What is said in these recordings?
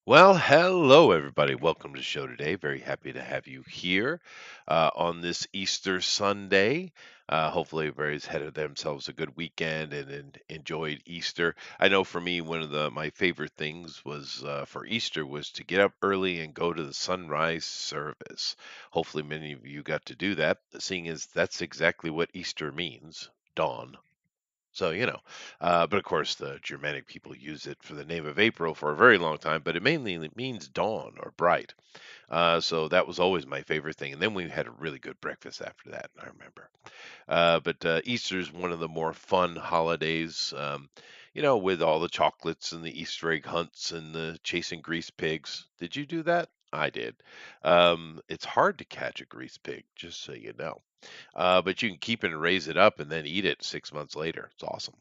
Well, hello everybody. Welcome to the show today. Very happy to have you here on this Easter Sunday. Hopefully, everybody's had themselves a good weekend and enjoyed Easter. I know for me, one of my favorite things was for Easter was to get up early and go to the sunrise service. Hopefully, many of you got to do that, seeing as that's exactly what Easter means, dawn. But of course, the Germanic people use it for the name of April for a very long time, but it mainly means dawn or bright. So that was always my favorite thing. And then we had a really good breakfast after that, I remember. But Easter is one of the more fun holidays, with all the chocolates and the Easter egg hunts and the chasing grease pigs. Did you do that? I did. It's hard to catch a grease pig, just so you know. But you can keep it and raise it up and then eat it 6 months later. It's awesome.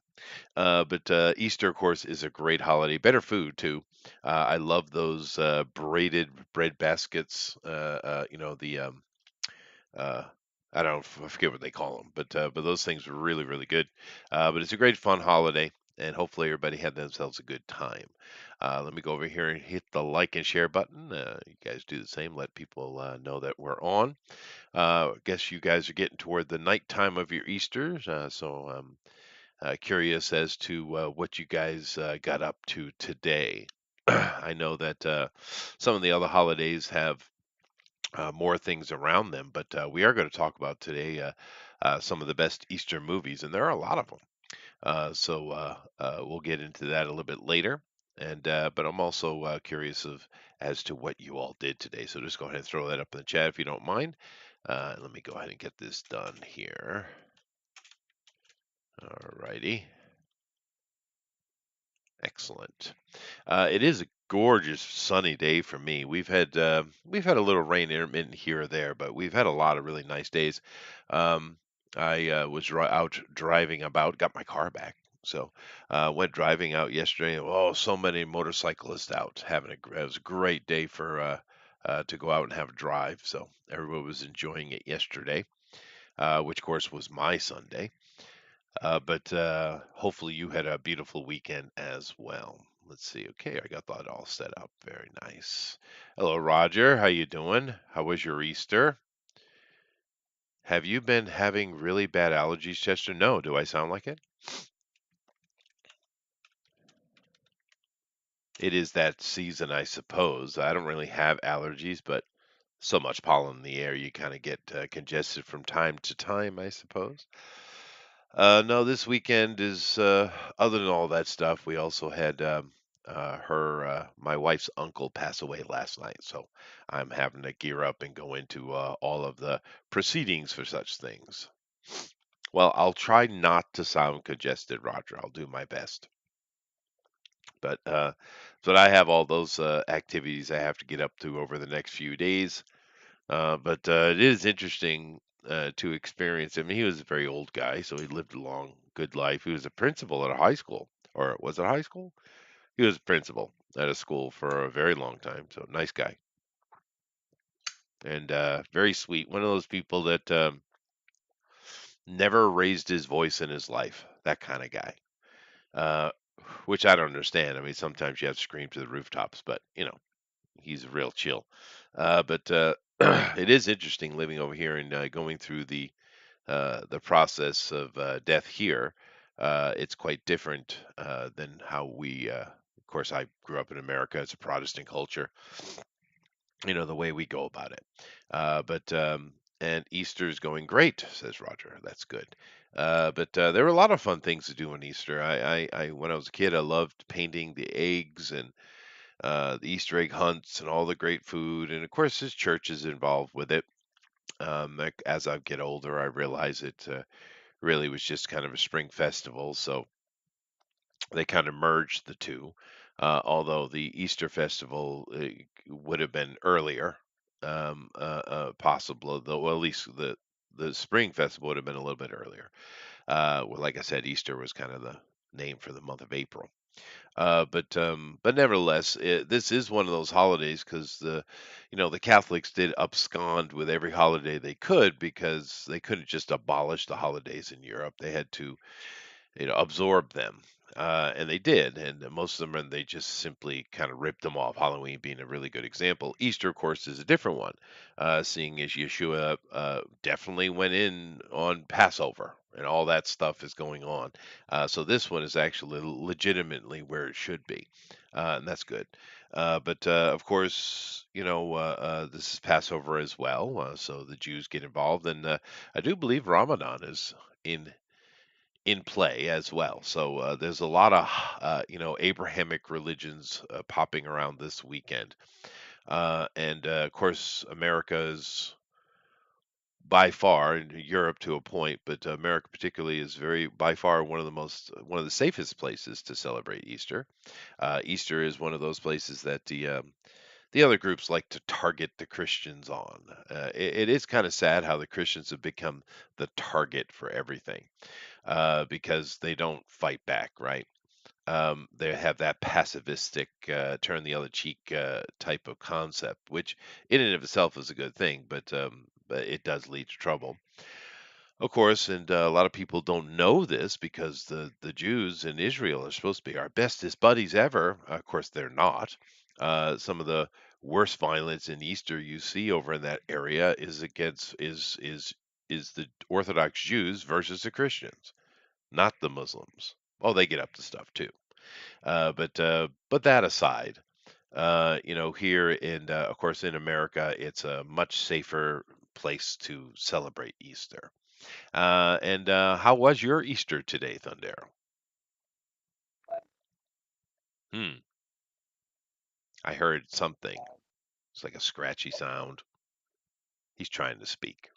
But Easter, of course, is a great holiday. Better food too. I love those braided bread baskets. Uh, I don't, I forget what they call them, but those things are really really good. But it's a great fun holiday, and hopefully everybody had themselves a good time. Let me go over here and hit the like and share button. You guys do the same. Let people know that we're on. I guess you guys are getting toward the nighttime of your Easters, so curious as to what you guys got up to today. I know that some of the other holidays have more things around them, but we are going to talk about today some of the best Easter movies, and there are a lot of them. We'll get into that a little bit later. But I'm also curious of as to what you all did today. So just go ahead and throw that up in the chat if you don't mind. Let me go ahead and get this done here. All righty. Excellent. It is a gorgeous sunny day for me. We've had a little rain intermittent here or there, but we've had a lot of really nice days. Um, I was out driving about, got my car back, so went driving out yesterday. Oh, so many motorcyclists out having it was a great day for to go out and have a drive. So everyone was enjoying it yesterday, which of course was my Sunday. But hopefully you had a beautiful weekend as well. Let's see. Okay, I got that all set up. Very nice. Hello, Roger. How you doing? How was your Easter? Have you been having really bad allergies, Chester? No. Do I sound like it? It is that season, I suppose. I don't really have allergies, but so much pollen in the air, you kind of get congested from time to time, I suppose. No, this weekend is other than all that stuff. We also had my wife's uncle pass away last night, so I'm having to gear up and go into all of the proceedings for such things. Well, I'll try not to sound congested, Roger. I'll do my best. But I have all those activities I have to get up to over the next few days. But it is interesting to experience him. He was a very old guy, so he lived a long, good life. He was a principal at a high school, or was it high school? He was a principal at a school for a very long time. So nice guy and very sweet. One of those people that never raised his voice in his life. That kind of guy. Uh, which I don't understand. I mean, sometimes you have to scream to the rooftops, but he's real chill. But it is interesting living over here and going through the process of death here. It's quite different than how of course, I grew up in America. It's a Protestant culture, the way we go about it. And Easter's going great, says Roger. That's good. But there were a lot of fun things to do on Easter. When I was a kid, I loved painting the eggs and the Easter egg hunts and all the great food. And of course, his church is involved with it. As I get older, I realize it really was just kind of a spring festival. So they kind of merged the two. Although the Easter festival would have been earlier, possible, though, well, at least the spring festival would have been a little bit earlier. Well, like I said, Easter was kind of the name for the month of April. But nevertheless, this is one of those holidays because the Catholics did abscond with every holiday they could because they couldn't just abolish the holidays in Europe. They had to absorb them. And they did, and most of them, and they just simply kind of ripped them off. Halloween being a really good example. Easter, of course, is a different one, seeing as Yeshua definitely went in on Passover, and all that stuff is going on. So this one is actually legitimately where it should be, and that's good. But of course, this is Passover as well, so the Jews get involved, and I do believe Ramadan is in play as well. So there's a lot of Abrahamic religions popping around this weekend, and of course America is by far, and Europe to a point, but America particularly is very by far one of the safest places to celebrate Easter. Easter is one of those places that the other groups like to target the Christians on. It is kind of sad how the Christians have become the target for everything because they don't fight back, right? They have that pacifistic, turn the other cheek type of concept, which in and of itself is a good thing, but it does lead to trouble, of course. And a lot of people don't know this because the Jews in Israel are supposed to be our bestest buddies ever. Of course, they're not. Some of the worst violence in Easter you see over in that area is against is the Orthodox Jews versus the Christians, not the Muslims. Oh, they get up to stuff too. But that aside, here in of course in America, it's a much safer place to celebrate Easter. And how was your Easter today, Thundero? Hmm. I heard something. It's like a scratchy sound. He's trying to speak,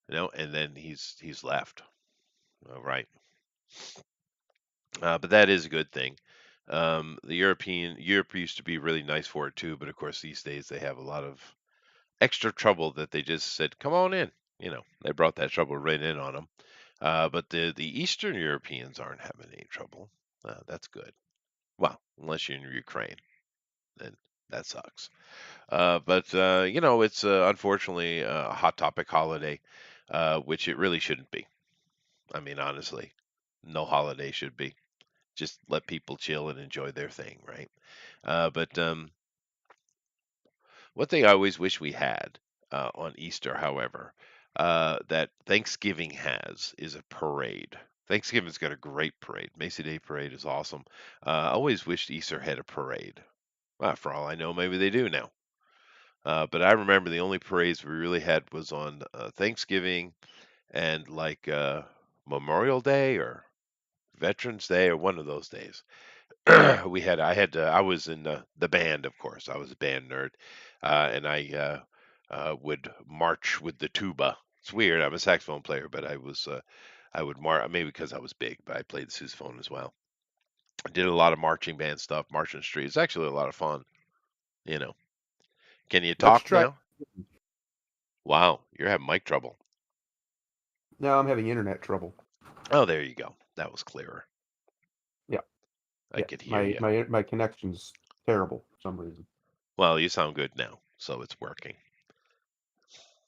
and then he's left. All right. But that is a good thing. The Europe used to be really nice for it too, but of course these days they have a lot of extra trouble that they just said, "Come on in." They brought that trouble right in on them. But the Eastern Europeans aren't having any trouble. That's good. Well, unless you're in Ukraine, then that sucks. But it's unfortunately a hot topic holiday, which it really shouldn't be. I mean, honestly, no holiday should be. Just let people chill and enjoy their thing, right? But One thing I always wish we had on Easter, however, that Thanksgiving has is a parade. Thanksgiving's got a great parade. Macy Day parade is awesome. I always wished Easter had a parade. Well, for all I know, maybe they do now. But I remember the only parades we really had was on Thanksgiving and like Memorial Day or Veterans Day or one of those days. I was in the band, of course. I was a band nerd, and I would march with the tuba. It's weird. I'm a saxophone player, but I would march maybe because I was big, but I played the sousaphone as well. I did a lot of marching band stuff, marching the street. It's actually a lot of fun. You know, can you Let's talk try. now? Wow, you're having mic trouble. No, I'm having internet trouble. Oh, there you go. That was clearer. Yeah, I yeah. could hear My you. my my connection's terrible for some reason. Well, you sound good now, so it's working.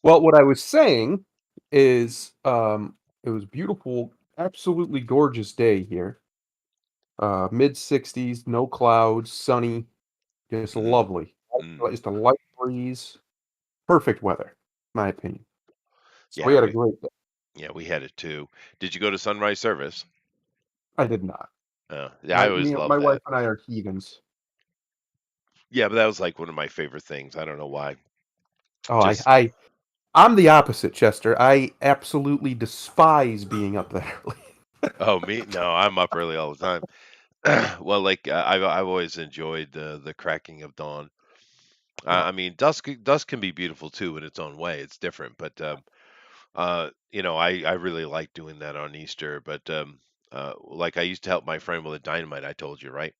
Well, what I was saying is, it was beautiful, absolutely gorgeous day here. Mid 60s, no clouds, sunny, just Mm, lovely. mm. Just a light breeze, perfect weather, my opinion. So we Yeah, had a great day. we had it too. Did you go to sunrise service? I did not. Yeah, I always My loved wife that. and I are heathens. Yeah, but that was like one of my favorite things. I don't know why. Oh, Just I'm the opposite, Chester. I absolutely despise being up that early. oh me? No, I'm up early all the time. Well, like I've always enjoyed the cracking of dawn. Yeah. I mean, dusk can be beautiful too in its own way. It's different, but I really like doing that on Easter. But like I used to help my friend with a dynamite. I told you, right?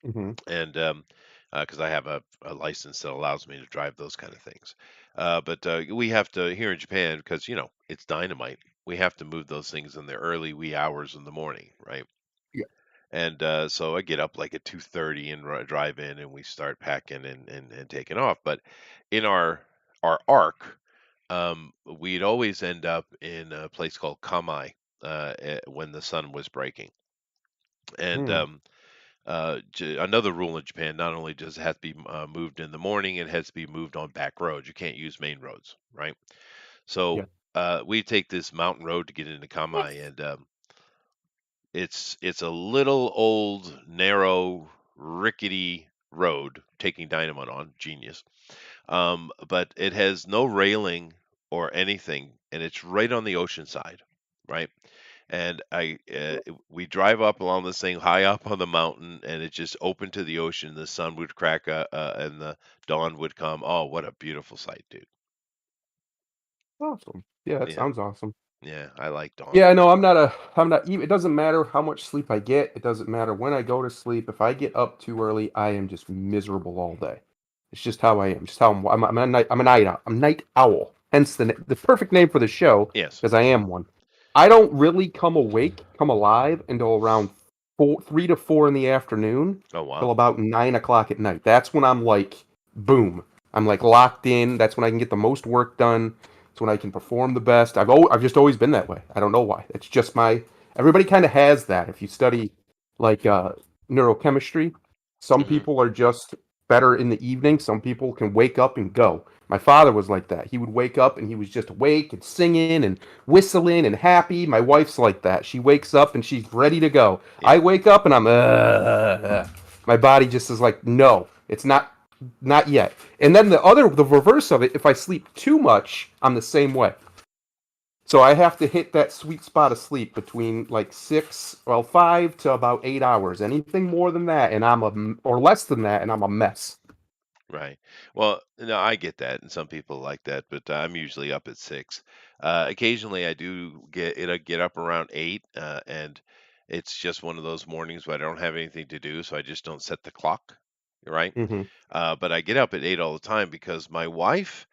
Hmm. And because I have a license that allows me to drive those kind of things. But we have to here in Japan because it's dynamite. We have to move those things in the early wee hours in the morning, right? Yeah. And so I get up like at 2:30 and drive in, and we start packing and taking off. But in our arc, we'd always end up in a place called Kamai. when the sun was breaking. And Mm, another rule in Japan, not only does it have to be moved in the morning, it has to be moved on back roads. You can't use main roads, right? So yeah. we take this mountain road to get into Kamai, and it's a little old, narrow, rickety road taking dynamite on. Genius. But it has no railing or anything, and it's right on the ocean side, right? And we drive up along this thing high up on the mountain, and it just open to the ocean. The sun would crack, and the dawn would come. Oh, what a beautiful sight, dude! Awesome. Yeah, that Yeah, sounds awesome. yeah, I like dawn. Yeah, no, I'm not even it doesn't matter how much sleep I get. It doesn't matter when I go to sleep. If I get up too early, I am just miserable all day. It's just how I am. Just how I'm a night owl. I'm night owl. Hence the perfect name for the show Yes. because I am one. I don't really come alive until around 3 to 4 in the afternoon Oh till wow. about 9 o'clock at night. That's when I'm like, boom. I'm like locked in. That's when I can get the most work done. It's when I can perform the best. I've just always been that way. I don't know why. It's just my everybody kind of has that. If you study like neurochemistry, some Hmm. people are just better in the evening. Some people can wake up and go. My father was like that. He would wake up and he was just awake and singing and whistling and happy. My wife's like that. She wakes up and she's ready to go. Yeah. I wake up and I'm my body just is like, no, it's not yet. And then the reverse of it, if I sleep too much, I'm the same way. So I have to hit that sweet spot of sleep between like 5 to about 8 hours. Anything more than that, and or less than that, and I'm a mess. Right. Well, no, I get that, and some people like that, but I'm usually up at 6. Occasionally, I do get up around 8, and it's just one of those mornings where I don't have anything to do, so I just don't set the clock, right? Hmm. But I get up at 8 all the time because my wife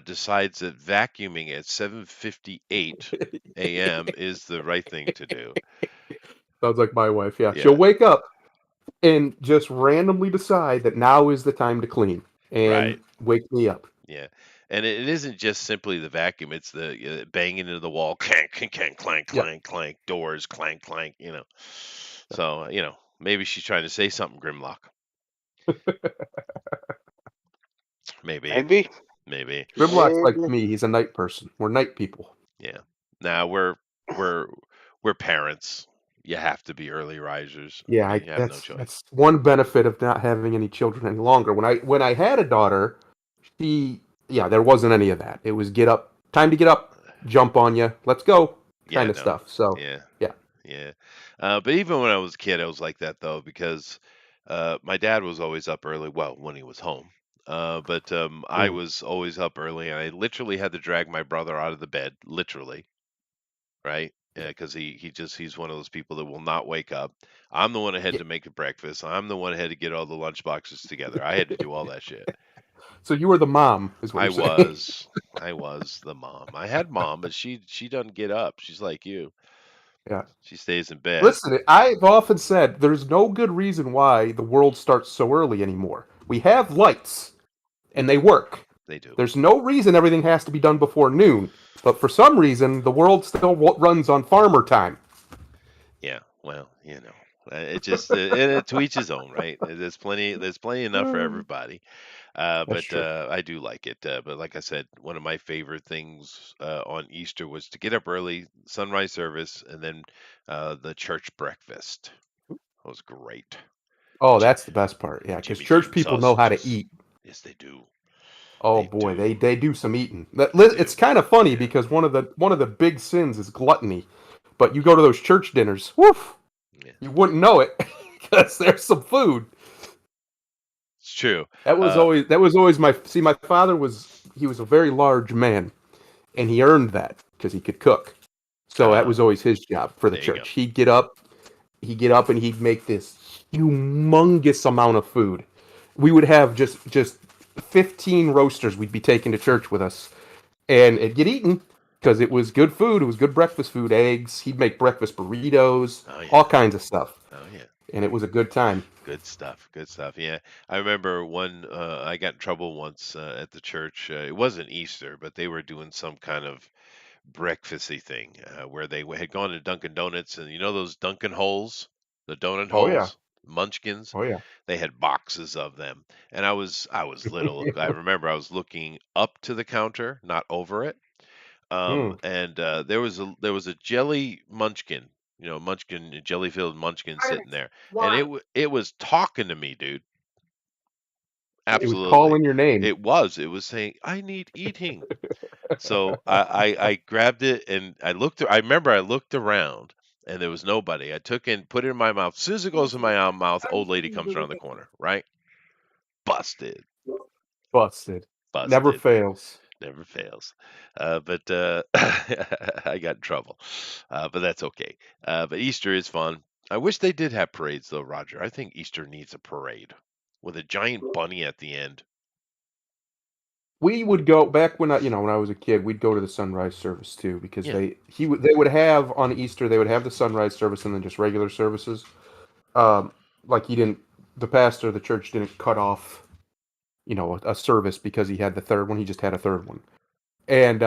decides that vacuuming at 7:58 a.m. is the right thing to do. Sounds like my wife. Yeah, she'll Yeah. wake up and just randomly decide that now is the time to clean and Right. wake me up. Yeah, and it isn't just simply the vacuum, it's the banging into the wall, clank, clank, clank, clank, Yeah. clank, clank, doors, clank, clank, So, maybe she's trying to say something, Grimlock. Maybe, Maybe. maybe. Grimlock's like Maybe. me. He's a night person. We're night people. Yeah. Now we're we're parents. You have to be early risers. Yeah, You have no choice. that's one benefit of not having any children any longer. When I had a daughter, she yeah, there wasn't any of that. It was get up, time to get up, jump on you, let's go, Yeah, kind of no. stuff. So Yeah. yeah. Yeah. But even when I was a kid, I was like that though, because my dad was always up early. Well, when he was home. But I Mm, was always up early, and I literally had to drag my brother out of the bed, literally, right? yeah. Because he's one of those people that will not wake up. I'm the one that had Yeah. to make the breakfast. I'm the one that had to get all the lunch boxes together. I had to do all that shit. So you were the mom, is what I you're saying. was I was the mom. I had mom, but she doesn't get up. She's like you. Yeah. She stays in bed. Listen, I've often said there's no good reason why the world starts so early anymore. We have lights and they work. They do. There's no reason everything has to be done before noon, but for some reason the world still runs on farmer time. Yeah, well, it just to each his own, right? There's plenty enough for Mm, everybody. that's But true. I do like it. But like I said, one of my favorite things on Easter was to get up early, sunrise service, and then the church breakfast. It was great. Oh, J- that's the best part. Yeah, because Jimmy church Dean people know how to sausages. eat. Yes, they do. Oh They boy, they do. they do some eating. They It's do. kind of funny Yeah. because one of the big sins is gluttony. But you go to those church dinners, woof, Yeah. you wouldn't know it because there's some food. It's true. That was Uh, always my see. My father was a very large man, and he earned that because he could cook. So that uh, was always his job for the there you go. church. He'd get up and he'd make this humongous amount of food. We would have just 15 roasters we'd be taking to church with us, and it'd get eaten because it was good food. It was good breakfast food, eggs. He'd make breakfast burritos, Oh all yeah. kinds of stuff, Oh yeah. and it was a good time. Good stuff. Good stuff. Yeah, I remember I got in trouble once at the church. It wasn't Easter, but they were doing some kind of breakfasty thing where they had gone to Dunkin' Donuts, and you know those Dunkin' holes, the donut Oh, yeah. holes, Munchkins. Oh, yeah. They had boxes of them, and I was little. I remember I was looking up to the counter, not over it. Mm. And there was a jelly Munchkin, Munchkin jelly filled Munchkin sitting there, and it was talking to me, dude. It was Absolutely, calling your name. it was saying I need eating. So I grabbed it and I remember I looked around and there was nobody. I took it and put it in my mouth. As soon as it goes in my mouth, old lady comes around the corner, right? Busted. Busted. Never Busted. fails. Never fails. But I got in trouble. But that's okay. But Easter is fun. I wish they did have parades though, Roger. I think Easter needs a parade with a giant bunny at the end. We would go back when when I was a kid, we'd go to the sunrise service too because Yeah, they would have on Easter, they would have the sunrise service and then just regular services. Um, like he didn't, the pastor of the church didn't cut off, a service because he had the third one. He just had a third one. And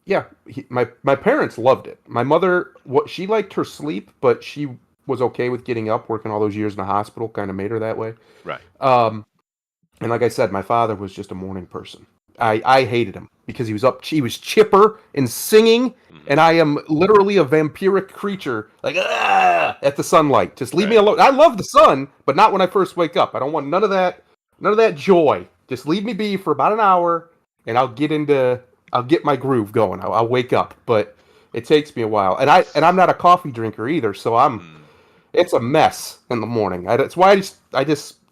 yeah, my parents loved it. My mother, what she liked her sleep, but she was okay with getting up. Working all those years in the hospital kind of made her that way. right. Um, and like I said, my father was just a morning person. I hated him because he was chipper and singing, Hmm. and I am literally a vampiric creature, like at the sunlight. Just leave me Right. alone. I love the sun, but not when I first wake up. I don't want none of that joy. Just leave me be for about an hour, and I'll get my groove going. I'll wake up, but it takes me a while, and I'm not a coffee drinker either, so Mm, it's a mess in the morning. That's why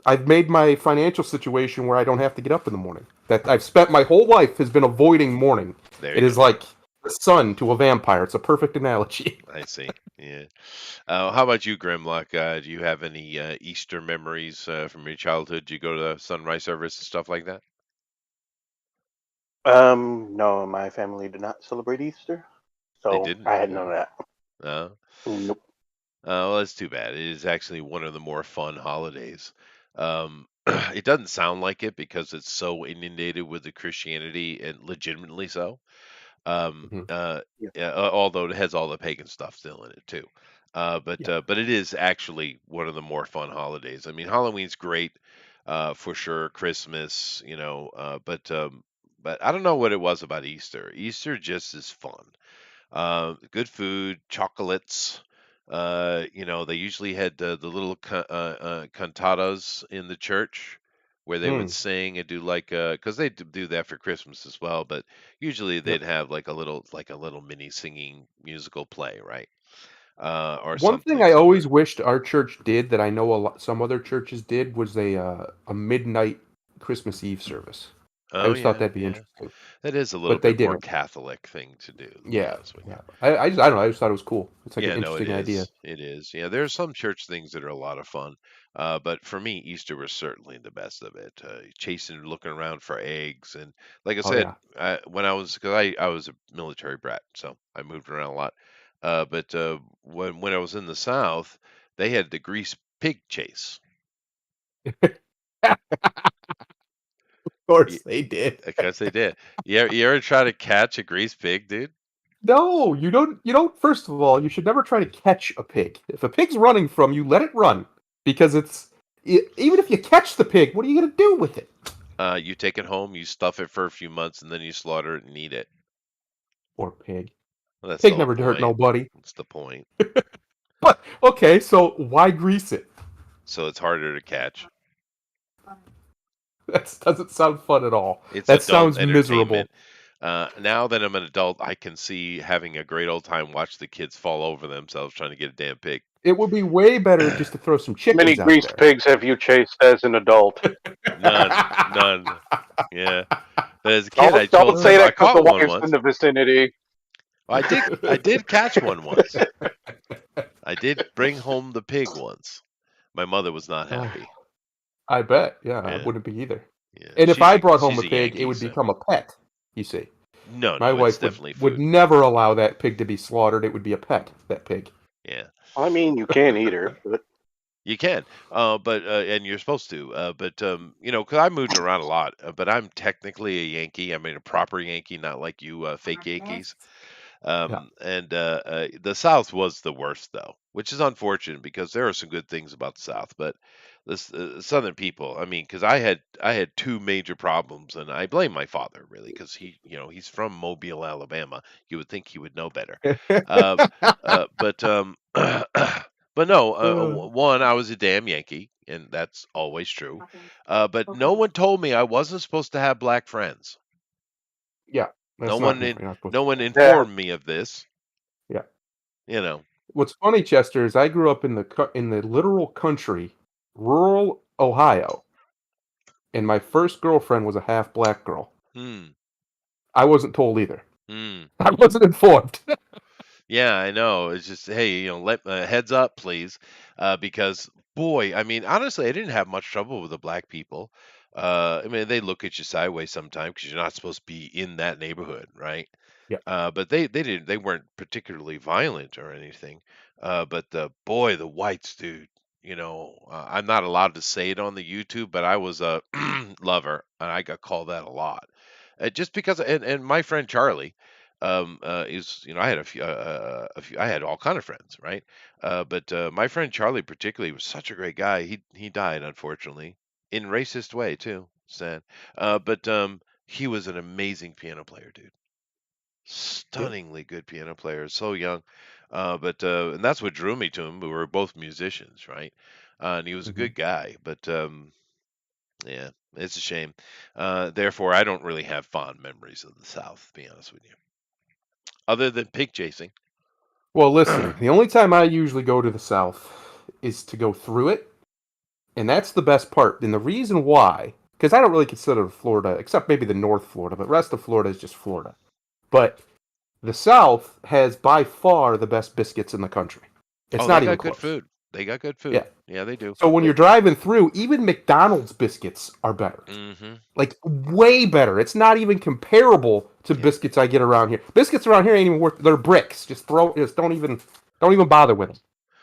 I've made my financial situation where I don't have to get up in the morning. That I've spent my whole life has been avoiding morning. there It you is go. like the sun to a vampire. It's a perfect analogy. I see. Yeah. How about you, Grimlock? Do you have any Easter memories from your childhood? Do you go to the sunrise service and stuff like that? No, my family did not celebrate Easter, They so didn't. I had none Mm. of that. Uh, Nope. well, that's too bad. It is actually one of the more fun holidays. It doesn't sound like it because it's so inundated with the Christianity and legitimately so. Mhm. Yeah. Yeah, although it has all the pagan stuff still in it too. Yeah. But it is actually one of the more fun holidays. I mean, Halloween's great for sure. Christmas, but I don't know what it was about Easter. Easter just is fun. Good food, chocolates. They usually had the little cantatas in the church where they would Hmm. sing and do like because they do that for Christmas as well, but usually Yep. they'd have like a little mini singing musical play, right? Or One thing something I similar. always wished our church did that I know some other churches did was a midnight Christmas Eve service. I Oh always thought yeah, that'd be yeah. interesting, That is a little but they bit more didn't. Catholic thing to do, to be Yeah. honest with you. Yeah. I don't know. I just thought it was cool. It's like an Yeah, no, it interesting idea. is. It is. Yeah, there are some church things that are a lot of fun. But for me, Easter was certainly the best of it. Chasing, looking around for eggs, and like I Oh said, yeah. because I was a military brat, so I moved around a lot. But when I was in the South, they had the grease pig chase. Of Y- course they did. Because they did. You ever try to catch a grease pig, dude? No, you don't first of all, you should never try to catch a pig. If a pig's running from you, let it run because even if you catch the pig, what are you going to do with it? You take it home, you stuff it for a few months, and then you slaughter it and eat it. Poor pig. Well, that's the Pig whole never hurt point. nobody. That's the point. But okay, so why grease it? So it's harder to catch. That doesn't sound fun at all. It's That adult sounds miserable. entertainment. Now that I'm an adult, I can see having a great old time watch the kids fall over themselves trying to get a damn pig. It would be way better just to throw some How many chickens out greased there. pigs have you chased as an adult? None, none. Yeah, but as a kid, I Don't told say some I that because the caught one wife's in once. the vicinity. Well, I did catch one once. I did bring home the pig once. My mother was not happy. I bet. Yeah, I Yeah, wouldn't be either. yeah. And if She's I a brought home she's a a pig, it Yankee, would so become a pet. You see, no, my no, it's wife definitely would food. never allow that pig to be slaughtered. It would be a pet. That pig. Yeah. I mean, you can eat her, but You can, but and you're supposed to, but because I moved around a lot, but I'm technically a Yankee. I mean, a proper Yankee, not like you fake Yankees. Yeah. And the South was the worst, though, which is unfortunate because there are some good things about the South, but Southern people, I mean, because I had two major problems, and I blame my father really because he's from Mobile, Alabama. You would think he would know better, uh, but but no, Uh, one, I was a damn Yankee, and that's always true. But no one told me I wasn't supposed to have black friends. yeah, No that's not one you're in, not supposed no to. one Yeah. informed me of this. Yeah. You know. What's funny, Chester, is I grew up in the literal country, rural Ohio, and my first girlfriend was a half black girl. Hmm. I wasn't told either. Hmm. I wasn't informed. Yeah, I know. It's just, hey, let heads up, please, because boy, I mean, honestly, I didn't have much trouble with the black people. I mean, they look at you sideways sometimes because you're not supposed to be in that neighborhood, right? Yeah. But they weren't particularly violent or anything. But the boy, the whites, dude. I'm not allowed to say it on the YouTube, but I was a lover, and I got called that a lot, just because. And my friend Charlie, is I had I had all kind of friends, right? But my friend Charlie particularly was such a great guy. He died unfortunately in racist way too. Sad, but he was an amazing piano player, dude, Yeah. stunningly good piano player, so young. But and that's what drew me to him. We were both musicians, right? And he was a Hmm. good guy, but yeah, it's a shame. Therefore, I don't really have fond memories of the South, to be honest with you, other than pig chasing. Well, listen, the only time I usually go to the South is to go through it, and that's the best part. And the reason why, because I don't really consider Florida, except maybe the North Florida, but rest of Florida is just Florida. But the South has by far the best biscuits in the country. It's Oh, they not even got good close. food. They got good Yeah. food. Yeah, they do. So when you're driving through, even McDonald's biscuits are better. Hmm. Like way better. It's not even comparable to Yeah. biscuits I get around here. Biscuits around here ain't even worth. They're bricks. Just don't even bother with them.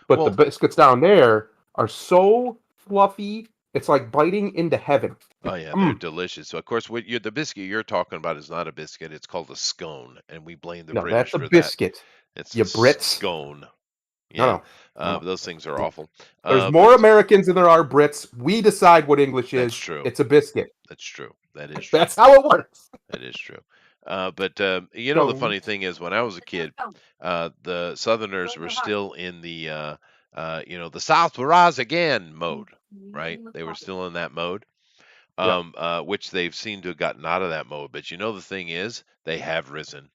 But the Well, biscuits down there are so fluffy. It's like biting into heaven. oh yeah, they're Mm. delicious. So of course, the biscuit you're talking about is not a biscuit. It's called a scone, and we blame the No, British that's a for that. biscuit. It's a You Brits. scone. No, Yeah, no, no, no. those things are awful. There's more But Americans than there are Brits. We decide what English that's is. true. It's a biscuit. That's true. That is true. That's how it works. That is true. But the funny Stones. thing is, when I was a kid, the Southerners were still in the South will rise again mode, right? They were still in that mode, Yeah. which they've seemed to have gotten out of that mode. But the thing is, they have risen.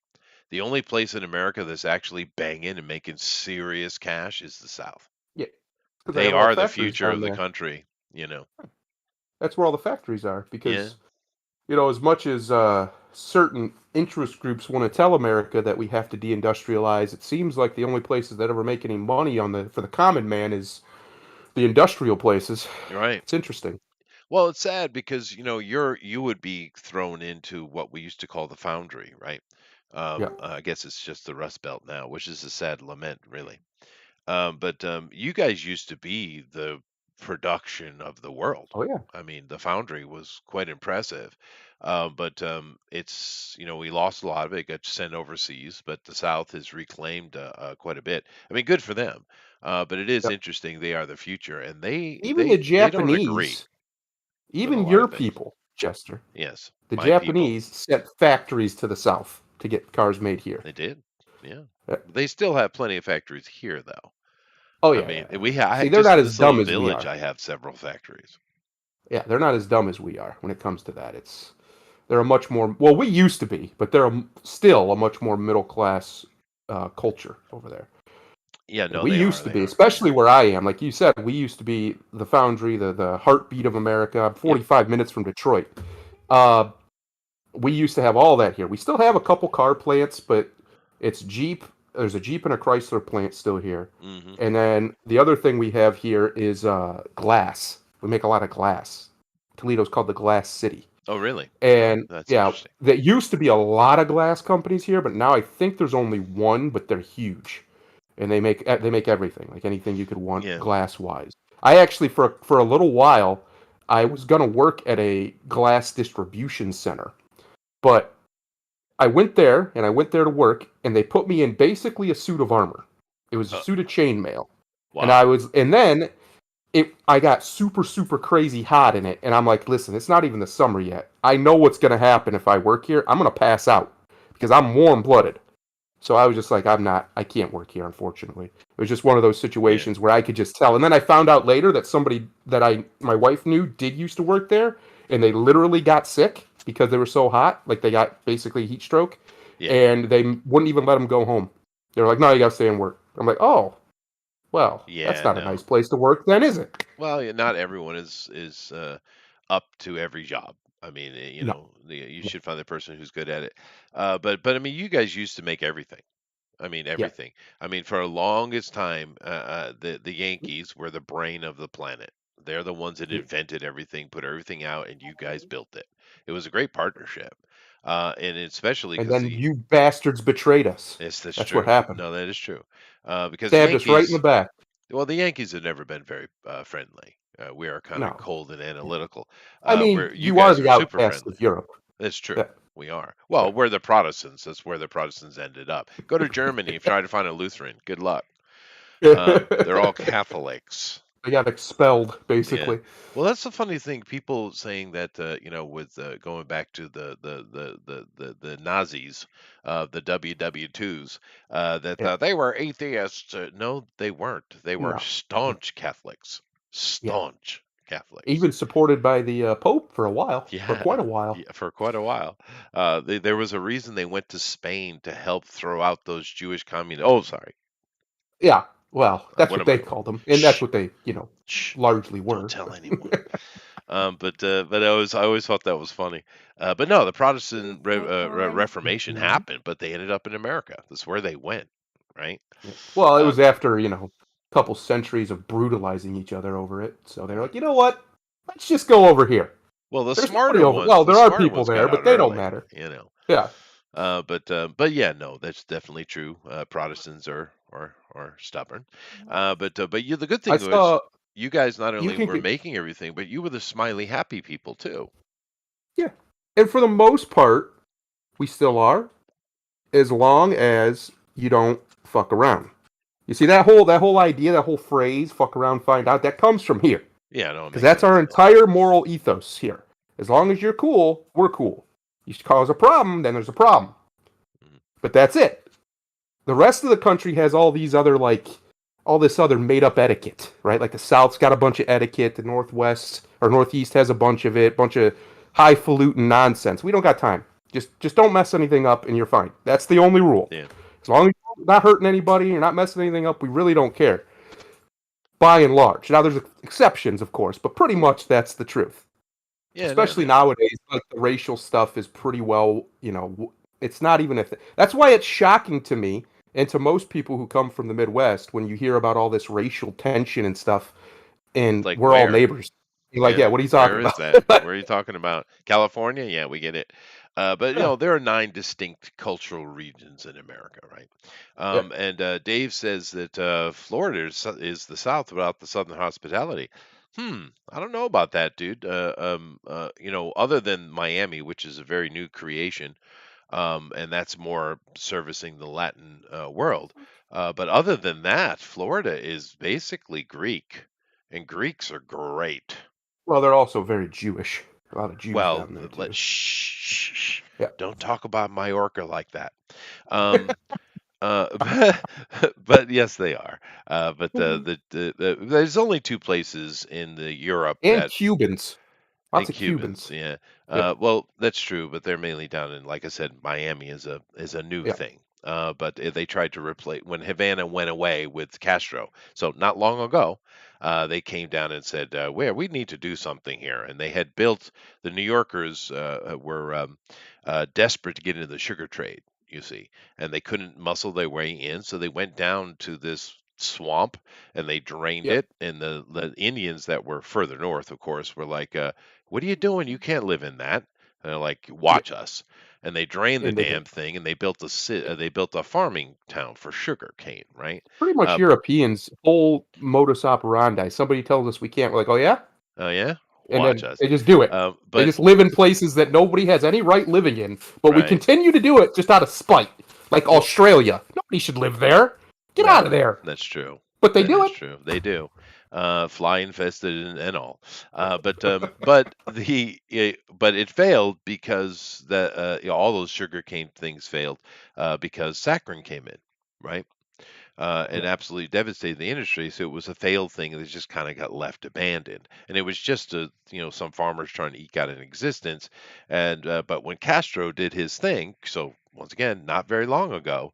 The only place in America that's actually banging and making serious cash is the South. Yeah. Because they They have all the are the factories future down of the there. country, you know. That's where all the factories are. Yeah, Because, as much as certain interest groups want to tell America that we have to deindustrialize, it seems like the only places that ever make any money for the common man is the industrial places. right. It's interesting. Well, it's sad because you would be thrown into what we used to call the foundry, right? Yeah. I guess it's just the Rust Belt now, which is a sad lament, really. But you guys used to be the production of the world. Oh yeah. I mean, the foundry was quite impressive. But it's we lost a lot of it, got sent overseas, but the South has reclaimed quite a bit. I mean, good for them. But it is Yeah. interesting. They are the future, and they Even they the they don't agree Japanese, with a even lot your of things. people, Chester, Yes, the my people. Japanese sent factories to the south to get cars made here. They did. Yeah. Yeah. They still have plenty of factories here, though. Oh I yeah, mean, yeah, yeah. we have See, they're just not in as this little dumb as we village. are. I have several factories. Yeah, they're not as dumb as we are when it comes to that. They're a much more well, we used to be, but still a much more middle class culture over there. Yeah, And no, we they are. used to They be, are. especially where I am. Like you said, we used to be the foundry, the heartbeat of America. I'm Yep. 45 minutes from Detroit. Uh, we used to have all that here. We still have a couple car plants, but it's Jeep. There's a Jeep and a Chrysler plant still here. Hmm. And then the other thing we have here is glass. We make a lot of glass. Toledo's called the Glass City. Oh, really? Oh, And that's yeah, interesting. there used to be a lot of glass companies here, but now I think there's only one, but they're huge. And they make everything, like anything you could want Yeah. glass wise. I actually for a little while I was gonna work at a glass distribution center, but I went there and I went there to work, and they put me in basically a suit of armor. It was a Uh, suit of chainmail, and wow. then I got super super crazy hot in it, and I'm like, listen, it's not even the summer yet. I know what's gonna happen if I work here. I'm gonna pass out because I'm warm blooded. So I was just like, I can't work here, unfortunately. It was just one of those Yeah. situations where I could just tell. And then I found out later that somebody that my wife knew did used to work there, and they literally got sick because they were so hot. Like they got basically heat stroke, Yeah. and they wouldn't even let them go home. They were like, no, you got to stay and work. I'm like, oh, well, that's Yeah. not a No. nice place to work then, is it? Well, yeah, not everyone is up to every job. I mean, No. you Yeah. should find the person who's good at it. But I mean, you guys used to make everything. I mean, Yeah. everything. I mean, for a longest time, the Yankees were the brain of the planet. They're the ones that Yeah. invented everything, put everything out, and you guys built it. It was a great partnership, and especially And because then you bastards betrayed us. that's That's what true. happened. No, that is true. Because the Stabbed us right in the Yankees, back. well, the Yankees have never been very friendly. We are kind of No. cold and Yeah. analytical. I mean, Where you you are guys are the super outcast friendly. of Europe. That's true. Yeah. We are. Yeah. Well, we're the Protestants. That's where the Protestants ended up. Go to Germany and try to find a Lutheran. Good luck. They're all Catholics. They got expelled, Yeah. basically. Well, that's the funny thing. People saying that, with going back to the Nazis, the WW2s, that Yeah. they were atheists. No, they weren't. They were No. No. staunch Catholics. Yeah. Staunch Catholics. Even supported by the Pope for a while, for Yeah, quite a while. yeah, for quite a while. There was a reason they went to Spain to help throw out those Jewish communists. Oh, sorry. Yeah. Well, that's What what am I? they called them, and that's Shh, what they, shh. largely Don't were. tell anyone. But I always thought that was funny. But no, the Protestant Reformation Mhm. happened, but they ended up in America. That's where they went, right? Yeah. Well, it Uh, was after a couple centuries of brutalizing each other over it. So they're mhm. like, you know what? Let's just go over here. Well, There's nobody over. Well, the there are smarter people ones got there, out but they don't early, matter. you know. Yeah. But yeah, no, that's definitely true. Protestants are stubborn. But the good I thing was saw. you guys not You only can were get. making everything, but you were the smiley, happy people too. Yeah. And for the most part, we still are, as long as you don't fuck around. You see that whole idea, that whole phrase, "fuck around, find out," that comes from here, Yeah, no, it because makes that's our sense. entire moral ethos here. As long as you're cool, we're cool. You cause a problem, then there's a problem. Mhm. But that's it. The rest of the country has all this other made up etiquette, right? Like the South's got a bunch of etiquette, the Northwest or Northeast has a bunch of it, bunch of highfalutin nonsense. We don't got time. Just don't mess anything up and you're fine. That's the only rule. Yeah, As long as you're not hurting anybody, you're not messing anything up, we really don't care. By and large. Now there's exceptions, of course, but pretty much that's the truth. yeah, no, Especially nowadays, like the racial stuff is pretty well, it's not even that's why it's shocking to me and to most people who come from the Midwest when you hear about all this racial tension and stuff, and like we're all where? neighbors. You're like, Yeah, yeah, what are you talking where is about? that? Where are you talking about? California? Yeah, we get it. But Yeah, there are 9 distinct cultural regions in America, right? yeah. And Dave says that Florida is the South without the Southern hospitality. I don't know about that, dude. Other than Miami, which is a very new creation, and that's more servicing the Latin world. But other than that, Florida is basically Greek, and Greeks are great. Well, they're also very Jewish. A lot of Jews Well, down there let's too. shh. Yeah. Don't talk about Majorca like that. Um, but yes, they are. But there's only 2 places in the Europe And that Cubans. Lots and of Cubans, Cubans. yeah. Yeah. Well, that's true, but they're mainly down in, like I said, Miami is a new Yeah. thing. But they tried to replace when Havana went away with Castro. So not long ago, they came down and said, "Where we need to do something here." And they had built the New Yorkers were desperate to get into the sugar trade, you see, and they couldn't muscle their way in, so they went down to this swamp and they drained Yeah. it. And the Indians that were further north, of course, were like, "What are you doing? You can't live in that." And they're like, Yeah. "Watch us." And they drained the And they did. damn thing, and they built Yeah. they built a farming town for sugar cane, right? Pretty much Uh, Europeans, whole modus operandi. Somebody tells us we can't, we're like, oh yeah? oh yeah. and watch then us. they just do it. They But just live in places that nobody has any right living in, but we right, continue to do it just out of spite. Like well, Australia, nobody should live there. Get out of no, there. that's true. But they That do is it. true. They do. Fly infested and all. But it failed because all those sugarcane things failed because saccharin came in, right? And Yeah. absolutely devastated the industry. So it was a failed thing that just kind of got left abandoned. And it was just some farmers trying to eke out an existence. And but when Castro did his thing, so once again, not very long ago,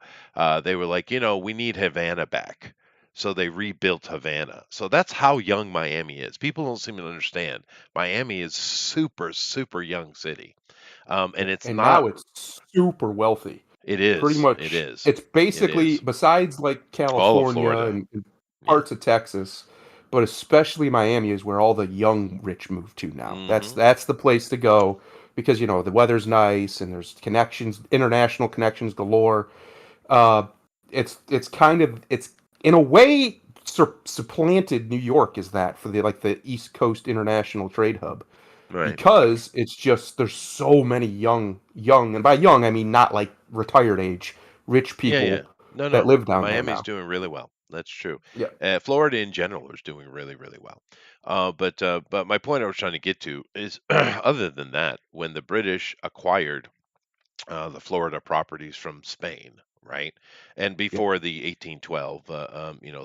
they were like, we need Havana back. So they rebuilt Havana. So that's how young Miami is. People don't seem to understand. Miami is super, super young city. And it's And not. now it's super wealthy. It Pretty is. It much, is. it's It basically is. besides like All of California Florida. and Yeah. parts of Texas, but especially Miami is where all the young rich move to now. That's Hmm. that's the place to go because the weather's nice and there's connections, international connections galore. Uh, it's kind of it's in a way supplanted New York is that for the East Coast international trade hub Right. because it's just there's so many young, and by young I mean not like retired age, rich Yeah, yeah. people No, that no. live down there Miami's now. doing really well. That's true. Yeah, Florida in general is doing really, really well. But my point I was trying to get to is, other than that, when the British acquired the Florida properties from Spain, right, and yeah, before the 1812,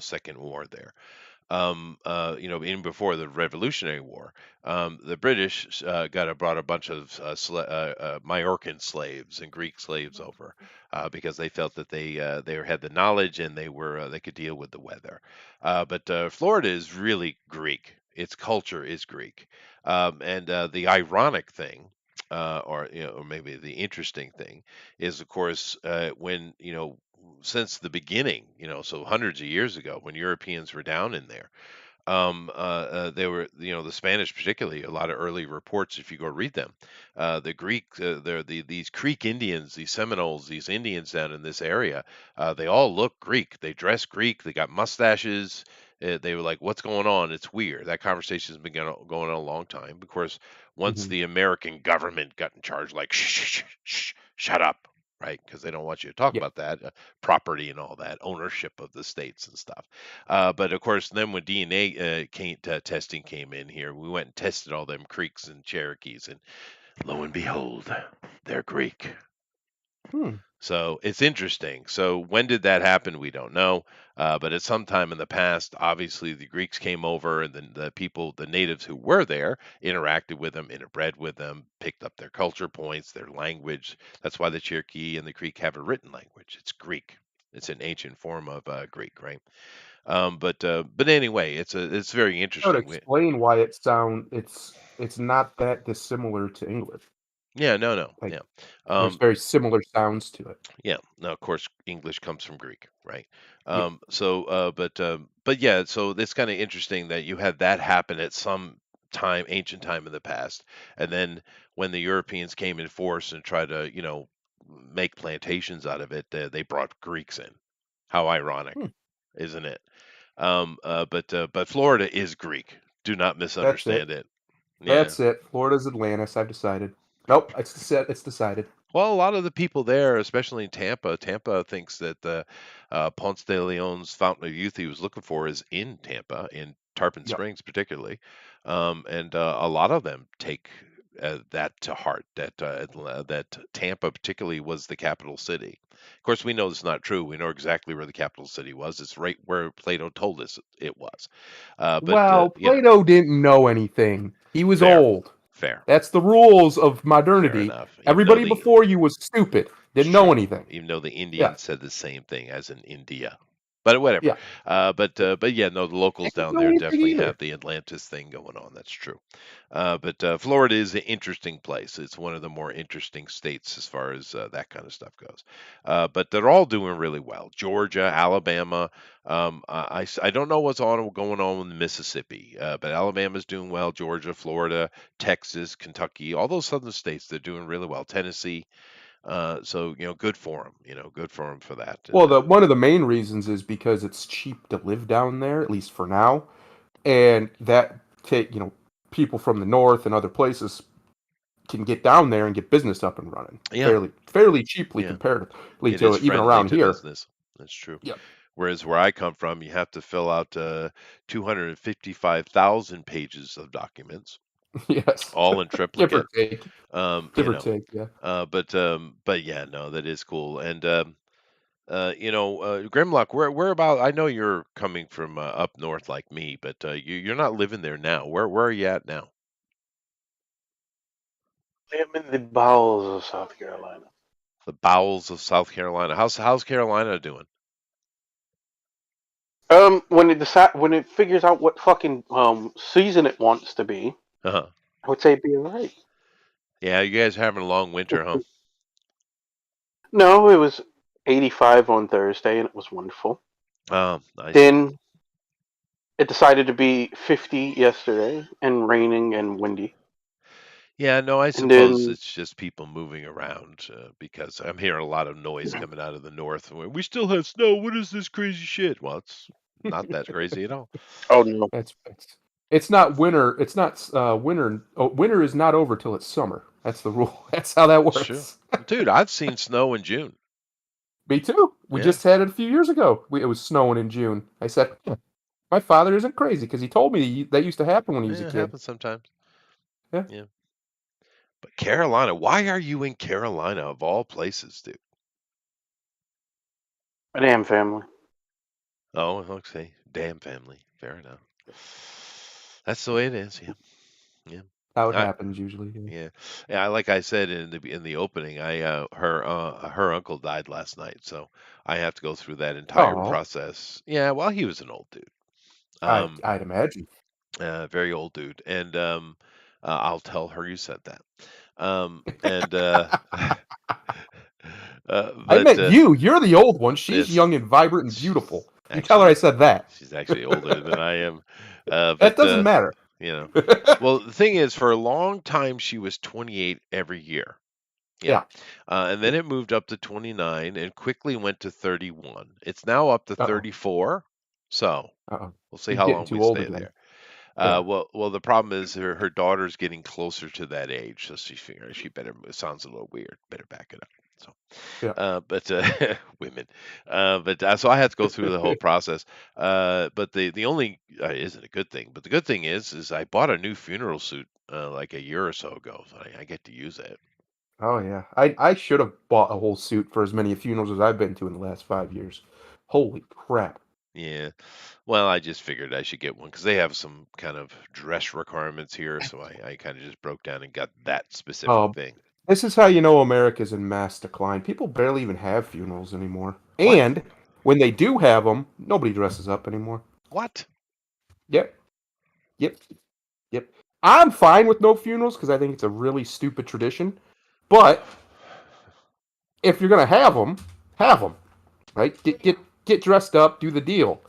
Second War there, even before the Revolutionary War, the British brought a bunch of Majorcan slaves and Greek slaves over because they felt that they had the knowledge and they could deal with the weather. But Florida is really Greek. Its culture is Greek, and the ironic thing. Or maybe the interesting thing is, of course, when since the beginning, so hundreds of years ago, when Europeans were down in there, they were, the Spanish particularly, a lot of early reports, if you go read them, the Greek, these Creek Indians, these Seminoles, these Indians down in this area, they all look Greek. They dress Greek. They got mustaches. They were like, "What's going on? It's weird." That conversation's been going on a long time. Of course, once hmm the American government got in charge, like, shut up, right? Because they don't want you to talk yeah. about that property and all that ownership of the states and stuff. But of course, then when DNA testing came in here, we went and tested all them Creeks and Cherokees, and lo and behold, they're Greek. Hmm. So it's interesting. So when did that happen? We don't know. But at some time in the past, obviously the Greeks came over, and then the people, the natives who were there, interacted with them, interbred with them, picked up their culture points, their language. That's why the Cherokee and the Creek have a written language. It's Greek. It's an ancient form of Greek, right? But anyway, it's very That would interesting. explain why it's not that dissimilar to English. Yeah, no, no, Like yeah, there's um, very similar sounds to it. yeah. Now, of course, English comes from Greek, right? Yeah. But yeah, so it's kind of interesting that you had that happen at some time, ancient time in the past, and then when the Europeans came in force and tried to, make plantations out of it, they brought Greeks in. How ironic, Hmm. isn't it? But Florida is Greek. Do not That's it. misunderstand it. Yeah. That's it. Florida's Atlantis. I've decided. Nope. It's set. It's decided. Well, a lot of the people there, especially in Tampa thinks that the Ponce de Leon's Fountain of Youth he was looking for is in Tampa, in Tarpon Yep. Springs particularly, and a lot of them take that to heart. That Tampa particularly was the capital city. Of course, we know it's not true. We know exactly where the capital city was. It's right where Plato told us it was. But Well, Plato didn't know anything. He was fair, old. fair, That's the rules of fair modernity. enough. Even though Everybody the before you was stupid. It's Didn't know true. anything. Even though the Yeah. Indians said the same thing as in India. But whatever. Yeah. But yeah, no, the They locals didn't down know there anything definitely either. have the Atlantis thing going on. That's true. But Florida is an interesting place. It's one of the more interesting states as far as that kind of stuff goes. But they're all doing really well. Georgia, Alabama. I don't know going on with Mississippi, but Alabama's doing well. Georgia, Florida, Texas, Kentucky, all those southern states, they're doing really well. Tennessee. So good for them. Good for them for that. Well, And the one of the main reasons is because it's cheap to live down there, at least for now, and that take people from the north and other places can get down there and get business up and running Yeah, fairly cheaply yeah. comparatively It is to even friendly around to here. business. That's true. Yep. Whereas where I come from, you have to fill out 255,000 pages of documents, Yes. all in Give or triplicate. take. You Give or know, take. Yeah. but yeah, no, that is cool. And Grimlock, where about? I know you're coming from up north like me, but you're not living there now. Where are you at now? I am in the bowels of South Carolina. The bowels of South Carolina. How's Carolina doing? When it figures out what fucking season it wants to be, Uh-huh. I would say it'd be alright. Yeah, you guys having a long winter, huh? No, it was 85 on Thursday, and it was wonderful. Oh, I see. Then it decided to be 50 yesterday, and raining and windy. Yeah, no, I And suppose then it's just people moving around because I'm hearing a lot of noise coming out of the north. We still have snow. What is this crazy shit? Well, it's not that crazy at all. oh no, It's not winter. It's not winter. Oh, winter is not over till it's summer. That's the rule. That's how that It's true. works. Dude, I've seen snow in June. Me too. We Yeah. just had it a few years ago. It was snowing in June. I said, "Hmm, my father isn't crazy because he told me that used to happen when he was a Yeah, it kid." happens sometimes. Yeah. Yeah. But Carolina, why are you in Carolina of all places, dude? my damn family. Oh, okay. Damn family. Fair enough. That's the way it is. Yeah. Yeah. How it I, happens usually. Yeah. yeah. Yeah, like I said in the opening, I her uncle died last night, so I have to go through that entire Oh, process. Yeah, well, he was an old dude. I Um I'd imagine. very old dude. And I'll tell her you said that. And I but meant you. You're the old one. She's Yes, young and vibrant and she's beautiful. You tell her I actually said that. she's actually older than I am. That But doesn't matter. you know, well, the thing is, for a long time she was 28 every year. Yeah, Yeah. and then Yeah. it moved up to 29 and quickly went to 31. It's now up to Uh oh. 34. So Uh oh. we'll see She's how getting long we too old stay again. there. Yeah. Well, the problem is her daughter's getting closer to that age, so she figured she better. It sounds a little weird. Better back it up. So. Yeah. But women. But so I had to go through the whole process. But the only isn't a good thing. But the good thing is I bought a new funeral suit like a year or so ago. So I get to use it. Oh yeah. I should have bought a whole suit for as many funerals as I've been to in the last 5 years. Holy crap. Yeah. Well, I just figured I should get one because they have some kind of dress requirements here. So I kind of just broke down and got that specific Oh, thing. this is how you know America's in mass decline. People barely even have funerals anymore. What? And when they do have them, nobody dresses up anymore. What? Yep. Yep. Yep. I'm fine with no funerals because I think it's a really stupid tradition. But if you're gonna have them, right? Get dressed up, do the deal.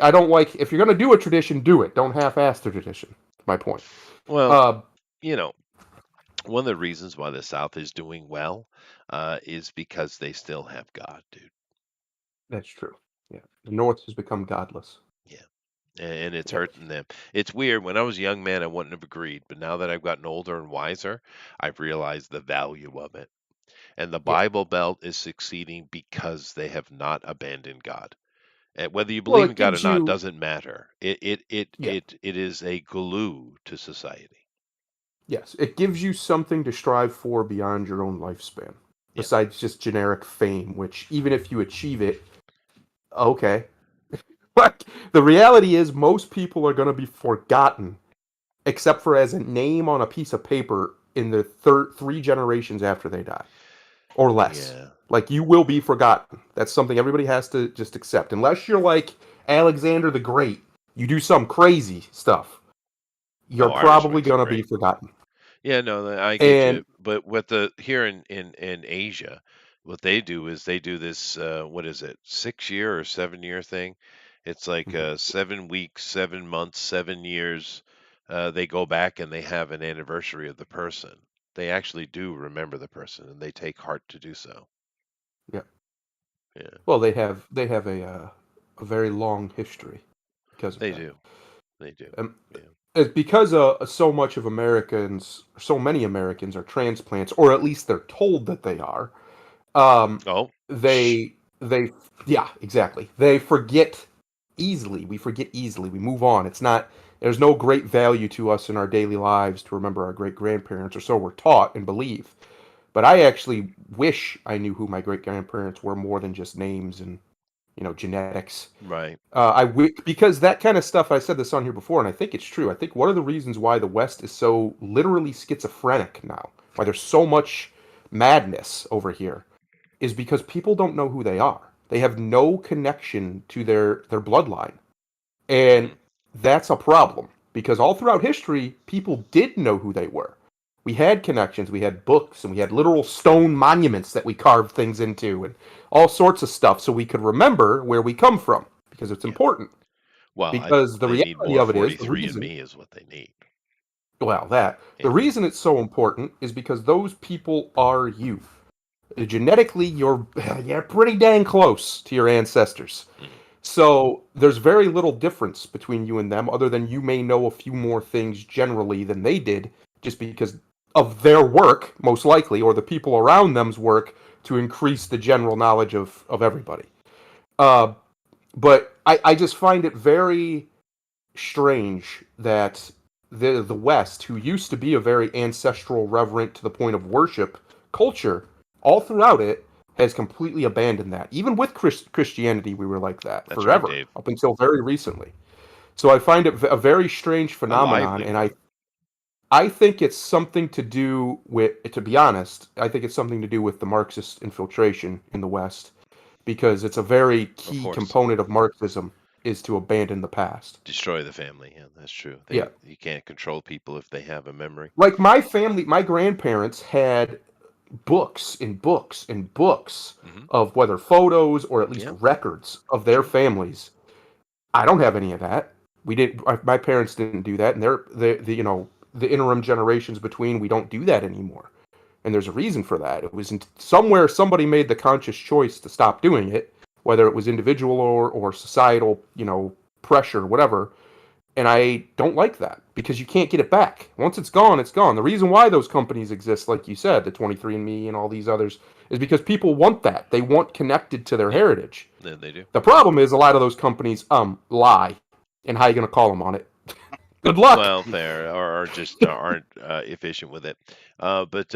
I don't like if you're gonna do a tradition, do it. Don't half-ass the tradition. That's my point. Well, Uh, you know, one of the reasons why the South is doing well is because they still have God, dude. that's true. Yeah, the North has become godless. Yeah. And it's Yeah. hurting them. It's weird. When I was a young man, I wouldn't have agreed, but now that I've gotten older and wiser, I've realized the value of it. And the Yeah. Bible Belt is succeeding because they have not abandoned God. And whether you Well, believe in it God or gives not you. doesn't matter. Yeah. It is a glue to society. Yes, it gives you something to strive for beyond your own lifespan, Yeah. besides just generic fame. Which even if you achieve it, okay. But the reality is, most people are going to be forgotten, except for as a name on a piece of paper in the 3 generations after they die. Or less. Yeah. Like you will be forgotten. That's something everybody has to just accept. Unless you're like Alexander the Great, you do some crazy stuff, you're Oh, Irish probably whites are gonna be great. forgotten. Yeah, no, I get And you. But what the here in Asia, what they do is they do this what is it, 6 year or 7 year thing? It's like mhm, 7 weeks, 7 months, 7 years. They go back and they have an anniversary of the person. They actually do remember the person and they take heart to do so. yeah, Yeah, well, they have a very long history because of they that. do. They do. Um, Yeah. it's because so much of Americans, so many Americans are transplants, or at least they're told that they are. Um, Oh, they, yeah, exactly. They forget easily. We forget easily. We move on. It's not. There's no great value to us in our daily lives to remember our great grandparents, or so we're taught and believe. But I actually wish I knew who my great grandparents were more than just names and genetics. right. Because that kind of stuff. I said this on here before, and I think it's true. I think one of the reasons why the West is so literally schizophrenic now, why there's so much madness over here, is because people don't know who they are. They have no connection to their bloodline. And Mm, that's a problem because all throughout history, people did know who they were. We had connections, we had books, and we had literal stone monuments that we carved things into, and all sorts of stuff so we could remember where we come from because it's yeah. important. Well, Because the they need reality more of it is, the 43 and reason, me is what they need. the Yeah. reason it's so important is because those people are you. Genetically, you're pretty dang close to your ancestors. Mhm. So there's very little difference between you and them, other than you may know a few more things generally than they did, just because of their work, most likely, or the people around them's work to increase the general knowledge of everybody. Uh, but I just find it very strange that the West, who used to be a very ancestral, reverent to the point of worship culture, all throughout it, has completely abandoned that. Even with Christianity, we were like that That's right, forever, Dave. up until very recently. So I find it a very strange A phenomenon, lively and one. I think it's something to do with, to be honest, I think it's something to do with the Marxist infiltration in the West, because it's a very Of key course. component of Marxism is to abandon the past. Destroy the family. Yeah, that's true. Yeah. You can't control people if they have a memory. Like my family, my grandparents had books and books and books Hmm. of whether photos or at least Yeah, records of their true. families. I don't have any of that. We didn't. My parents didn't do that, and the interim generations between, we don't do that anymore. And there's a reason for that. It was somewhere somebody made the conscious choice to stop doing it, whether it was individual or societal, pressure, whatever. And I don't like that because you can't get it back. Once it's gone, it's gone. The reason why those companies exist, like you said, the 23andMe and all these others, is because people want that. They want connected to their Yeah, heritage. they do. The problem is a lot of those companies lie. And how you going to call them on it? Good luck. Well, fair, or just aren't efficient with it. But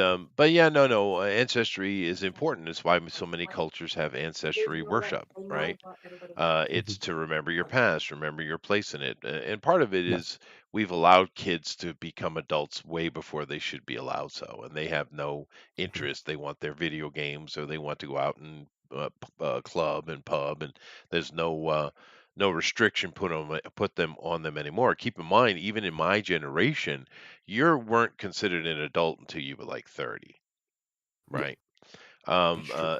yeah, no, no. Ancestry is important. It's why so many cultures have ancestry worship, right? Mhm. It's to remember your past, remember your place in it. And part of it Yeah. is we've allowed kids to become adults way before they should be allowed so, and they have no Mhm. interest. They want their video games or they want to go out and club and pub, and there's no restriction put them on them anymore. Keep in mind, even in my generation, you weren't considered an adult until you were like 30, Yeah, right? it's true.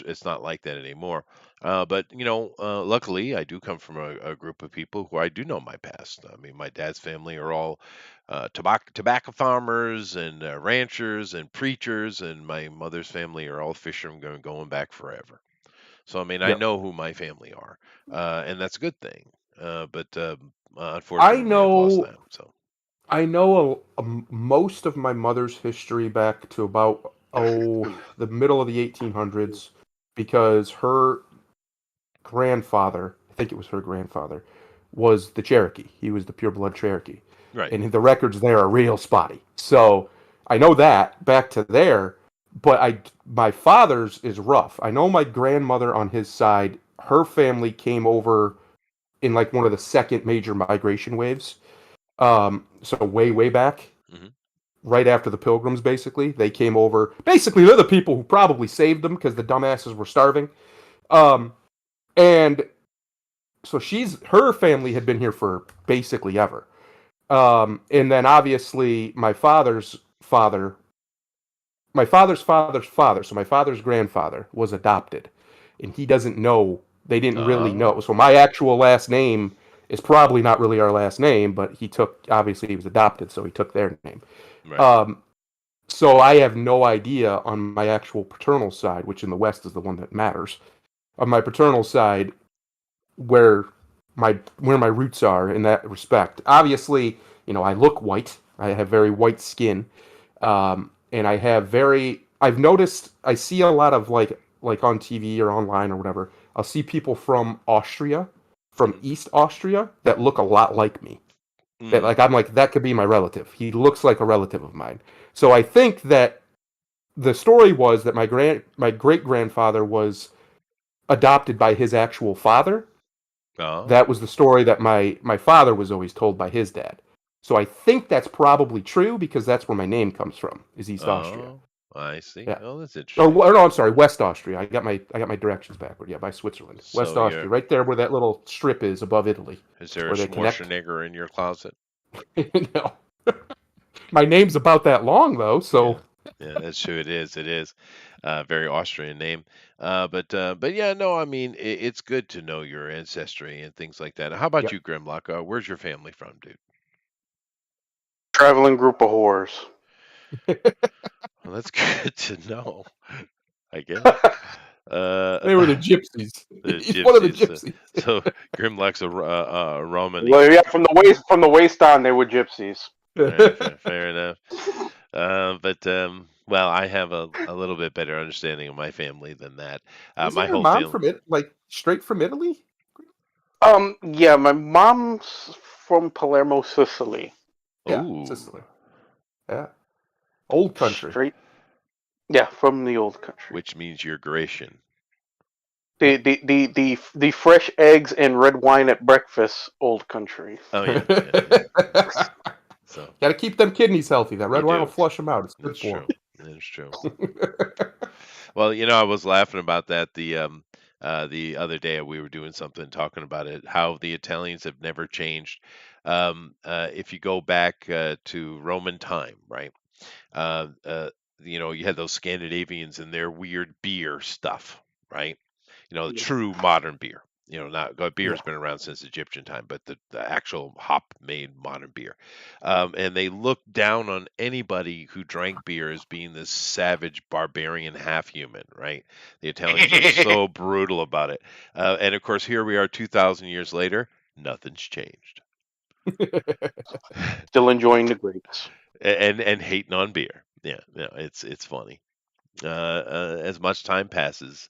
It's not like that anymore. But luckily, I do come from a group of people who I do know my past. I mean, my dad's family are all tobacco farmers and ranchers and preachers, and my mother's family are all fishermen going back forever. So I mean, I Yep. know who my family are, and that's a good thing. I Unfortunately, I've lost know that. So I know most of my mother's history back to about the middle of the 1800s because her grandfather, I think it was her grandfather, was the Cherokee. He was the pureblood Cherokee. right. And the records there are real spotty. So I know that back to there, but my father's is rough. I know my grandmother on his side, her family came over in like one of the second major migration waves. So way back, Hmm. right after the Pilgrims, basically, they came over. Basically, they're the people who probably saved them because the dumbasses were starving. Um, and so her family had been here for basically ever. And then obviously my father's father's father, so my father's grandfather was adopted, and he doesn't know. They didn't really know. Oh, So my actual last name is probably not really our last name, but obviously he was adopted, so he took their name. right. Um, so I have no idea on my actual paternal side, which in the West is the one that matters. On my paternal side, where where my roots are in that respect. Obviously, I look white. I have very white skin, and I have very. I've noticed. I see a lot of like on TV or online or whatever. I'll see people from Austria, from Mhm. East Austria, that look a lot like me. That Mm. like I'm like that could be my relative. He looks like a relative of mine. So I think that the story was that my great grandfather was adopted by his actual father. Oh. That was the story that my father was always told by his dad. So I think that's probably true because that's where my name comes from, is East Austria. Oh. I see. Yeah. Oh, that's Or, interesting. or no, I'm sorry, West Austria. I got my directions backward. Yeah, by Switzerland. West So you're Austria, right there where that little strip is above Italy, is there a where they connect. Schwarzenegger in your closet? No. My name's about that long though, Yeah. so Yeah, that's true. It is. It is. Very Austrian name. But yeah, no, I mean, it's good to know your ancestry and things like that. How about yep. you, Grimlock? Where's your family from, dude? Traveling group of whores. Well, that's good to know, I guess. Uh, They were the gypsies. the He's one of the gypsies. gypsies. So Grimlock's a Romany. Well, yeah, from the waist on, they were gypsies. All right, fair enough. Well, I have a little bit better understanding of my family than that. Isn't My your whole mom family, from it like straight from Italy? Yeah, my mom's from Palermo, Sicily. Yeah, ooh, Sicily. Yeah. Old country. Straight, yeah, from the old country. which means you're Grecian. The fresh eggs and red wine at breakfast, old country. Oh yeah. So Got to keep them kidneys healthy. That you red wine will do. flush them out. It's good That's for true. That's true. Well, I was laughing about that the other day. We were doing something talking about it, how the Italians have never changed. If you go back to Roman time, right? Uh, uh, you had those Scandinavians and their weird beer stuff, right? Yeah. True modern beer. Not them. beer's been around since Egyptian time, but the actual hop made modern beer. And they looked down on anybody who drank beer as being this savage, barbarian half human, right? The Italians are Yeah. so brutal about it. And of course, here we are 2,000 years later, nothing's changed. Still enjoying the grapes. And hating on beer. Yeah, it's funny. As much time passes,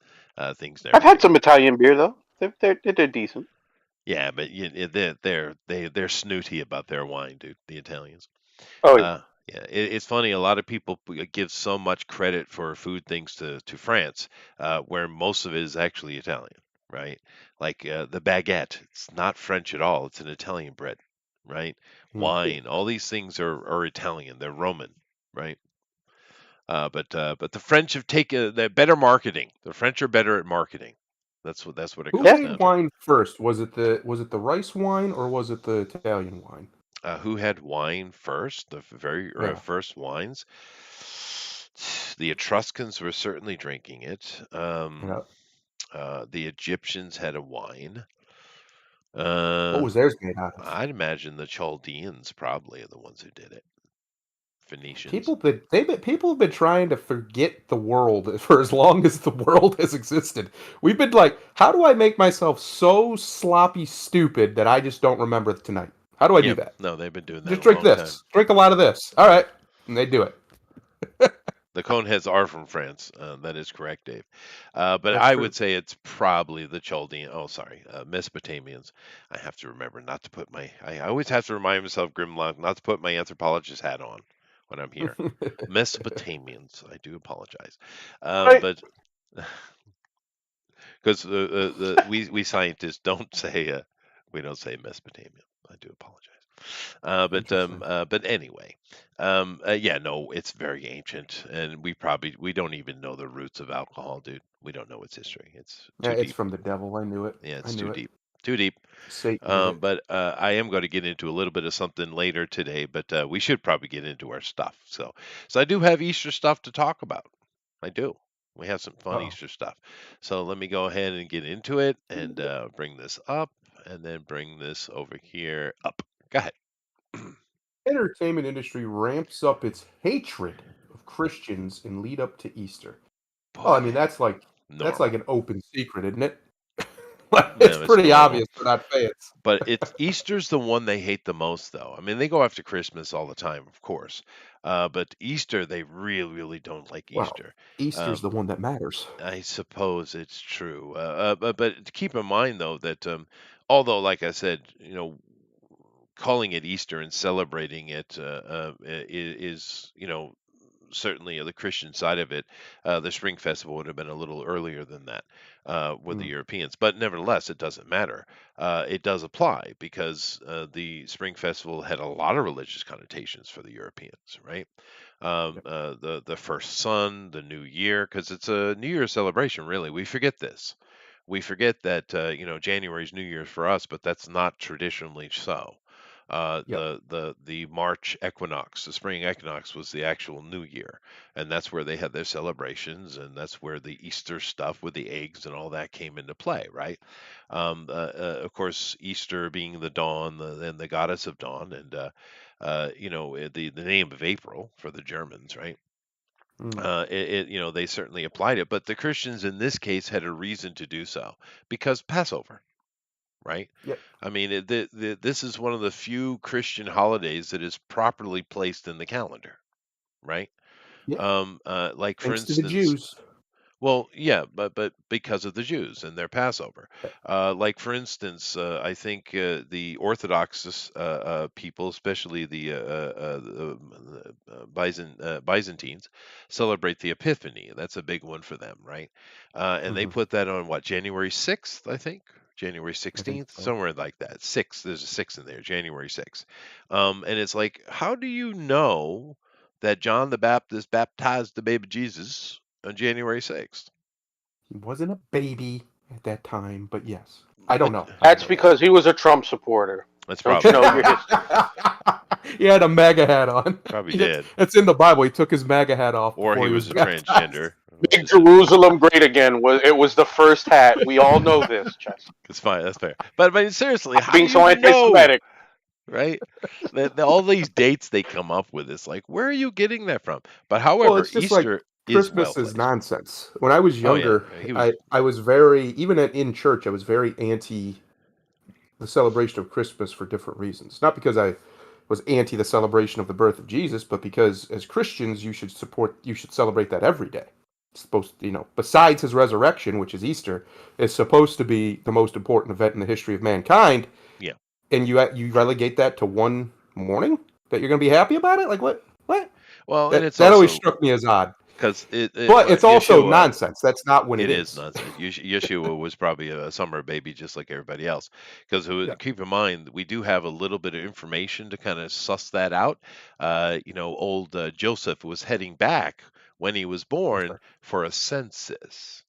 things I've never had change. some Italian beer though. They're decent. Yeah, but they're snooty about their wine, dude. The Italians. Oh yeah. Yeah, it's funny. A lot of people give so much credit for food things to France, where most of it is actually Italian, right? Like the baguette, it's not French at all. It's an Italian bread, right? Mm. Wine, all these things are Italian. They're Roman, right? But the French have taken the better marketing. The French are better at marketing. That's what it Who comes Yeah. made down to. wine first? Was it the rice wine or was it the Italian wine? Who had wine first? The very Yeah. first wines. The Etruscans were certainly drinking it. Yeah. The Egyptians had a wine. What Uh, was theirs made out of? I'd imagine the Chaldeans probably are the ones who did it. Phoenicians. People have been trying to forget the world for as long as the world has existed. We've been like, how do I make myself so sloppy stupid that I just don't remember tonight? How do I do Yep. that? No, they've been doing that Just a drink long time. this. Drink a lot of this. All right. And they do it. The Coneheads are from France. That is correct, Dave. But That's I would true. say it's probably the Chaldean. Oh, sorry, Mesopotamians. I have to remember not to put my. I always have to remind myself, Grimlock, not to put my anthropologist hat on when I'm here. Mesopotamians. I do apologize, Right. but because we scientists don't say we don't say Mesopotamia. I do apologize. Interesting. But anyway, yeah, no, it's very ancient, and we don't even know the roots of alcohol, dude. We don't know its history. It's Yeah, too it's deep. from the devil. I knew it. Yeah, I it's knew too it. deep. Too deep. Satan did it. But I am going to get into a little bit of something later today, but we should probably get into our stuff. So I do have Easter stuff to talk about. I do. We have some fun Uh-oh. Easter stuff. So let me go ahead and get into it and bring this up and then bring this over here up. Go ahead. Entertainment industry ramps up its hatred of Christians in lead up to Easter. Well, I Boy, mean that's like normal. an open secret, isn't it? It's No, it's pretty normal. obvious they're not fans. But it's Easter's the one they hate the most, though. I mean, they go after Christmas all the time, of course, but Easter they really, really don't like Well, Easter. Easter's Um, the one that matters. I suppose it's true, but keep in mind though that although, like I said, calling it Easter and celebrating it is, certainly the Christian side of it. The Spring Festival would have been a little earlier than that with the Mm, Europeans, but nevertheless, it doesn't matter. It does apply because the Spring Festival had a lot of religious connotations for the Europeans, right? yep. The first sun, the New Year, because it's a New Year celebration. Really, we forget this. We forget that January's New Year's for us, but that's not traditionally so. Yep. The March equinox, the spring equinox, was the actual New Year, and that's where they had their celebrations, and that's where the Easter stuff with the eggs and all that came into play, right? Of course, Easter being the dawn, and the goddess of dawn, and the name of April for the Germans, right? Mm, They certainly applied it, but the Christians in this case had a reason to do so because Passover, right? yep. I mean, this is one of the few Christian holidays that is properly placed in the calendar, right? Yeah. Like for Thanks to the instance, Jews. well, yeah, but because of the Jews and their Passover, Yep. like for instance, I think the Orthodox people, especially the Byzantines, celebrate the Epiphany. That's a big one for them, right? And they Hmm. put that on what, January 6th, I think. January I think 16th, so. somewhere like that. Six, there's a six in there, January 6th. And it's like, how do you know that John the Baptist baptized the baby Jesus on January 6th? He wasn't a baby at that time, but yes. I don't But know. I don't That's know that. because he was a Trump supporter. that's Don't you probably know it. your history? He had a MAGA hat on. Probably did. It's in the Bible. He took his MAGA hat off Or before he he was was a baptized. transgender, which Big is a Jerusalem great again was the first hat. We all know this, Chess. it's fine, that's fair. But seriously, how do Being you so know, anti-Semitic. right? All these dates they come up with, it's like, where are you getting that from? But Well, however, it's just like Easter is well Christmas is placed. nonsense. When I was Oh yeah, younger, he was. I was very, even in church, I was very anti the celebration of Christmas for different reasons. Not because I was anti the celebration of the birth of Jesus, but because as Christians, you should celebrate that every day. It's supposed to, besides his resurrection, which is Easter, is supposed to be the most important event in the history of mankind, Yeah. and you relegate that to one morning that you're going to be happy about it? Like what? What? Well, and it's That always also struck me as odd. because But it's also Yeshua. nonsense. That's not when it It is is. nonsense. Yeshua was probably a summer baby just like everybody else. Because Yeah, keep in mind, we do have a little bit of information to kind of suss that out. Old Joseph was heading back when he was that's born right. for a census.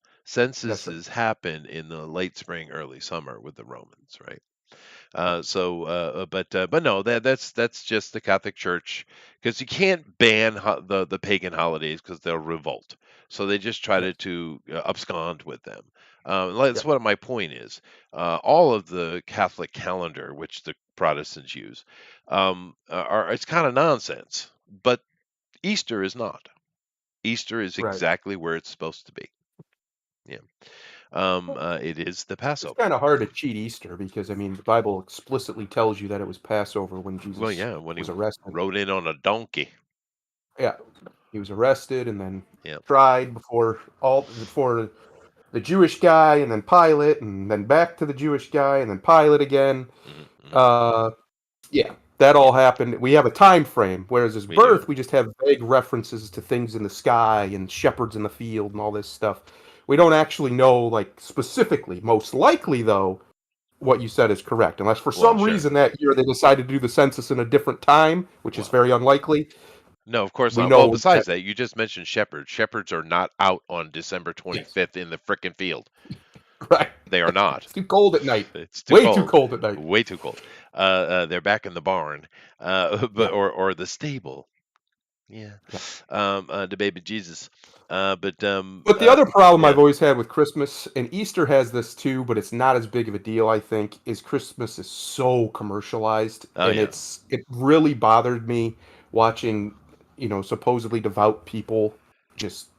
That's right. Censuses happen in the late spring, early summer with the Romans, right? Yeah, But no, that's just the Catholic Church because you can't ban the pagan holidays because they'll revolt. So they just try yes, to abscond with them. yeah, That's what my point is. All of the Catholic calendar, which the Protestants use, it's kind of nonsense. But Easter is not. Easter is right. exactly where it's supposed to be. Yeah. It is the It's Passover. kind of hard to cheat Easter because I mean the Bible explicitly tells you that it was Passover when Well, Jesus yeah, when he was arrested. rode in on a donkey. Yeah, he was arrested and then Yeah. tried before the Jewish guy and then Pilate and then back to the Jewish guy and then Pilate again. Mhm, mhm. Uh, yeah, that Yeah, all happened. We have a time frame, whereas his we do. birth, we just have vague references to things in the sky and shepherds in the field and all this stuff. We don't actually know like specifically. Most likely, though, what you said is correct. Unless for Well, some sure. reason that year they decided to do the census in a different time, which is Well, very unlikely. no, of course We not. Well, know that besides that, you just mentioned shepherds. Shepherds are not out on December yes, 25th in the frickin' field. right. They are not. It's too cold at night. It's too Way too cold. cold at night. Way too cold. They're back in the barn, Yeah, but or the stable. Yeah. yeah. The baby Jesus. But But the other problem I've yeah. always had with Christmas, and Easter has this too, but it's not as big of a deal, I think, is Christmas is so commercialized, Oh and yeah. it really bothered me watching, supposedly devout people just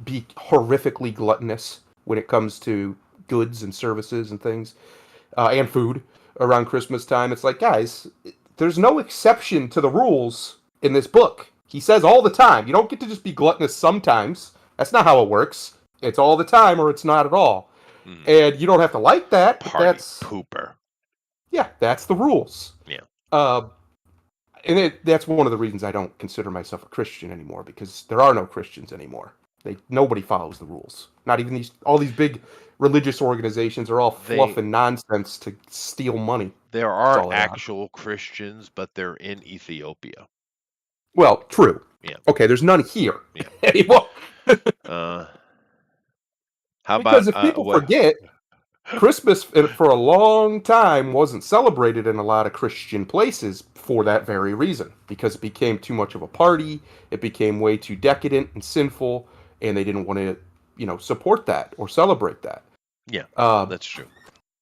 be horrifically gluttonous when it comes to goods and services and things, and food around Christmas time. It's like, guys, there's no exception to the rules in this book. He says all the time, you don't get to just be gluttonous sometimes. That's not how it works. It's all the time or it's not at all. Mhm. And you don't have to like that, but Party that's, pooper. yeah, that's the rules. Yeah. Uh, that's one of the reasons I don't consider myself a Christian anymore, because there are no Christians anymore. Nobody follows the rules. Not even all these big religious organizations are all fluff They and nonsense to steal money. there That's are all they are. actual Christians, but they're in Ethiopia. Well, true. Yeah. Okay, there's none here Yeah. anymore. Uh, how about Because if people what? forget, Christmas for a long time wasn't celebrated in a lot of Christian places for that very reason. Because it became too much of a party, it became way too decadent and sinful, and they didn't want to, support that or celebrate that. Yeah, Uh, that's true.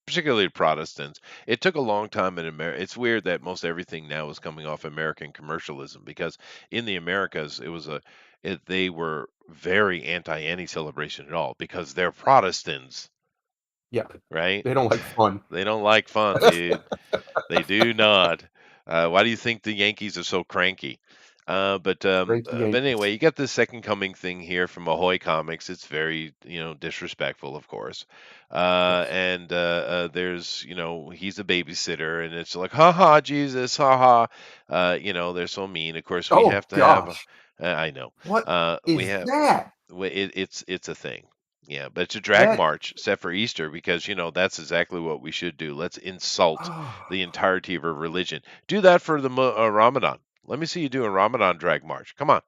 Particularly Protestants. It took a long time in America. It's weird that most everything now is coming off American commercialism, because in the Americas they were very anti any celebration at all because they're Protestants, yeah, right? they don't like fun. They don't like fun, dude. They do not. Why do you think the Yankees are so cranky? Cranky But Yankees. anyway, you got the Second Coming thing here from Ahoy Comics. It's very, disrespectful, of course. Yes. And there's, he's a babysitter, and it's like, ha ha, Jesus, ha ha. They're so mean. Of course, we Oh have to have. gosh, I know. what We is have. that? It's a thing. Yeah, but it's a drag That. march set for Easter because that's exactly what we should do. Let's insult the entirety of a religion. Do that for the Ramadan. Let me see you do a Ramadan drag march. Come on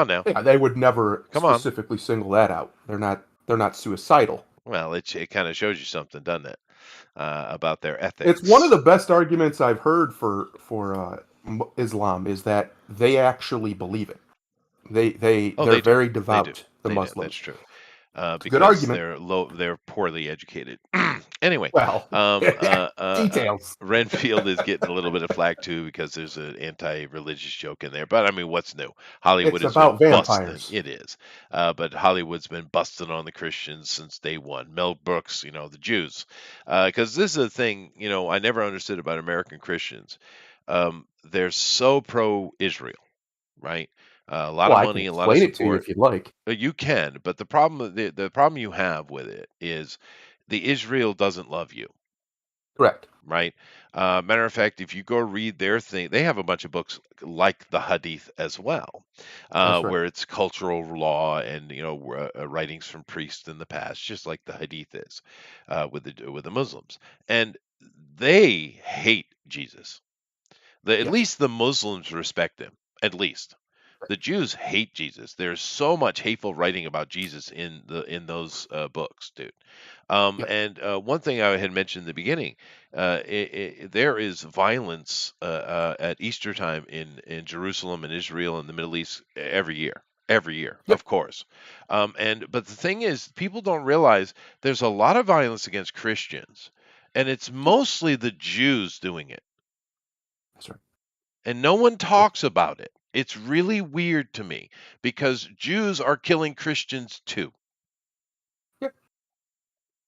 now, Yeah, they would never come on. specifically single that out. They're not suicidal. Well, it kind of shows you something, doesn't it, about their It's one of ethics? the best arguments I've heard for Islam is that they actually believe it. Oh, They're they do. very They do. devout. The They do. That's Muslims. true. It's a good Because argument. they're poorly educated. Anyway, Well, um, details. Renfield is getting a little bit of flack too because there's an anti-religious joke in there. But I mean, what's new? Hollywood It's has been about busting. vampires. It is, but Hollywood's been busting on the Christians since day one. Mel Brooks, the Jews, because this is a thing. I never understood about American Christians. They're so pro-Israel, right? A lot Well, of I can money, a lot of explain it to you support. if you'd like. You can, but the problem you have with it is the Israel doesn't love you, Correct. right? Matter of fact, if you go read their thing, they have a bunch of books like the Hadith as well, That's right. where it's cultural law and writings from priests in the past, just like the Hadith is with the Muslims, and they hate Jesus. At Yes. least the Muslims respect him. At least the Jews hate Jesus. There's so much hateful writing about Jesus in those books, dude. Yep. And one thing I had mentioned in the beginning, there is violence at Easter time in Jerusalem and Israel and the Middle East every year, Yep. of course. But the thing is, people don't realize there's a lot of violence against Christians, and it's Yep. mostly the Jews doing it, That's right. and no one Yep. talks about it. It's really weird to me because Jews are killing Christians too. Yep.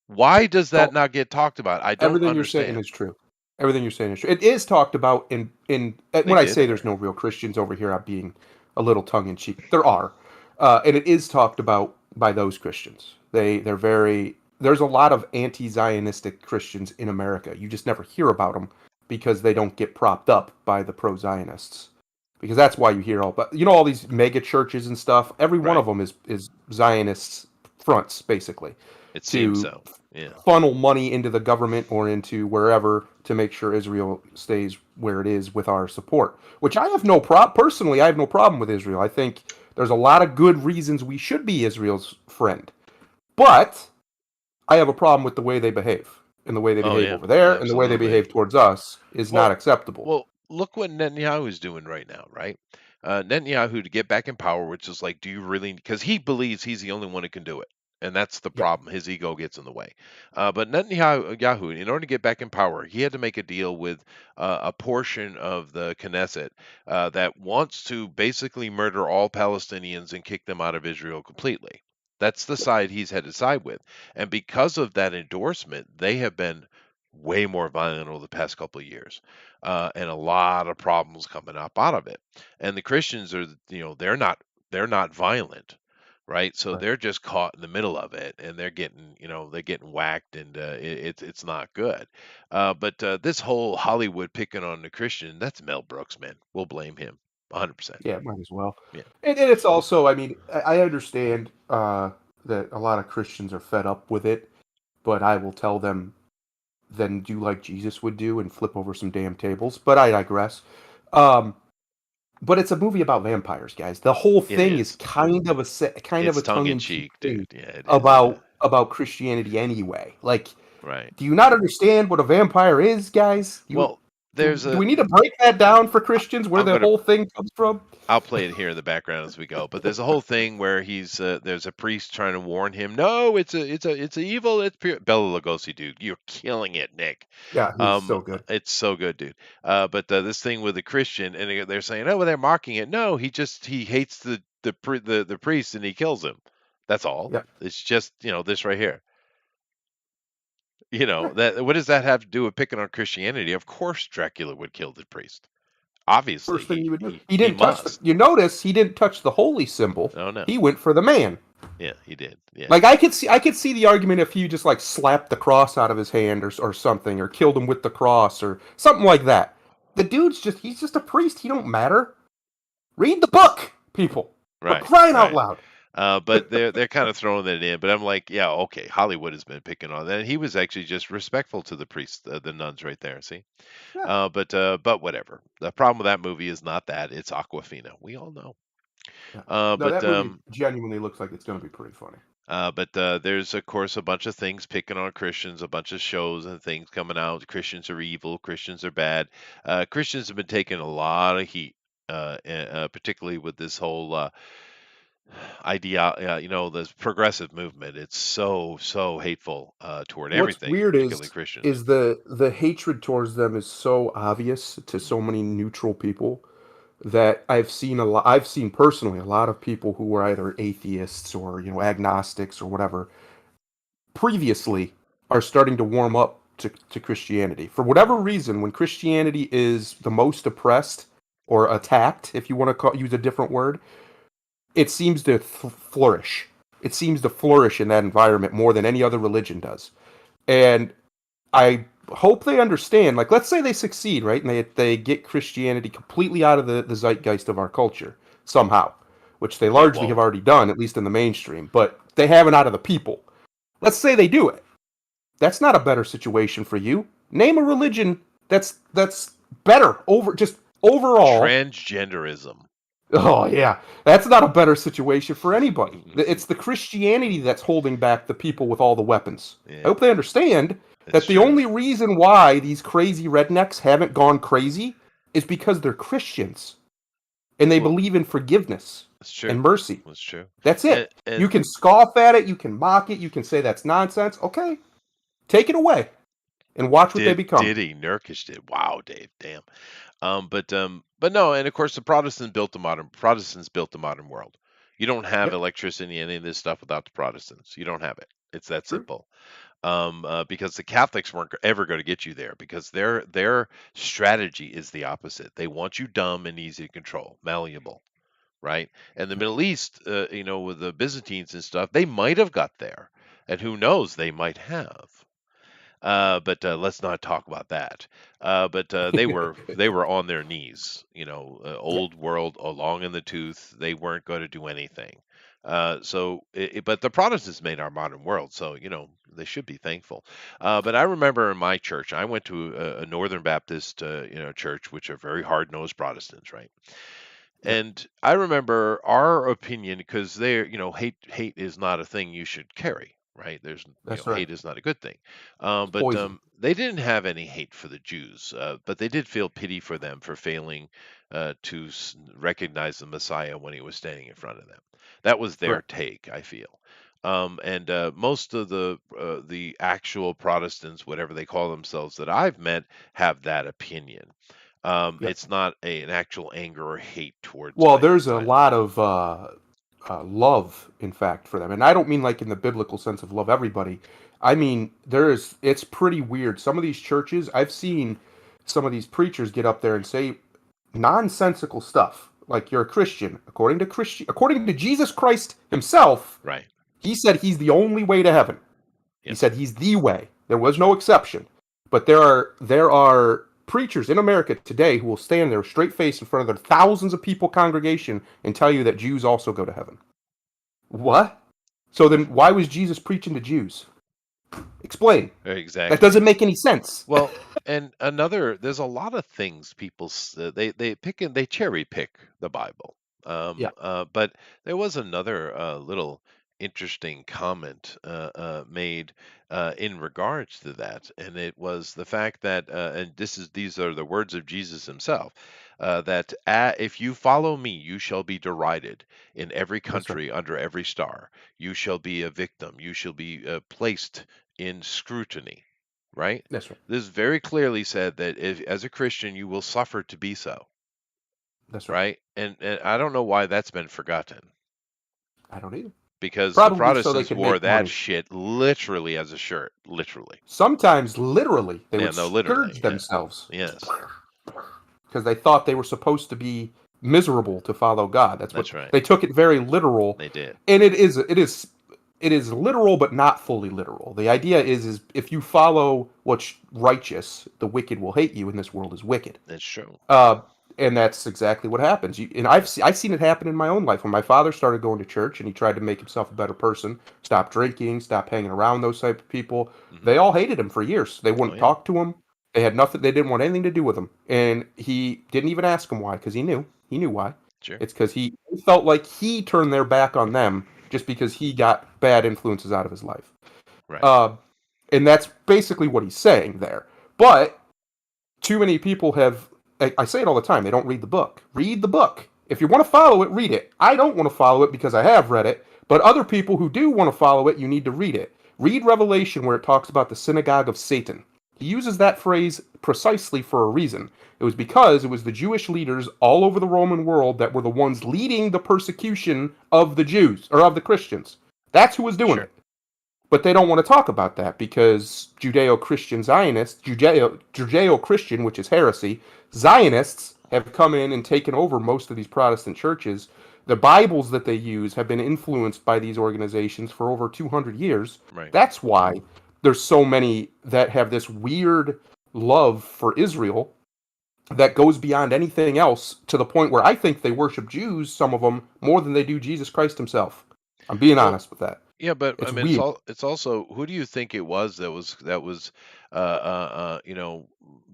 Why does that So not get talked about? I don't everything you're saying understand. is true. Everything you're saying is true. It is talked about in They when I did? say there's no real Christians over here, I'm being a little tongue in cheek. There are, and it is talked about by those Christians. They're very. There's a lot of anti-Zionistic Christians in America. You just never hear about them because they don't get propped up by the pro-Zionists. Because that's why you hear but all these mega churches and stuff. Every one Right. of them is Zionist fronts basically It seems to so. Yeah. funnel money into the government or into wherever to make sure Israel stays where it is with our support. Which I have no problem. Personally, I have no problem with Israel. I think there's a lot of good reasons we should be Israel's friend. But I have a problem with the way they behave. And the way they Oh behave yeah, over there and the way they absolutely. behave towards us is not Well, acceptable. well, look what Netanyahu is doing right now, right? Netanyahu to get back in power, which is like, do you really? Because he believes he's the only one who can do it, and that's the Yep. problem. His ego gets in the way. But Netanyahu, in order to get back in power, he had to make a deal with a portion of the Knesset that wants to basically murder all Palestinians and kick them out of Israel completely. That's the side he's had to side with. And because of that endorsement, they have been way more violent over the past couple of years, and a lot of problems coming up out of it. And the Christians are, they're not violent, right? So Right. they're just caught in the middle of it, and they're getting whacked, and it's not good. But this whole Hollywood picking on the Christian, that's Mel Brooks, man. We'll blame him, 100%. Yeah, might as well. Yeah, And it's also, I mean, I understand that a lot of Christians are fed up with it, but I will tell them, then do like Jesus would do and flip over some damn tables. But I digress. Um, but it's a movie about vampires, guys. The whole it thing is is. kind of It's a tongue in tongue-in-cheek cheek, thing dude. Yeah, it is. about Christianity anyway. Like, Right. do you not understand what a vampire is, guys? Well, there's Do a. we need to break that down for Christians where I'm the gonna. whole thing comes from? I'll play it here in the background as we go. But there's a whole thing where there's a priest trying to warn him. No, it's a evil. It's pure. Bela Lugosi, dude, you're killing it, Nick. Yeah, he's so good. It's so good, dude. But this thing with the Christian, and they're saying, oh, well, they're mocking it. No, he hates the priest and he kills him. That's all. Yeah, It's just this right here. right. That what does that have to do with picking on Christianity? Of course, Dracula would kill the priest. Obviously, First thing he you would do. he He he didn't touch the. must. You notice he didn't touch the holy symbol. Oh no. He went for the man. Yeah, he did. Yeah. Like I could see the argument if you just like slapped the cross out of his hand or something, or killed him with the cross or something like that. The dude's he's just a priest. He don't matter. Read the book, people. For Right. crying out Right. loud. But they're kind of throwing that in. But I'm like, yeah, okay. Hollywood has been picking on that. And he was actually just respectful to the priests, the nuns, right there. See. Yeah, But whatever. The problem with that movie is not that. It's Aquafina. We all know. yeah. Uh, No, but that movie um, genuinely looks like it's going to be pretty funny. but there's of course a bunch of things picking on Christians, a bunch of shows and things coming out. Christians are evil. Christians are bad. Christians have been taking a lot of heat, particularly with this whole idea. This progressive movement. It's so hateful toward What's everything, weird particularly Christians. is the hatred towards them is so obvious to so many neutral people that I've seen personally a lot of people who were either atheists or agnostics or whatever previously are starting to warm up to Christianity for whatever reason. When Christianity is the most oppressed or attacked, if you want to use a different word, it seems to flourish. It seems to flourish in that environment more than any other religion does. And I hope they understand. Like, let's say they succeed, right? And they get Christianity completely out of the zeitgeist of our culture somehow, which they They largely have won't. already done, at least in the mainstream. But they haven't out of the people. Let's say they do it. That's not a better situation for you. Name a religion that's better over just overall. Transgenderism. Oh yeah, that's not a better situation for anybody. It's the Christianity that's holding back the people with all the weapons. I Yeah, hope they understand it's that the true. only reason why these crazy rednecks haven't gone crazy is because they're Christians and they Well, believe in forgiveness it's true. and mercy. It's true. That's And, it. You and can scoff at it, you can mock it, you can say that's nonsense. Okay, take it away and watch what they become. Diddy Nurkic did. Wow, Dave. Damn. But no, and of course the Protestants built the modern world. You don't have Yep, electricity, any of this stuff without the Protestants. You don't have it. It's that true. simple. Because the Catholics weren't ever going to get you there because their strategy is the opposite. They want you dumb and easy to control, malleable, right? And the Yep. Middle East, with the Byzantines and stuff, they might have got there, and who knows, they might have. But let's not talk about that. But they were on their knees. Yeah. Old world, along in the tooth. They weren't going to do anything. But the Protestants made our modern world, so they should be thankful. But I remember in my church, I went to a Northern Baptist, church, which are very hard-nosed Protestants, right? Yep. And I remember our opinion because hate is not a thing you should carry, right? That's right. Hate is not a good thing. It's But poison. they didn't have any hate for the Jews, but they did feel pity for them for failing to recognize the Messiah when he was standing in front of them. That was their Correct. take, I feel. And most of the actual Protestants, whatever they call themselves, that I've met, have that opinion. Yep. It's not an actual anger or hate towards Well, there's Christ a either. lot of love, in fact, for them. And I don't mean like in the biblical sense of love everybody. I mean, it's pretty weird. Some of these churches, I've seen some of these preachers get up there and say nonsensical stuff. Like, you're a Christian. According to Jesus Christ himself, Right. he said he's the only way to heaven. He Yep. said he's the way. There was no exception. But there are preachers in America today who will stand there straight face in front of their thousands of people congregation and tell you that Jews also go to heaven. What? So then why was Jesus preaching to Jews? Explain. That Exactly. doesn't make any sense. Well, and there's a lot of things people they cherry pick the Bible. Yeah, But there was another little interesting comment made in regards to that, and it was the fact that, and these are the words of Jesus himself, that if you follow me, you shall be derided in every that's right. country under every star. You shall be a victim. You shall be placed in scrutiny. Right? That's right. This very clearly said that if, as a Christian, you will suffer to be so, That's right. right? And I don't know why that's been forgotten I don't either. because the Probably so they Protestants can wore make that money. shit literally as a shirt, literally. Sometimes, literally, they Yeah, would no, scourge literally, yeah, themselves yes, because they thought they were supposed to be miserable to follow God. That's what that's right, they took it very literal, they did. and it is literal, but not fully literal. The idea is if you follow what's righteous, the wicked will hate you, and this world is wicked. That's true. Uh, and that's exactly what happens. And I've seen it happen in my own life. When my father started going to church and he tried to make himself a better person, stop drinking, stop hanging around those type of people, Hmm. they all hated him for years. They Oh wouldn't yeah, talk to him. They had nothing. They didn't want anything to do with him. And he didn't even ask him why, because he knew. He knew why. sure, It's because he felt like he turned their back on them just because he got bad influences out of his life. right. Uh, and that's basically what he's saying there. But too many people have, I say it all the time, they don't read the book. Read the book. If you want to follow it, read it. I don't want to follow it because I have read it, but other people who do want to follow it, you need to read it. Read Revelation where it talks about the synagogue of Satan. He uses that phrase precisely for a reason. It was because it was the Jewish leaders all over the Roman world that were the ones leading the persecution of the Jews, or of the Christians. That's who was doing Sure. it. But they don't want to talk about that because Judeo-Christian Zionists, Judeo-Christian, which is heresy, Zionists have come in and taken over most of these Protestant churches. The Bibles that they use have been influenced by these organizations for over 200 years. Right. That's why there's so many that have this weird love for Israel that goes beyond anything else, to the point where I think they worship Jews, some of them, more than they do Jesus Christ himself. I'm being Well, honest with that. yeah, but I It's mean, weird. it's also, who do you think it was that was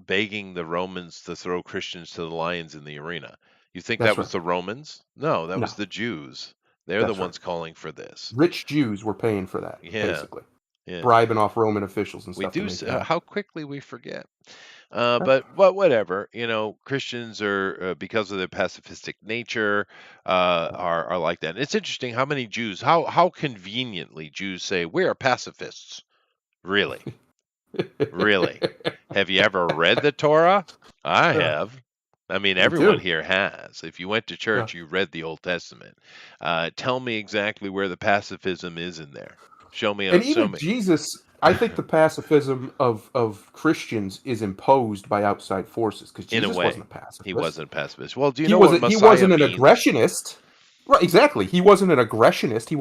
begging the Romans to throw Christians to the lions in the arena? You think that That's was right. the Romans? No, that was No, the Jews. They're the that's right. ones calling for this. Rich Jews were paying for that, Yeah, basically, yeah. bribing off Roman officials and We stuff to do make it happen. how quickly we forget. Yeah, But whatever, Christians are, because of their pacifistic nature, are like that. And it's interesting how many Jews, how conveniently Jews say we are pacifists. Really, really. Have you ever read the Torah? I yeah, have. I mean, me everyone too. here has. If you went to Yeah. church, you read the Old Testament. Tell me exactly where the pacifism is in there. Show me. And Show even me. Jesus, I think the pacifism of Christians is imposed by outside forces because In a Jesus wasn't way, a he pacifist. wasn't pacifist. Well, do you He know what wasn't. He Messiah wasn't an means? aggressionist. Right, exactly. He wasn't an aggressionist. He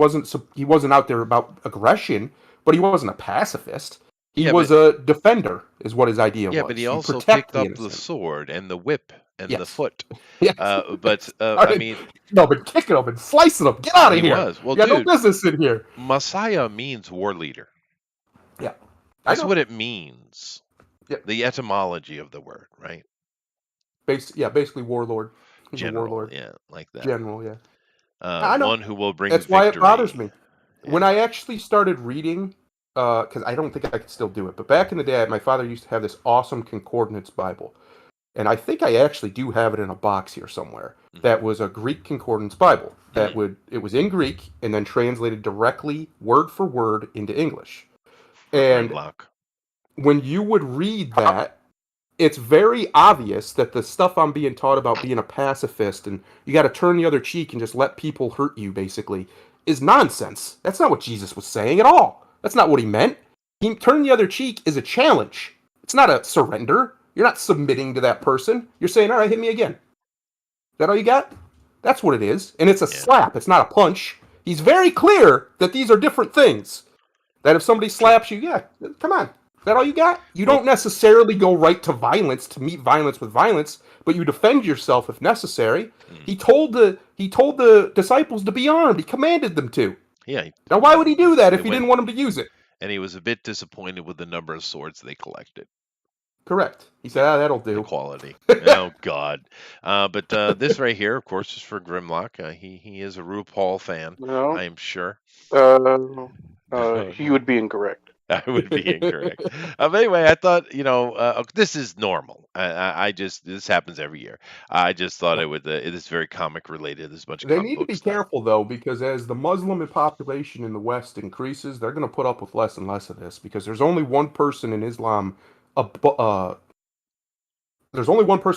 wasn't out there about aggression, but he wasn't a pacifist. He Yeah, was but a defender, is what his idea yeah, but he was. You also protect picked the up the innocent. sword and the whip and the Yes. foot. Yes. But I Started, mean, but kicking them and slicing them. Get out of he here. was. Well, You got no dude, business in here. Messiah means war leader. Yeah. I That's know. what it means. Yeah. The etymology of the word, right? Basically warlord. He's a General, warlord. yeah, like that. General, yeah. I know. One who will bring That's why it bothers victory. me. When Yeah. I actually started reading, because I don't think I could still do it, but back in the day, my father used to have this awesome concordance Bible. And I think I actually do have it in a box here somewhere. Hmm. That was a Greek concordance Bible. Hmm. It was in Greek and then translated directly word for word into English. For And Grimlock. when you would read that, it's very obvious that the stuff I'm being taught about being a pacifist and you got to turn the other cheek and just let people hurt you, basically, is nonsense. That's not what Jesus was saying at all. That's not what he meant. He turn the other cheek is a challenge. It's not a surrender. You're not submitting to that person. You're saying, all right, hit me again. Is that all you got? That's what it is. And it's a Yeah, slap. It's not a punch. He's very clear that these are different things. That if somebody true. slaps you, yeah, come on. Is that all you got? You Well, don't necessarily go right to violence to meet violence with violence, but you defend yourself if necessary. mm, He told the disciples to be armed. He commanded them to. yeah, Now, why would he do that they if he went, didn't want them to use it? and he was a bit disappointed with the number of swords they collected. Correct. He Yeah, said, ah, that'll the do. quality. Oh God. But this right here, of course, is for Grimlock. He is a RuPaul fan, No, I am sure. you would be incorrect. I would be incorrect. But anyway, I thought, this is normal. I just, this happens every year. I just thought Yeah. it is very comic related. There's a bunch of They comic need to book be stuff. careful though, because as the Muslim population in the West increases, they're going to put up with less and less of this. Because there's only one person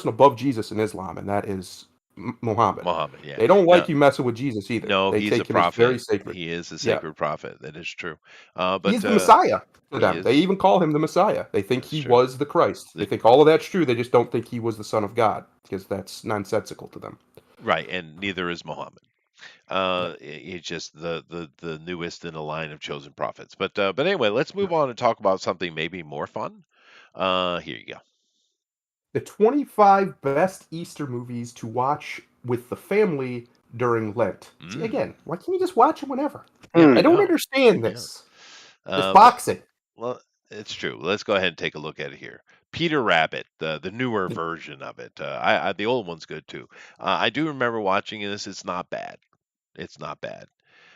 above Jesus in Islam, and that is Muhammad. Muhammad, yeah. They don't Now, like you messing with Jesus either. no, They he's a take him as very prophet. sacred. He is a Yeah, sacred prophet. That is true. he's But the Messiah to he them. They is. even call him the Messiah. They think That's he true. was the Christ. They The think all of that's true. They just don't think he was the Son of God because that's nonsensical to them. Right, and neither is Muhammad. Yeah. He's just the newest in a line of chosen prophets. But anyway, let's move on and talk about something maybe more fun. Here you go. The 25 best Easter movies to watch with the family during Lent. See, Mm, again, why can't you just watch them whenever? yeah, I I Hmm. don't know. understand Yeah. this. This Um, boxing. well, it's true. Let's go ahead and take a look at it here. Peter Rabbit, the newer version of it. The old one's good too. I do remember watching this. It's not bad. It's not bad.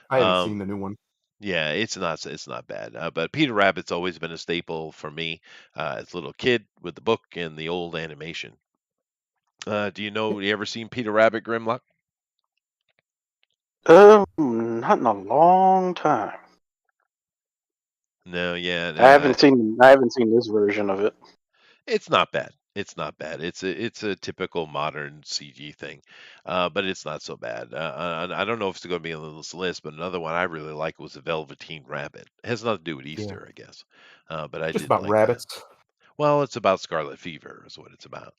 I haven't seen Um, the new one. yeah, it's not bad. But Peter Rabbit's always been a staple for me as a little kid with the book and the old animation. You ever seen Peter Rabbit, Grimlock? Not in a long time. No, yeah, I no, haven't seen. I haven't seen this version of it. it's not bad. It's not bad. It's a typical modern CG thing, but it's not so bad. I don't know if it's going to be on this list, but another one I really like was the Velveteen Rabbit. It has nothing to do with Yeah. Easter, I guess, but I Just did about like that. rabbits. Well, it's about scarlet fever, is what it's about.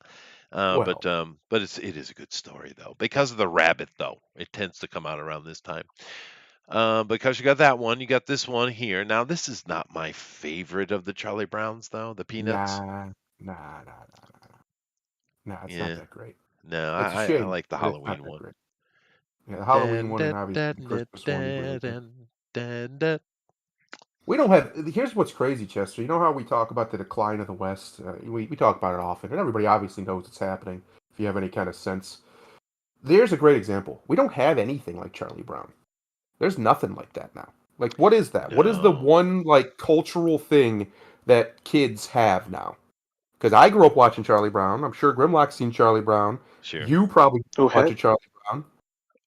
But Well, but it is a good story though, because of the rabbit though. It tends to come out around this time. Because you got that one, you got this one here. Now, this is not my favorite of the Charlie Browns, though. The Peanuts. nah, nah, nah, nah, nah. It's not Yeah, that great. no, It's a I shame, like the but it's not Halloween that one. great. Yeah, the Halloween Dan, one and dan, obviously the dan, dan, Christmas one's really good. dan, dan, dan. We don't have. Here's what's crazy, Chester. You know how we talk about the decline of the West? We talk about it often, and everybody obviously knows it's happening. If you have any kind of sense, there's a great example. We don't have anything like Charlie Brown. There's nothing like that now. Like, what is that? What is the No, one like cultural thing that kids have now? Because I grew up watching Charlie Brown. I'm sure Grimlock's seen Charlie Brown. sure. You probably Who watch has? a Charlie Brown.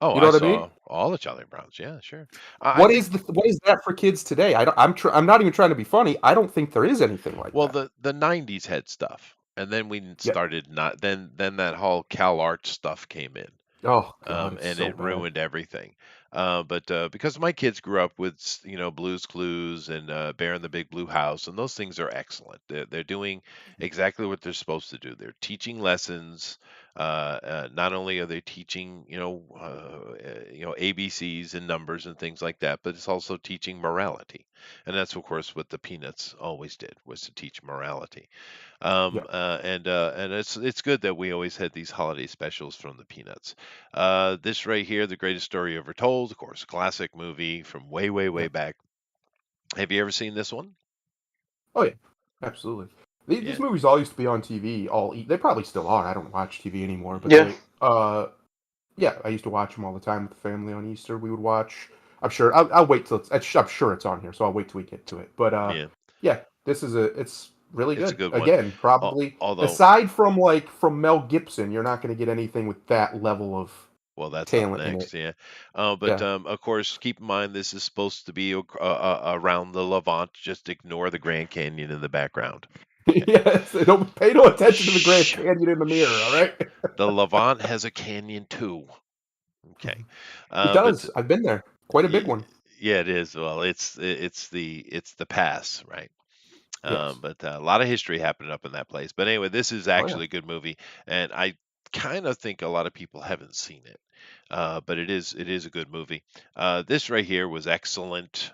Oh, You know I what I mean? saw all the Charlie Browns. Yeah, sure. I What think. is that for kids today? I don't, I'm not even trying to be funny. I don't think there is anything like Well, that. the '90s had stuff, and then we Yeah. started not. Then that whole Cal Art stuff came in. Oh God, it's And so it bad. ruined everything. But because my kids grew up with Blue's Clues and Bear in the Big Blue House, and those things are excellent. They're doing exactly what they're supposed to do. They're teaching lessons. Not only are they teaching ABCs and numbers and things like that, but it's also teaching morality, and that's of course what the Peanuts always did, was to teach morality. Yeah. And it's good that we always had these holiday specials from the Peanuts. This right here, The Greatest Story Ever Told, of course, classic movie from way, way, way Yeah. back. Have you ever seen this one? Oh yeah. Absolutely. These Yeah, movies all used to be on TV. They probably still are. I don't watch TV anymore, but Yeah. yeah, I used to watch them all the time with the family on Easter. We would watch. I'm sure. I'll wait till I'm sure it's on here, so I'll wait till we get to it. But yeah, yeah, it's really it's a good. good one. Again, probably Although, aside from from Mel Gibson, you're not going to get anything with that level of well, that's up talent in it. next, yeah. But Yeah. of course, keep in mind this is supposed to be around the Levant. Just ignore the Grand Canyon in the background. Yes, don't pay no attention to the Grand Shh, Canyon in the mirror, all shh. right? The Levant has a canyon too. Okay, It but does. I've been there. Quite a big y- one. yeah, it is. Well, it's the pass, right? Yes. But a lot of history happening up in that place. But anyway, this is Oh, yeah. actually a good movie, and I kind of think a lot of people haven't seen it. But it is a good movie. This right here was excellent.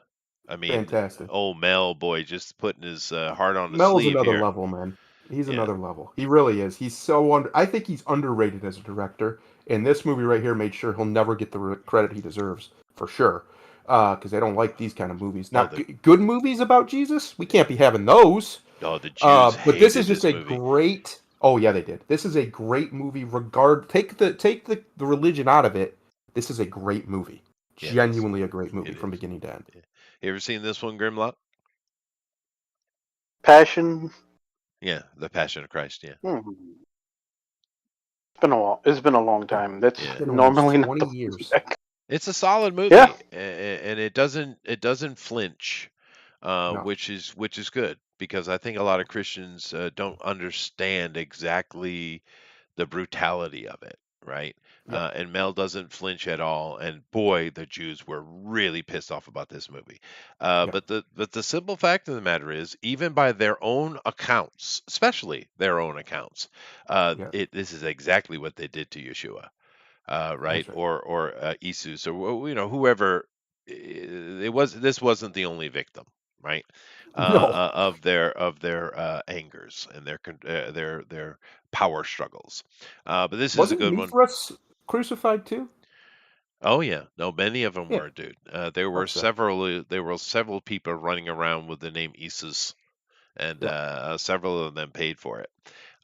I mean, Fantastic. old Mel boy just putting his heart on the Mel's sleeve another here. level, man. He's Yeah. another level. He really is. He's so I think he's underrated as a director, and this movie right here made sure he'll never get the credit he deserves, for sure. Because I don't like these kind of movies. Oh, Not good movies about Jesus. We can't be having those. the Jews But this is hated just this a movie. great. Oh yeah, they did. This is a great movie. Take the religion out of it. This is a great movie. Yeah, it is. Genuinely a great movie It from is. beginning to end. Yeah. You ever seen this one, Grimlock? Passion. Yeah, The Passion of Christ. Yeah. Hmm. It's been a long time. That's It's Yeah. been almost normally not 20 the years. It's a solid Yeah. movie, and it doesn't flinch, No. which is good because I think a lot of Christians don't understand exactly the brutality of it, right? Yep. And Mel doesn't flinch at all, and boy, the Jews were really pissed off about this movie. Yep. But the simple fact of the matter is, even by their own accounts, especially their own accounts, Yeah. this is exactly what they did to Yeshua, right? That's right. Or Isus, or whoever. This wasn't the only victim, right? No. Of their angers and their power struggles. But this is a Wasn't good one. Mithras crucified too? Oh yeah, no, many of them Yeah. were, dude. There were Thought so. several people running around with the name Isis, and Yep. several of them paid for it.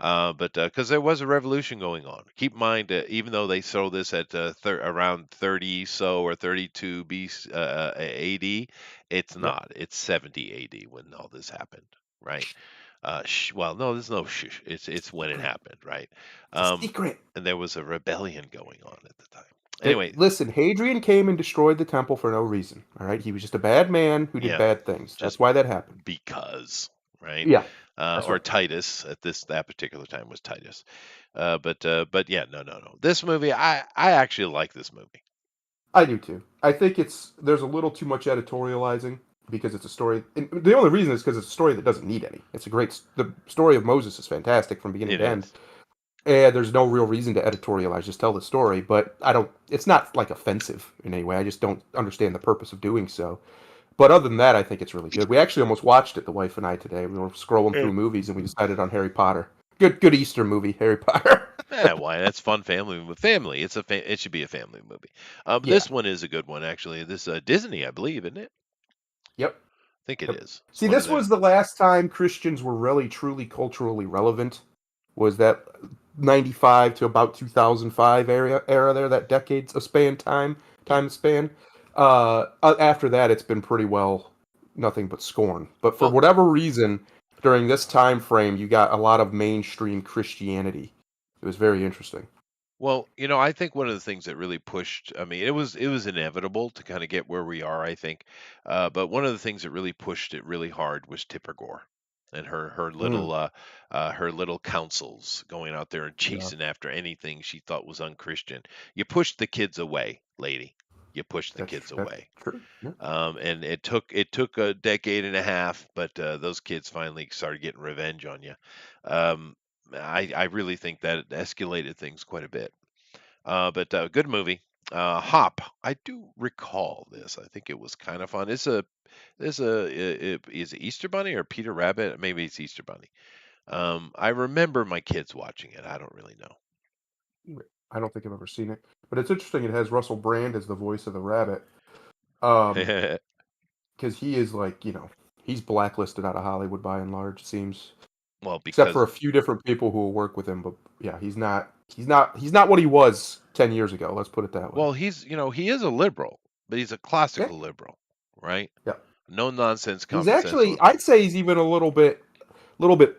But because there was a revolution going on. Keep in mind, even though they sold this at around 30 so or 32 AD, it's Yep. not. It's 70 AD when all this happened, right? Well, no, there's no it's when it Secret. happened, right? It's a Um, secret. and there was a rebellion going on at the time. Anyway, Listen, Hadrian came and destroyed the temple for no reason. All right, he was just a bad man who did yeah, bad things. just That's why that happened. because, right? Yeah, that's Or right. Titus at that particular time was Titus. But yeah, no, no, no. This movie, I actually like this movie. I do too. I think there's a little too much editorializing because it's a story. And the only reason is because it's a story that doesn't need any. It's a the story of Moses is fantastic from beginning It to end. is. And there's no real reason to editorialize. Just tell the story. But I don't. It's not like offensive in any way. I just don't understand the purpose of doing so. But other than that, I think it's really good. We actually almost watched it, the wife and I, today. We were scrolling Yeah. through movies and we decided on Harry Potter. Good Easter movie, Harry Potter. Yeah, why? That's fun family. It should be a family movie. Yeah. This one is a good one actually. This Disney, I believe, isn't it? Yep. I think it Yep. is. It's See, one of this their. was the last time Christians were really truly culturally relevant. Was that 95 to about 2005 era there, that decades of Yeah. time span. After that, it's been pretty well nothing but scorn. But for Well, whatever reason, during this time frame, you got a lot of mainstream Christianity. It was very interesting. Well, I think one of the things that really pushed, I mean, it was inevitable to kind of get where we are, I think. But one of the things that really pushed it really hard was Tipper Gore and Mm, her little counsels going out there and yeah, chasing after anything she thought was unchristian. You pushed the kids away, lady. You pushed the kids that's away. true. Yeah. And it took a decade and a half, but those kids finally started getting revenge on you. Um, I really think that it escalated things quite a bit. But good movie. Hop. I do recall this. I think it was kind of fun. Is it Easter Bunny or Peter Rabbit? Maybe it's Easter Bunny. I remember my kids watching it. I don't really I don't think I've ever seen it, but it's interesting. It has Russell Brand as the voice of the rabbit. know. Because he is like, he's blacklisted out of Hollywood by and large, it seems. Well, Except for because a few different people who will work with him, but yeah, he's not what he was 10 years ago, let's put it that way. well, he is a liberal, but he's a Yeah, classical liberal, right? yeah. No nonsense, He's common sense actually, liberal. I'd say he's even a little bit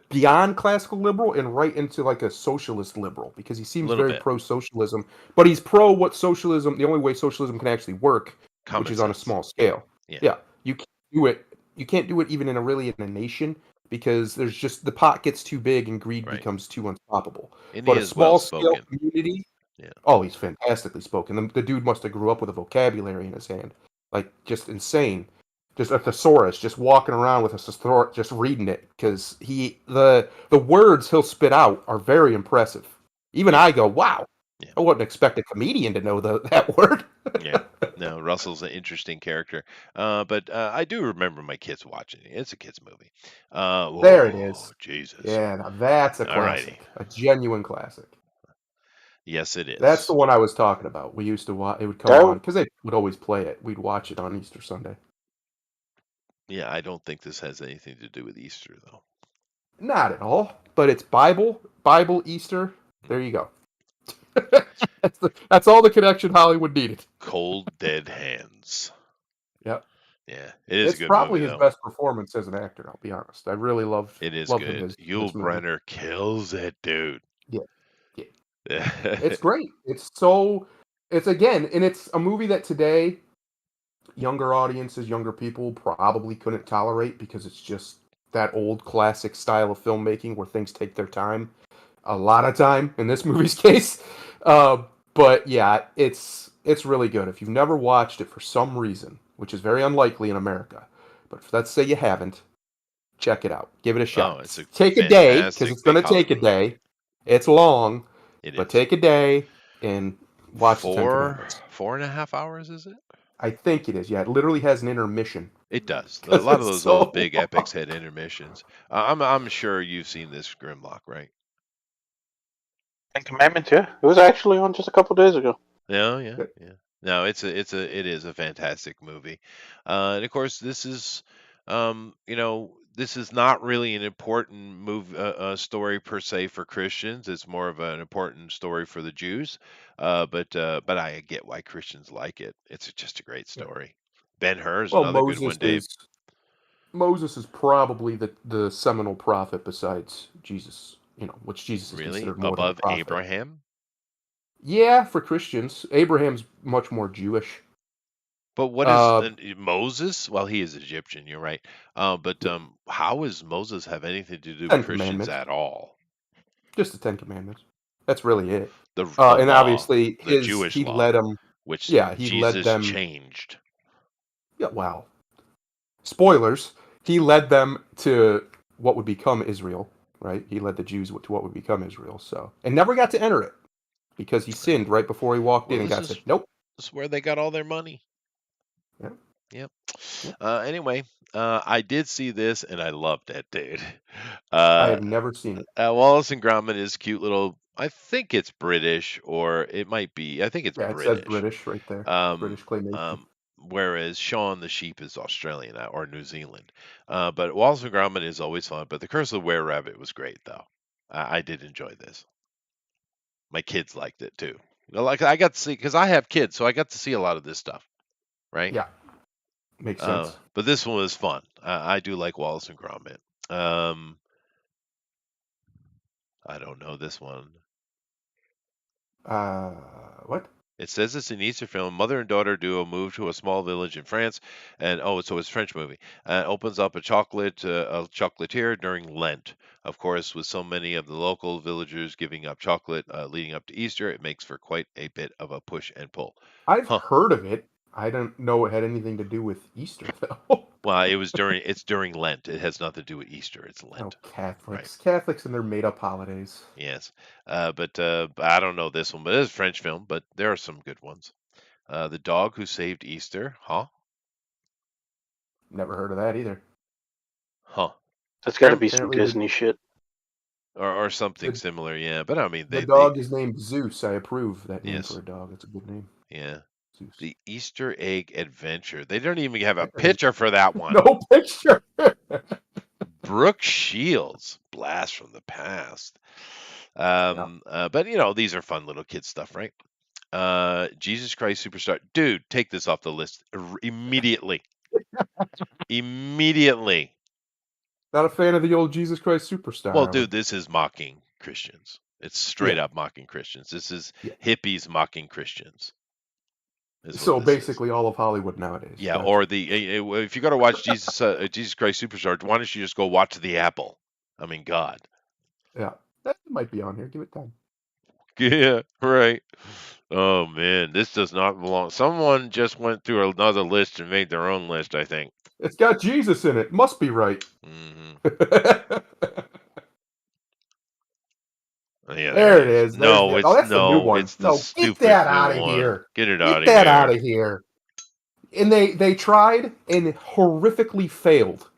beyond classical liberal and right into like a socialist liberal because he A seems little very bit pro socialism, but he's pro what socialism, the only way socialism can actually work, which common is on a sense. small scale. Yeah. Yeah, you can't do it. You can't do it even in a nation because there's just the pot gets too big and greed Right. becomes too unstoppable. And he But a is well small scale spoken. community, Yeah. oh, he's fantastically spoken. The dude must have grew up with a vocabulary in his hand, like just insane. Just a thesaurus, just walking around with a thesaurus, just reading it, because the words he'll spit out are very impressive. Even Yeah. I go, wow, Yeah. I wouldn't expect a comedian to know that word. Yeah. No, Russell's an interesting character. But I do remember my kids watching it. It's a kids movie. There it Whoa, is. Jesus. Yeah, now that's a All righty. classic, a genuine classic. Yes, it That's the is. one I was talking about. We used to watch. It would come on That because they would always play it. We'd watch it on Easter Sunday. Yeah, I don't think this has anything to do with Easter, though. Not at all, but it's Bible Easter. There you go. That's all the connection Hollywood needed. Cold Dead Hands. Yep. Yeah, it is a It's good movie, probably his though. best performance as an actor. I'll be honest. I really It is loved him good. as Yul this movie. Brenner kills it, dude. Yeah, yeah. It's great. It's again, and it's a movie that today younger audiences, younger people probably couldn't tolerate because it's just that old classic style of filmmaking where things take their time, a lot of time in this movie's case. But yeah, it's really good. If you've never watched it for some reason, which is very unlikely in America, but let's say you haven't, check it out. Give it a Oh, shot. it's a Take a day because fantastic it's going big to take a holiday movie. day. It's long, It but is. take a day and watch the Ten Four, Commandments. 4.5 hours, is it? I think it is. Yeah, it literally has an intermission It does. A because lot of it's those old so big epics had intermissions. I'm sure you've seen this Grimlock, right? Ten Commandments, yeah. It was actually on just a couple days ago. Yeah, yeah, long. yeah. No, it is a fantastic movie, and of course, this is not really an important story per se for Christians. It's more of an important story for the Jews, but I get why Christians like it. It's just a great story. Ben Hur is Well, another good one, Dave. Moses is probably the seminal prophet besides Jesus, which Jesus is Really, considered more than a above prophet. Abraham. Yeah, for Christians, Abraham's much more Jewish. But what is Uh, Moses? Well, he is Egyptian. You're right. But yeah, how does Moses have anything to do with Ten Christians Commandments, at all? just the Ten Commandments. That's really it. The And law, obviously, the Jewish he law, led them. which Yeah, he led Jesus them. changed. Yeah, wow. Spoilers. He led them to what would become Israel. Right? He led the Jews to what would become Israel. So, and never got to enter it because he sinned right before he walked Well, in and this God is said, "Nope." this is where they got all their money. Yeah, Yep. yeah. Anyway, I did see this and I loved it, dude. I Uh, have never seen it. Wallace and Gromit is cute little. I think it's British, or it might be. I think it's Yeah, it says British. British right there. Um, British claymation. whereas Shaun the Sheep is Australian or New Zealand. But Wallace and Gromit is always fun. But The Curse of the Were Rabbit was great, though. I did enjoy this. My kids liked it too. Like I got to see because I have kids, so I got to see a lot of this stuff, right? Yeah, makes sense. But this one was fun. I do like Wallace and Gromit. Um, I don't know this one. What? It says it's an Easter film. Mother and daughter duo move to a small village in France, and so it's a French movie. Opens up a chocolatier during Lent. Of course, with so many of the local villagers giving up chocolate leading up to Easter, it makes for quite a bit of a push and pull. I've Huh. heard of it. I don't know it had anything to do with Easter though. Well, it's during Lent. It has nothing to do with Easter. It's Oh, Lent, right? Catholics and their made-up holidays. Yes. But I don't know this one, but it's a French film. But there are some good ones. The Dog Who Saved Easter, huh? Never heard of that either. Huh. That's got to be some Apparently, Disney shit. Or something the similar, yeah. But I mean, the they dog is named Zeus. I approve that name for yes, a dog. That's a good name, yeah. Zeus. The Easter Egg Adventure. They don't even have a picture for that one. No picture. Brooke Shields, Blast from the Past. Yeah. But these are fun little kid stuff, right? Jesus Christ Superstar. Dude, take this off the list immediately. Immediately. Not a fan of the old Jesus Christ Superstar, Well, are we? dude, this is mocking Christians. It's straight Yeah, up mocking Christians. This is yeah. hippies mocking Christians. is what So this is. basically, all of Hollywood nowadays. Yeah, Gotcha. or if you got to watch Jesus Christ Superstar, why don't you just go watch The Apple? I mean, God. Yeah, that might be on here. Give it time. Yeah, right. Oh man, this does not belong. Someone just went through another list and made their own list, I think. It's got Jesus in it. Must be right. Hmm. There Yeah, there it it is. is. There's the. Oh, that's the new one. It's the No, get stupid that new out of one. here. Get it out Get of that out here. of here. And they tried and horrifically failed.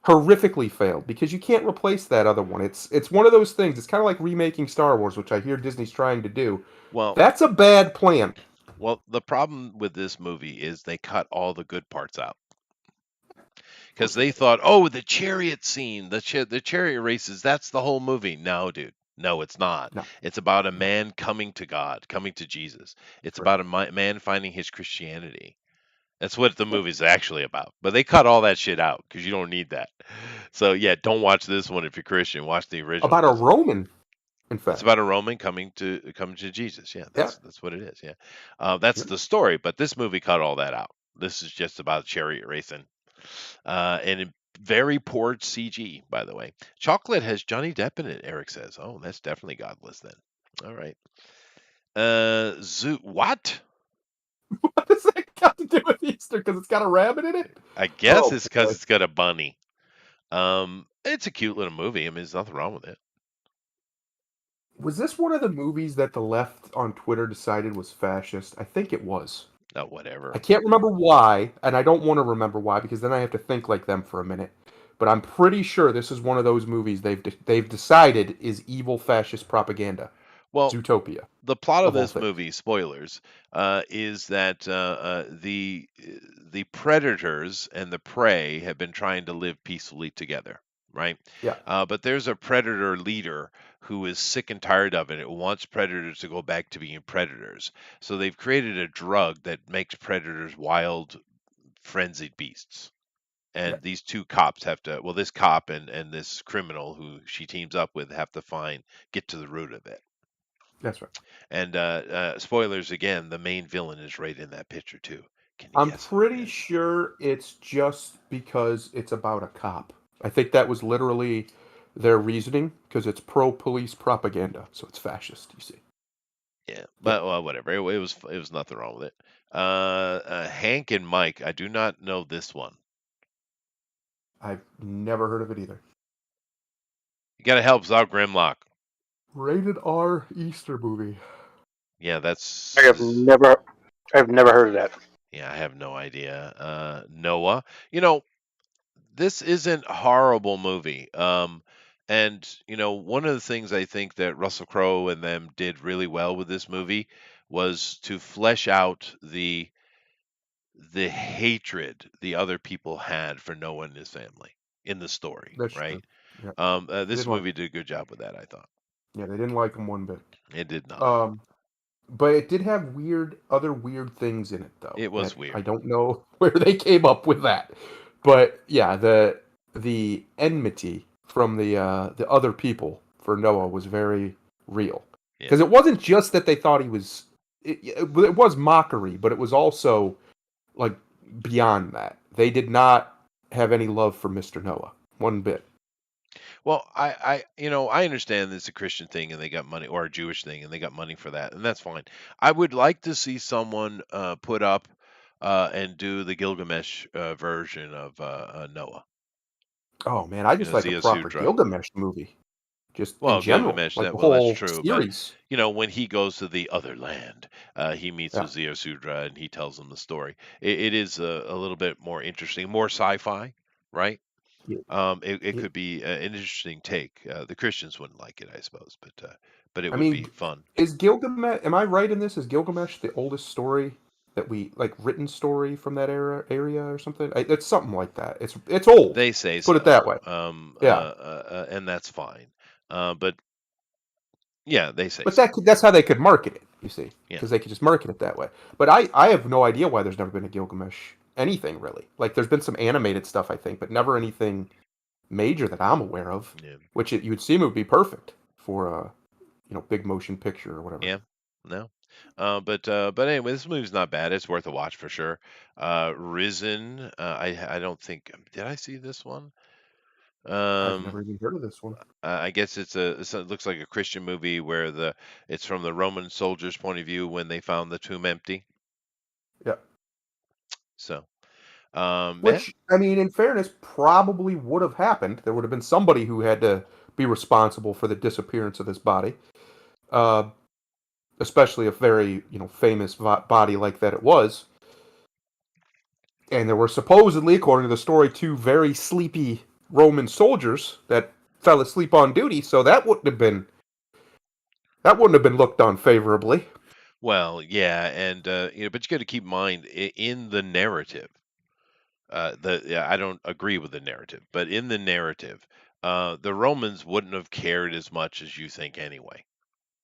Horrifically failed because you can't replace that other one. It's one of those things. It's kind of like remaking Star Wars, which I hear Disney's trying to do. Well, That's a bad plan. the problem with this movie is they cut all the good parts out Of because course they they did. thought, oh, the chariot scene, the chariot races, that's the whole movie. No, dude. No, it's not. No, It's about a no, man coming to God, coming to Jesus. It's right. about a man finding his Christianity. That's what the Yeah. movie's actually about. But they cut all that shit out because you don't need that. So yeah, don't watch this one if you're Christian. Watch the original About a because Roman, in it's fact. about a Roman coming to Jesus. Yeah, Yeah. that's what it is. Yeah, that's Yeah. the story. But this movie cut all that out. This is just about chariot racing, very poor CG, by the way. Chocolate has Johnny Depp in it. Eric says, "Oh, that's definitely godless then." All right. Zoo. What? What does that got to do with Easter? Because it's got a rabbit in it? I guess Oh it's because boy. it's got a bunny. It's a cute little movie. I mean, there's nothing wrong with it. Was this one of the movies that the left on Twitter decided was fascist? I think it was. Oh, I whatever. can't remember why, and I don't want to remember why because then I have to think like them for a minute. But I'm pretty sure this is one of those movies they've decided is evil fascist propaganda. Well, Zootopia, the plot of of all this things. movie, spoilers, is that the predators and the prey have been trying to live peacefully together, right? Yeah, But there's a predator leader who is sick and tired of it. It wants predators to go back to being predators. So they've created a drug that makes predators wild, frenzied beasts. yeah, And these two cops have to, well, this cop and this criminal who she teams up with have to get to the root of it. that's right. And spoilers again, the main villain is right in that picture too. Can you I'm guess who it pretty is? sure it's just because it's about a cop. I think that was literally their reasoning because it's pro-police propaganda, so it's fascist. You see? Yeah, Yeah, but well, whatever. It was nothing wrong with it. Hank and Mike. I do not know this one. I've never heard of it either. You got to help us out, Grimlock. Rated R Easter movie. Yeah, I have that's. never, I've never heard of that. Yeah, I have no idea. Noah. You know, this isn't a horrible movie. And one of the things I think that Russell Crowe and them did really well with this movie was to flesh out the hatred the other people had for Noah and his family in the story, That's true. right? Yeah, they This didn't like. movie did a good job with that, I thought. Yeah, they didn't like him one bit. It did not. Um, but it did have other weird things in it though It that was I weird. don't know where they came up with that. But yeah, the enmity from the other people for Noah was very real Yeah. because it wasn't just that they thought he was. It was mockery, but it was also like beyond that. They did not have any love for Mr. Noah one bit. Well, I understand it's a Christian thing and they got money, or a Jewish thing and they got money for that, and that's fine. I would like to see someone put up and do the Gilgamesh version of Noah. Oh man, I just like a proper Ziusudra. Gilgamesh movie, just in Well, general, Gilgamesh, like the that's whole true, but series. when he goes to the other land, he meets Yeah. with Ziusudra and he tells them the story. It is a little bit more interesting, more sci-fi, right? Yeah. It Yeah. could be an interesting take. The Christians wouldn't like it, I suppose, but it I would mean, be fun. is Gilgamesh? Am I right in this? Is Gilgamesh the oldest story that we like written story from that area or something? It's something like that. It's old. They say Put it that way. so, Yeah. and that's fine. But yeah, they say But so. that's how they could market it. You see, Yeah, because they could just market it that way. But I have no idea why there's never been a Gilgamesh anything really. Like there's been some animated stuff I think, but never anything major that I'm aware of. yeah, Which you would seem would be perfect for a big motion picture or whatever. yeah. No. But anyway, this movie's not bad. It's worth a watch for sure. Risen. I don't think did I see this one. I've Um, never even heard of this one. I guess it looks like a Christian movie where it's from the Roman soldiers' point of view when they found the tomb empty. Yeah. So, yeah, Which, I mean, in fairness, probably would have happened. There would have been somebody who had to be responsible for the disappearance of this body, uh, especially a very, famous body like that it was. And there were supposedly, according to the story, two very sleepy Roman soldiers that fell asleep on duty. So that wouldn't have been looked on favorably. well, yeah, and but you got to keep in mind in the narrative. Yeah, I don't agree with the narrative, but in the narrative, the Romans wouldn't have cared as much as you think anyway,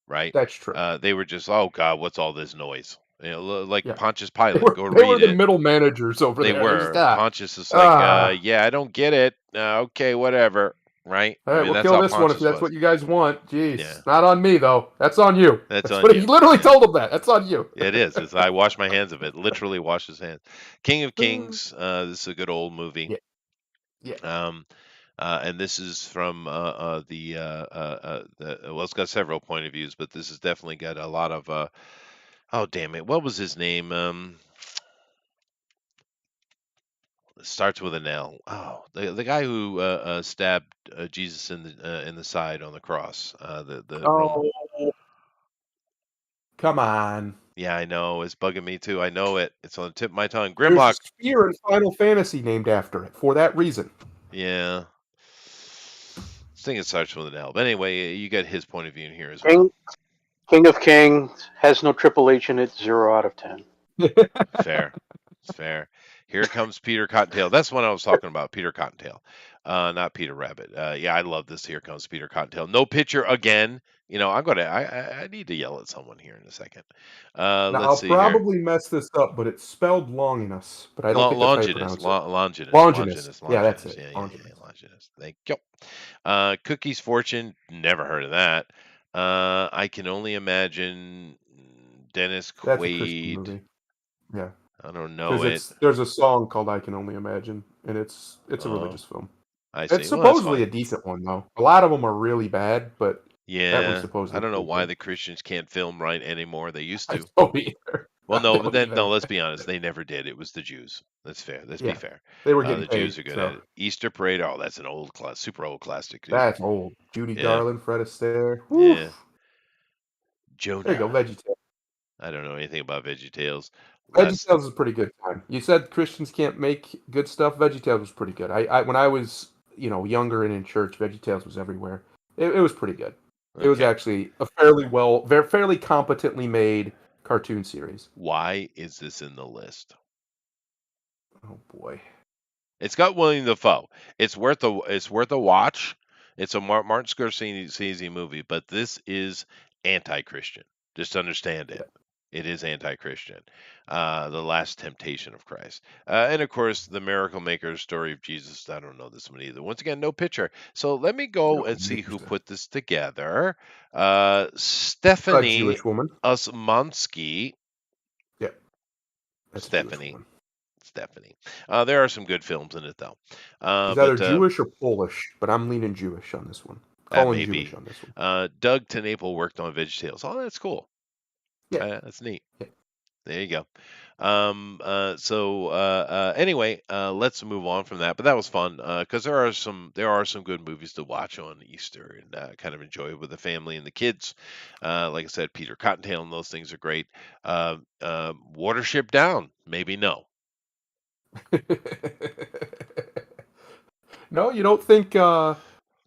right? That's true. They were just, oh God, what's all this noise? Like Yeah, Pontius they Pilate. were Go they were read the it. middle managers over They there. They're just were. Pontius is like, ah. yeah, I don't get it. Okay, whatever. Right? All I right, mean, we'll that's kill how this one if Pontius that's was. what you guys want. Yeah, Jeez, not on me though. That's on you. that's That's on what he you. literally Yeah, told him. That's on you. it is. I wash my hands of it. Literally wash his hands. King of Kings. This is a good old movie. Yeah, yeah. Um, and this is from well, it's got several point of views, but this has definitely got a lot of oh damn it, what was his name? It starts with an L. Oh, the guy who stabbed Jesus in the side on the cross. The Roman. Oh, come on. Yeah, I know. It's bugging me too. I know it. It's on the tip of my tongue. There's a Grimlock. sphere in Final Fantasy named after it for that reason. Yeah. I think it starts with an L. But anyway, you got his point of view in here as well. King King of Kings has no Triple H in it. 0 out of 10. Fair. It's fair. Here comes Peter Cottontail. That's what I was talking about, Peter Cottontail. Not Peter Rabbit. Yeah, I love this. Here comes Peter Cottontail. No pitcher again. I need to yell at someone here in a second. Now Let's I'll see here. probably mess this up, but it's spelled Longinus, but I don't think that's how you Longinus, pronounce it. Longinus, Longinus. Longinus, Yeah, that's Longinus. it. Yeah, Longinus. Longinus. Thank you. Cookie's Fortune. Never heard of that. I can only imagine Dennis That's a Christian Quaid. movie. Yeah. I don't know Because it. there's a song called "I Can Only Imagine," and it's a Oh, religious film. I It's see. Well, that's supposedly fine. a decent one though. A lot of them are really bad, but that one's Yeah, I supposedly don't know pretty why good. the Christians can't film right anymore. They used I to. don't either. Well, I no, but don't then no. either. Let's be honest. They never did. It was the Jews. That's fair. Let's be Yeah, fair. they were getting The Jews paid, are good at so it. Easter Parade. Oh, that's an old class, super old classic, dude. that's old. Judy Yeah, Garland, Fred Astaire. Woo. yeah. There you go, Jonah. VeggieTales. I don't know anything about Veggie Tales. Last. VeggieTales is a pretty good time. You said Christians can't make good stuff. VeggieTales was pretty good. I when I was younger and in church, VeggieTales was everywhere. It was pretty good. It was Okay. actually a fairly competently made cartoon series. Why is this in the list? Oh boy. It's got William Dafoe. It's worth a watch. It's a Martin Scorsese movie, but this is anti-Christian. Just understand Yeah. it. It is anti-Christian. The Last Temptation of Christ, and of course, the Miracle Maker story of Jesus. I don't know this one either. Once again, no picture. So let me go Miracle and see Maker's who good. put this together. A Stephanie Jewish woman. Osmansky. Yeah, that's a Jewish Stephanie. woman. Stephanie. There are some good films in it though. She's either But Jewish or Polish, but I'm leaning Jewish on this one. That Calling may Jewish be. on this one. Doug TenNapel worked on VeggieTales. Oh, that's cool. Yeah. That's neat. Yeah. There you go. Anyway, let's move on from that. But that was fun because there are some good movies to watch on Easter and kind of enjoy with the family and the kids. Like I said, Peter Cottontail and those things are great. Watership Down, maybe no. No, you don't think any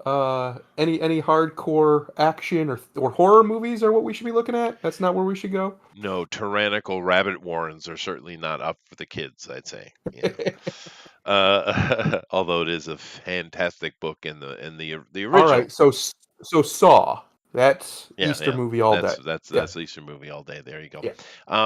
hardcore action or horror movies are what we should be looking at? That's not where we should go. No, tyrannical rabbit warrens are certainly not up for the kids, I'd say. Although it is a fantastic book and the All original. right, so Saw. That's Yeah, Easter yeah. movie all day. That's Easter movie all day. There you go. Yeah.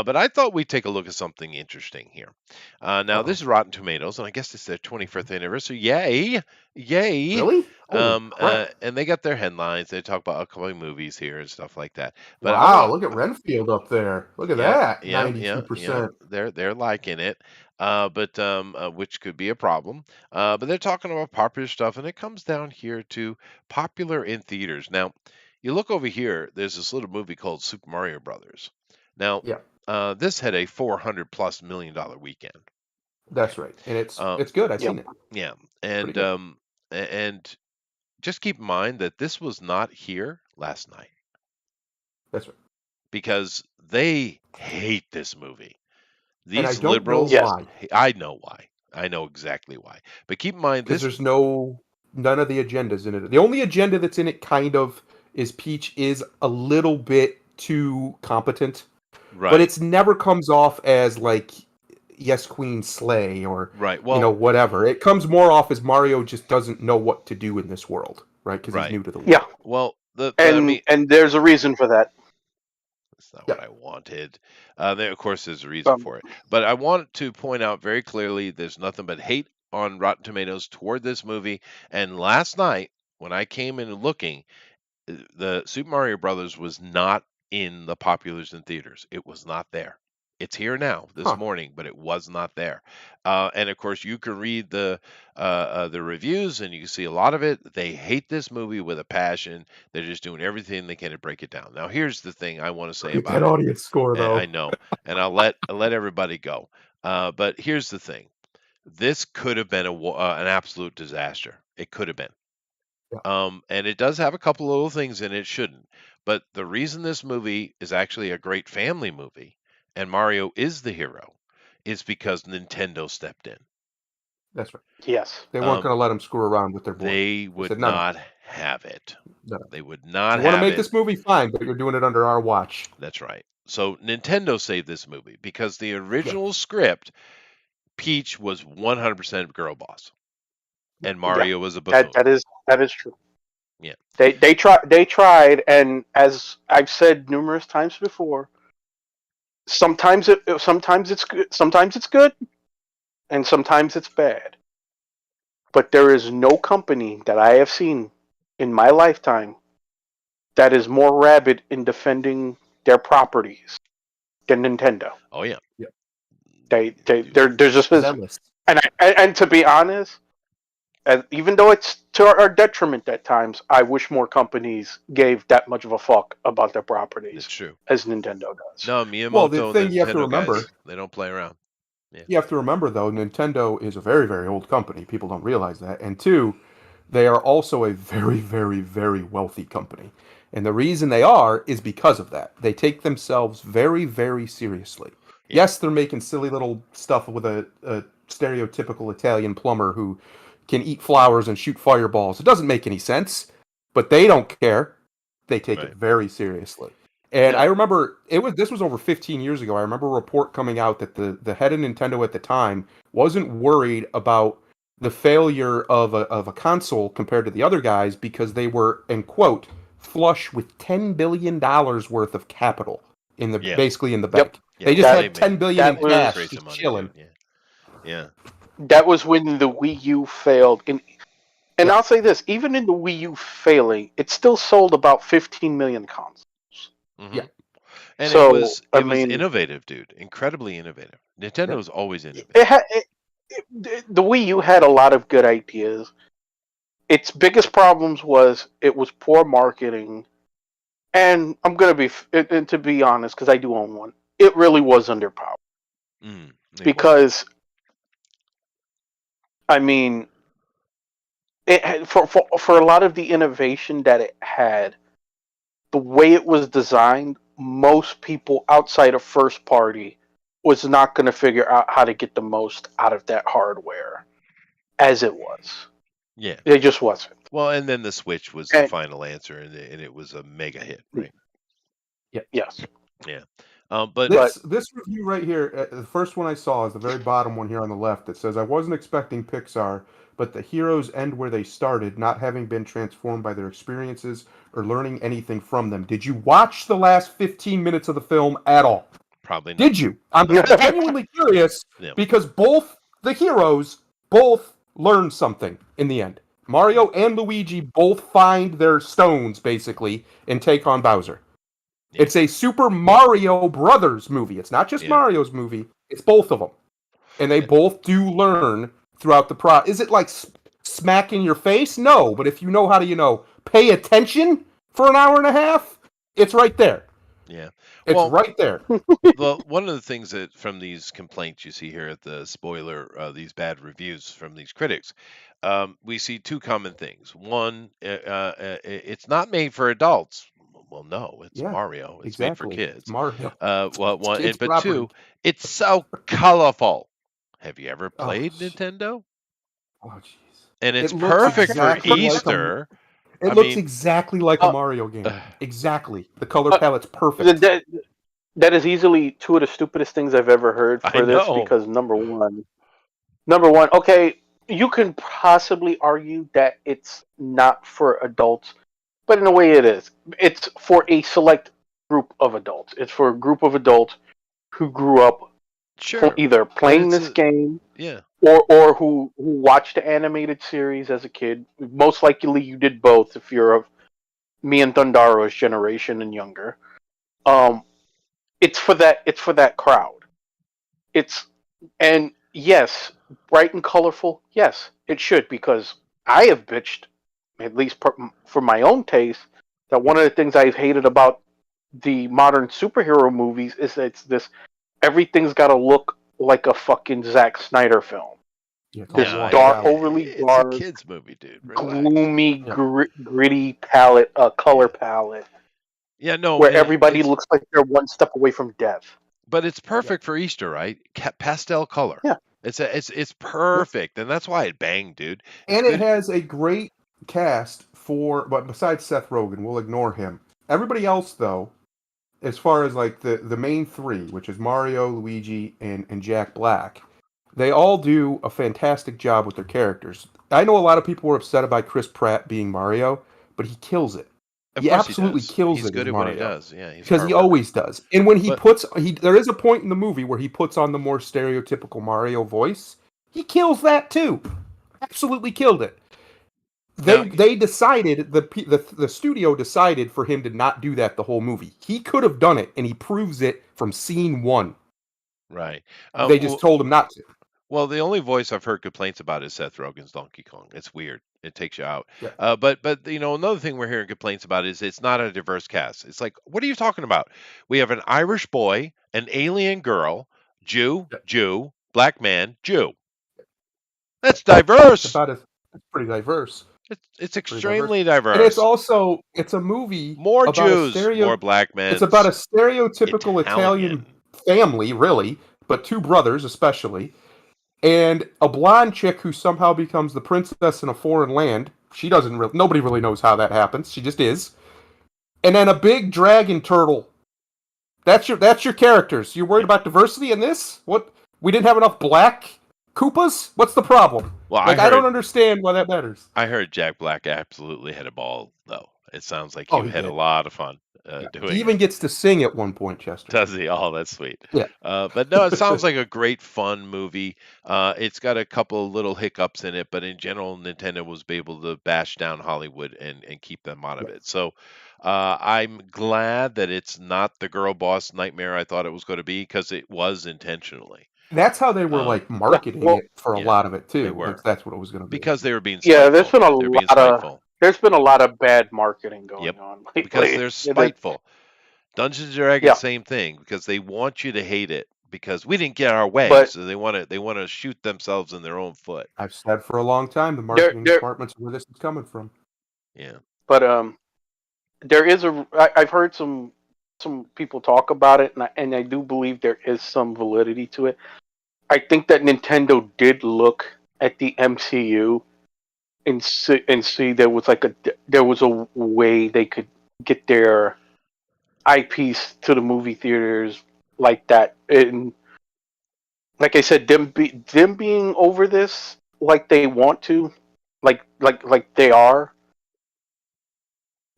But I thought we'd take a look at something interesting here. Now Uh-oh. this is Rotten Tomatoes, and I guess it's their 25th anniversary. Yay, yay! Really? Holy crap! And they got their headlines. They talk about upcoming movies here and stuff like that. But I Wow, want, look at Renfield up there. Look at yeah, that, yeah, yeah, yeah. 92%. They're liking it, but which could be a problem. But they're talking about popular stuff, and it comes down here to popular in theaters. Now, you look over here. There's this little movie called Super Mario Brothers. Now, Yeah, this had a $400+ million weekend. Okay. that's right, and it's Uh, it's good. I've Yep. seen it. yeah, It's pretty and good. and just keep in mind that this was not here last night That's right, because they hate this movie. and I These don't know liberals, Yes. why, I know why. I know exactly why. But keep in mind because this, there's none of the agendas in it. The only agenda that's in it, kind of, is Peach is a little bit too competent, but right, it's never comes off as like yes queen slay or right. Well, whatever. It comes more off as Mario just doesn't know what to do in this world, right? Because he's right. new to the Yeah. world. Well, I And mean, and there's a reason for that. that's not Yeah. what I wanted. There, of course, there's a reason Um, for it. But I want to point out very clearly there's nothing but hate on Rotten Tomatoes toward this movie. And last night, when I came in looking, the Super Mario Brothers was not in the populars in theaters. It was not there. It's here now this Huh. morning, but it was not there. And of course, you can read the reviews, and you can see a lot of it. They hate this movie with a passion. They're just doing everything they can to break it down. Now, here's the thing I want to say Look at that about it. audience score, And I though. know, and I'll let everybody go. But here's the thing: this could have been an absolute disaster. It could have been. Yeah. And it does have a couple little things in it, it shouldn't. But the reason this movie is actually a great family movie and Mario is the hero is because Nintendo stepped in. That's right. yes. They weren't Um, going to let him screw around with their boy. they They would said, no, no, not have it. no, no. They would If not you want to have make it. this movie, fine, but you're doing it under our watch. That's right. So Nintendo saved this movie because the Yeah. original script, Peach was 100% girl boss and Yeah. Mario was a That buffoon. that is true. Yeah, They tried, and as I've said numerous times before, sometimes it's good, and sometimes it's bad. But there is no company that I have seen in my lifetime that is more rabid in defending their properties than Nintendo. oh yeah. Yeah. They're just as, Zealous. and to be honest, even though it's to our detriment at times, I wish more companies gave that much of a fuck about their That's properties true. as Nintendo does. No, Well, the Miyamoto and the thing you have to Nintendo remember, guys, they don't play around. Yeah. though, Nintendo is a very, very old company. People don't realize that. And two, they are also a very, very, very wealthy company. And the reason they are is because of that. They take themselves very, very seriously. Yeah. Yes, they're making silly little stuff with a stereotypical Italian plumber who can eat flowers and shoot fireballs. It doesn't make any sense, but they don't care. They take Right. it very seriously. And I No. remember this was over 15 years ago. I remember a report coming out that the head of Nintendo at the time wasn't worried about the failure of a console compared to the other guys because they were, and quote, flush with $10 billion worth of capital in the Yeah. basically in the Yep. bank. Yeah. They just That had They made 10 billion that in they was cash create some just money, dude. chilling. Yeah. Yeah. that was when the Wii U failed. And Yep. I'll say this: even in the Wii U failing, it still sold about 15 million consoles. Hmm. Yeah. And So I it was mean, innovative, dude. Incredibly innovative. Yep. Nintendo's always it innovative. had the Wii U had a lot of good ideas. Its biggest problems was it was poor marketing, and I'm gonna be and to be honest, because I do own one, it really was underpowered. It was. Because I mean, for a lot of the innovation that it had, the way it was designed, most people outside of first party was not going to figure out how to get the most out of that hardware as it was. Yeah. It just wasn't. Well, and then the Switch was the And final answer, and it was a mega hit, right? Yep. yes, Yeah. But but This review right here, the first one I saw is the very bottom one here on the left that says I wasn't expecting Pixar, but the heroes end where they started, not having been transformed by their experiences or learning anything from them. Did you watch the last 15 minutes of the film at all? Probably not. Did you? I'm No. genuinely curious Yeah. because both the heroes both learn something in the end. Mario and Luigi both find their stones basically and take on Bowser. Yeah. It's a Super Mario Brothers movie. It's not just Yeah. Mario's movie. It's both of them, and they both do learn throughout the pro. Is it like smack in your face? No, but if you know how to, pay attention for an hour and a half, it's right there. Yeah. It's Well, right there. one of the things that from these complaints you see here at the spoiler, these bad reviews from these critics, we see two common things. One, it's not made for adults. Well, no, it's Yeah, Mario. It's made for exactly. It's kids. Mario. Well, It's one, kids' but property. two, it's so colorful. Have you ever Oh, played Nintendo? oh, jeez. And it's It looks perfect for exactly like a. Easter. It I looks mean, exactly like a uh, Mario game. uh, Exactly. The color uh, palette's perfect. that, that is easily two of the stupidest things I've ever heard I for this know. because number one, okay, you can possibly argue that it's not for adults, but in a way it is. It's for a select group of adults. It's for a group of adults who grew up Sure, either but playing this game yeah, or who watched the animated series as a kid. Most likely you did both if you're of me and Thundaro's generation and younger. Um, it's for that crowd. It's and yes, bright and colorful. Yes, it should because I have bitched, at least for my own taste, that one of the things I've hated about the modern superhero movies is that it's this everything's got to look like a fucking Zack Snyder film. Yeah, it's all This no, washed dark, out. overly it's a dark, kids movie, dude. Relax. gloomy, Yeah. gritty palette, color Yeah, palette, yeah, no, where and everybody looks like they're one step away from death. but it's Yeah. perfect for Easter, right? Pastel color. Yeah, It's Yeah. perfect, and that's why it banged, dude. It's And it good. has a great cast but besides Seth Rogen, we'll ignore him. Everybody else, though, as far as like the main three, which is Mario, Luigi, and Jack Black, they all do a fantastic job with their characters. I know a lot of people were upset about Chris Pratt being Mario, but he kills it. Of He course he absolutely does. kills He's it as good at what he Mario does. Yeah, he's a because hard he worker. always does. And when But there is a point in the movie where he puts on the more stereotypical Mario voice. He kills that too. Absolutely killed it. now, They decided the studio decided for him to not do that the whole movie. He could have done it, and he proves it from scene one. right? They just Well, told him not to. well, the only voice I've heard complaints about is Seth Rogen's Donkey Kong. It's weird. It takes you out. Yeah, But another thing we're hearing complaints about is it's not a diverse cast. It's like, what are you talking about? We have an Irish boy, an alien girl, Jew, yeah. Jew, black man, Jew. That's It's diverse. about as it's pretty diverse. It's Pretty diverse. extremely And diverse. it's a movie More about a Jews, more black it's about a men's, stereotypical Italian Italian. family, really, but two brothers especially, and a blonde chick who somehow becomes the princess in a foreign land. She doesn't really, nobody really knows how that happens. She just is. And then a big dragon turtle. That's your characters. You're worried Yep. about diversity in this? What? We didn't have enough black Koopas? What's the problem? Well, Like I don't understand why that matters. I heard Jack Black absolutely had a ball, though. It sounds like Oh, you he had a did. lot of fun Yeah. He doing even it. gets to sing at one point, Chester. Does he? Oh, that's sweet. Yeah. But no, it sounds like a great fun movie. It's got a couple little hiccups in it, but in general, Nintendo was able to bash down Hollywood and keep them out of Yeah. it. So I'm glad that it's not the girl boss nightmare I thought it was going to be because it was intentionally. That's how they were Um, like yeah. marketing Well, it for a yeah, lot of it they too. were That's what it was going to be. because they were being yeah, there's spiteful. been a They're being lot of spiteful. there's been a lot of bad marketing Yep, going on because lately. they're Yeah, that- spiteful. Dungeons and Dragons, yeah, same thing, because they want you to hate it because we didn't get our way, but so they want to shoot themselves in their own foot. I've said for a long time the there marketing there department's where this is coming from. Yeah. but there is I've heard some people talk about it, and I do believe there is some validity to it. I think that Nintendo did look at the MCU and see there was a way they could get their IPs to the movie theaters like that. And like I said, them being over this, like they want to, like they are.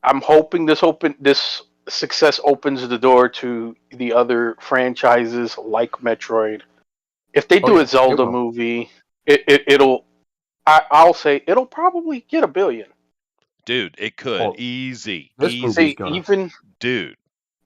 I'm hoping this success opens the door to the other franchises like Metroid. If they Oh do a yeah, it Zelda will. movie, it'll I'll say it'll probably get 1 billion. Dude, it could. Oh, Easy. this movie's Easy. See, gonna. even Dude.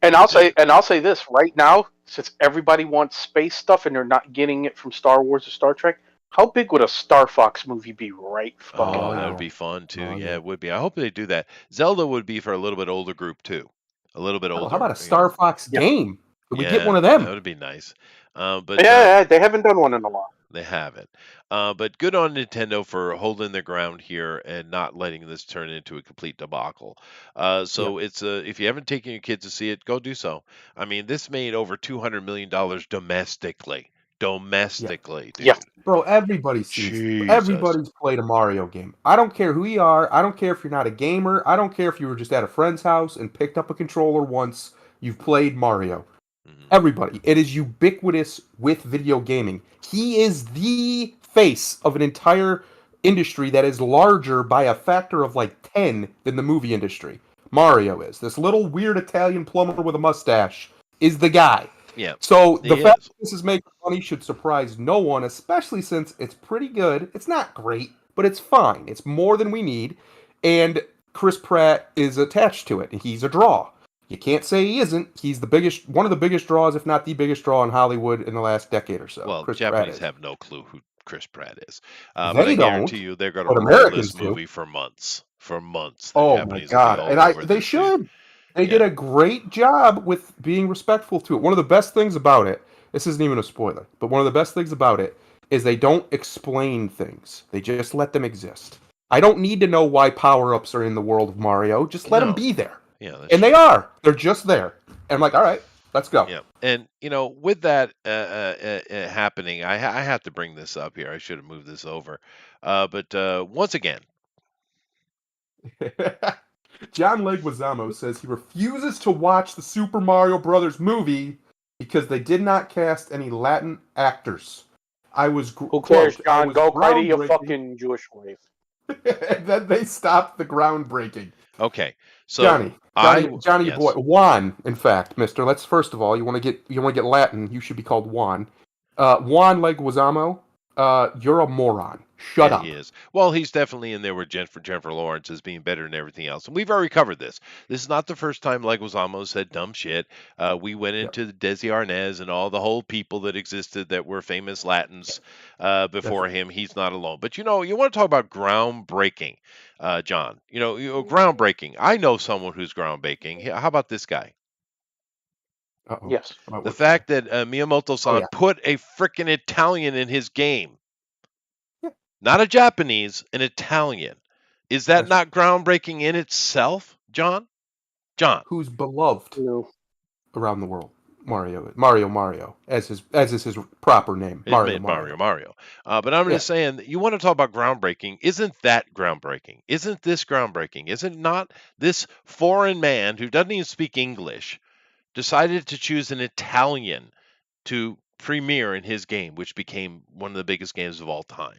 and Dude. I'll say this right now, since everybody wants space stuff and they're not getting it from Star Wars or Star Trek, how big would a Star Fox movie be right fucking Oh, Oh that now? would yeah. be fun too. Oh Yeah, yeah. it would be. I hope they do that. Zelda would be for a little bit older group too. A little bit Hell, how about older, a Star Fox Yeah, game? Can we get one Yeah, of that them? would be nice. yeah, But yeah, they haven't done one in a while. they haven't. But good on Nintendo for holding their ground here and not letting this turn into a complete debacle. Yeah. So it's if you haven't taken your kids to see it, go do so. I mean, this made over $200 million domestically. Yeah. Domestically, Yeah, dude. Bro, Jesus. everybody's played a Mario game. I don't care who you are. I don't care if you're not a gamer. I don't care if you were just at a friend's house and picked up a controller once. You've played Mario. Mhm. Everybody. It is ubiquitous with video gaming. He is the face of an entire industry that is larger by a factor of like 10 than the movie industry. Mario is. This little weird Italian plumber with a mustache is the guy. Yeah, So the he fact is. that this is making money should surprise no one, especially since it's pretty good. It's not great, but it's fine. It's more than we need. And Chris Pratt is attached to it. He's a draw. You can't say he isn't. He's the biggest, one of the biggest draws, if not the biggest draw in Hollywood in the last decade or so. Well, Chris Pratt Japanese is. have no clue who Chris Pratt is. But I They guarantee don't, you they're going to but roll this Americans do. movie for months. For months. The Oh my Japanese will be god. And all I over they this dude. should. They did Yeah. a great job with being respectful to it. One of the best things about it, this isn't even a spoiler, but one of the best things about it is they don't explain things. They just let them exist. I don't need to know why power-ups are in the world of Mario. Just let them No. be there. Yeah, that's And they true. are. They're just there. And I'm like, "All right, let's go." Yeah. And, with that happening, I have to bring this up here. I should have moved this over. But once again, John Leguizamo says he refuses to watch the Super Mario Brothers movie because they did not cast any Latin actors. I was who cares, quote, I John? was Go cry to your groundbreaking, fucking Jewish wife. and then they stopped the groundbreaking. okay. So Johnny, Johnny, Johnny boy, yes. Juan. In fact, Mister, let's first of all, you want to get Latin. You should be called Juan. Juan Leguizamo. You're a moron. Shut Yeah, he up. is. Well, he's definitely in there with Jennifer Lawrence as being better than everything else. And we've already covered this. This is not the first time Leguizamo said dumb shit. We went Yep, into the Desi Arnaz and all the whole people that existed that were famous Latins that's before right. him. He's not alone. But you want to talk about groundbreaking, John? Groundbreaking. I know someone who's groundbreaking. How about this guy? Uh-oh. Yes. About The which guy? fact that Oh Miyamoto-san yeah. put a freaking Italian in his game, Yeah, not a Japanese, an Italian. Is that that's right. not groundbreaking in itself, John? John, Who's beloved No. around the world. Mario, as is his proper name, it Mario made Mario Mario. Mario. But I'm Yeah, just saying, that you want to talk about groundbreaking? Isn't that groundbreaking? Isn't this groundbreaking? Isn't not this foreign man who doesn't even speak English decided to choose an Italian to premiere in his game, which became one of the biggest games of all time?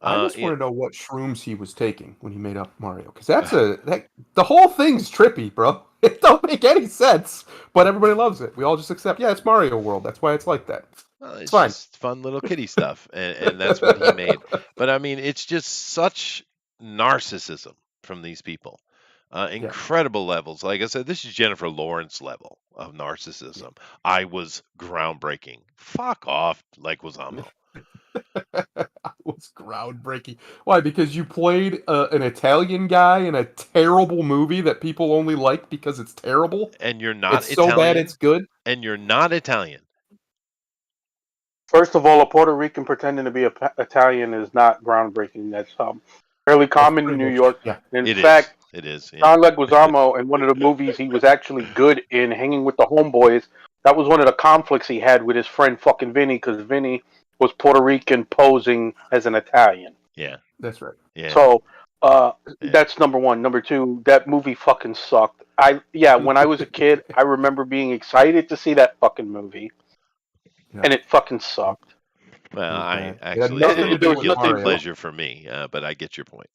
I Uh, just it, want to know what shrooms he was taking when he made up Mario, because the whole thing's trippy, bro. It don't make any sense, but everybody loves it. We all just accept, yeah, it's Mario World. That's why it's like that. Well, It's it's fine. just fun little kitty stuff, and that's what he made. But I mean, it's just such narcissism from these people. Yeah. Incredible levels. Like I said, this is Jennifer Lawrence level of Yeah. narcissism. I was groundbreaking. Fuck off, like Yeah. Wazamo. Was groundbreaking. Why? Because you played an Italian guy in a terrible movie that people only like because it's terrible. And you're not It's so bad Italian. it's good. And you're not Italian. First of all, a Puerto Rican pretending to be Italian is not groundbreaking. That's fairly That's common in pretty New much, York. yeah. And in It is. fact, It is. Yeah. John Leguizamo, in one of the movies he was actually good in, Hanging with the Homeboys, that was one of the conflicts he had with his friend fucking Vinny, because Vinny was Puerto Rican posing as an Italian. Yeah. That's right. Yeah. So Yeah. that's number one. Number two, that movie fucking sucked. When I was a kid, I remember being excited to see that fucking movie, Yeah. and it fucking sucked. Well, It was I bad. It had actually, nothing to it There do took was with guilty nothing. Mario. pleasure for me, but I get your point.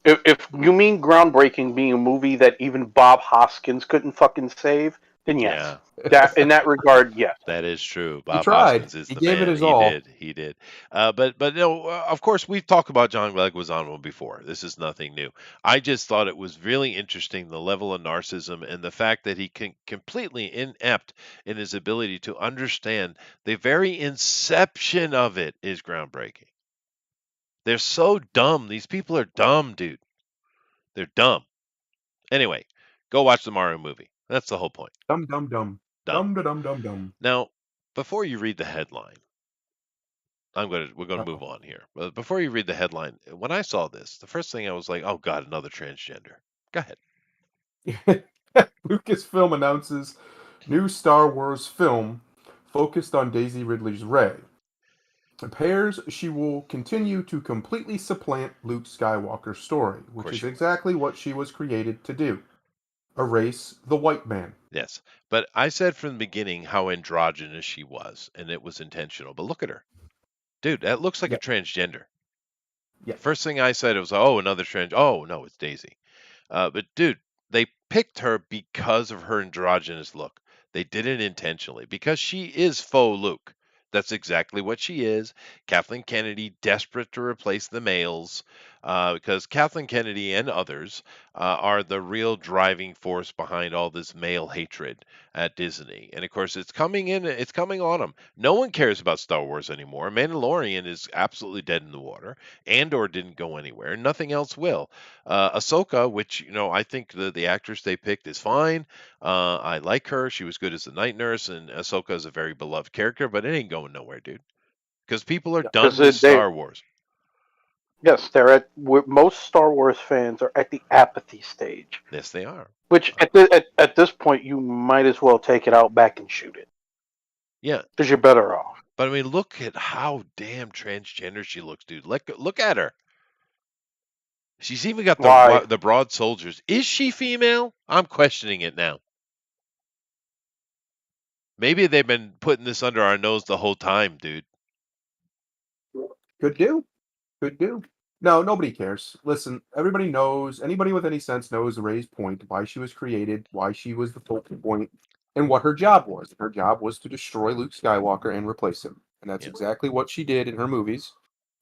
If you mean groundbreaking being a movie that even Bob Hoskins couldn't fucking save, then yes. Yeah, That in that regard, yes. that is true. He Bob tried. Hoskins is He the gave it man. his He all. did. He did. But no, of course we've talked about John Leguizamo before. This is nothing new. I just thought it was really interesting the level of narcissism and the fact that he can completely inept in his ability to understand the very inception of it is groundbreaking. They're so dumb. These people are dumb, dude. They're dumb. Anyway, go watch the Mario movie. That's the whole point. Dum dum dum. Done. Dum da dum dum dum. Now, before you read the headline, we're gonna move Uh-oh. on here. But before you read the headline, when I saw this, the first thing I was like, "Oh God, another transgender." Go ahead. Lucasfilm announces new Star Wars film focused on Daisy Ridley's Rey. Appears she will continue to completely supplant Luke Skywalker's story, Of which course is she will. exactly what she was created to do: erase the white man. Yes, but I said from the beginning how androgynous she was, and it was intentional. But look at her, dude. That looks like a Yeah, transgender. yeah. The first thing I said was, "Oh, another trans." Oh no, it's Daisy. But dude, they picked her because of her androgynous look. They did it intentionally because she is faux Luke. That's exactly what she is. Kathleen Kennedy, desperate to replace the males, because Kathleen Kennedy and others are the real driving force behind all this male hatred at Disney. And of course, it's coming in, it's coming on them. No one cares about Star Wars anymore. Mandalorian is absolutely dead in the water. Andor didn't go anywhere. Nothing else will. Ahsoka, which I think the actress they picked is fine. I like her. She was good as the night nurse, and Ahsoka is a very beloved character, but it ain't going nowhere, dude. Because people are done Because with they, Star Wars. yes, they're at most Star Wars fans are at the apathy stage. Yes, they are. Which at this point you might as well take it out back and shoot it Yeah, because you're better off. but I mean, look at how damn transgender she looks, dude. Look at her. She's even got Why? the broad shoulders. Is she female? I'm questioning it now. Maybe they've been putting this under our nose the whole time, dude. Could do. Could do. No, nobody cares. Listen, everybody knows, anybody with any sense knows Ray's point, why she was created, why she was the focal point, and what her job was. Her job was to destroy Luke Skywalker and replace him. And that's Yeah. exactly what she did in her movies,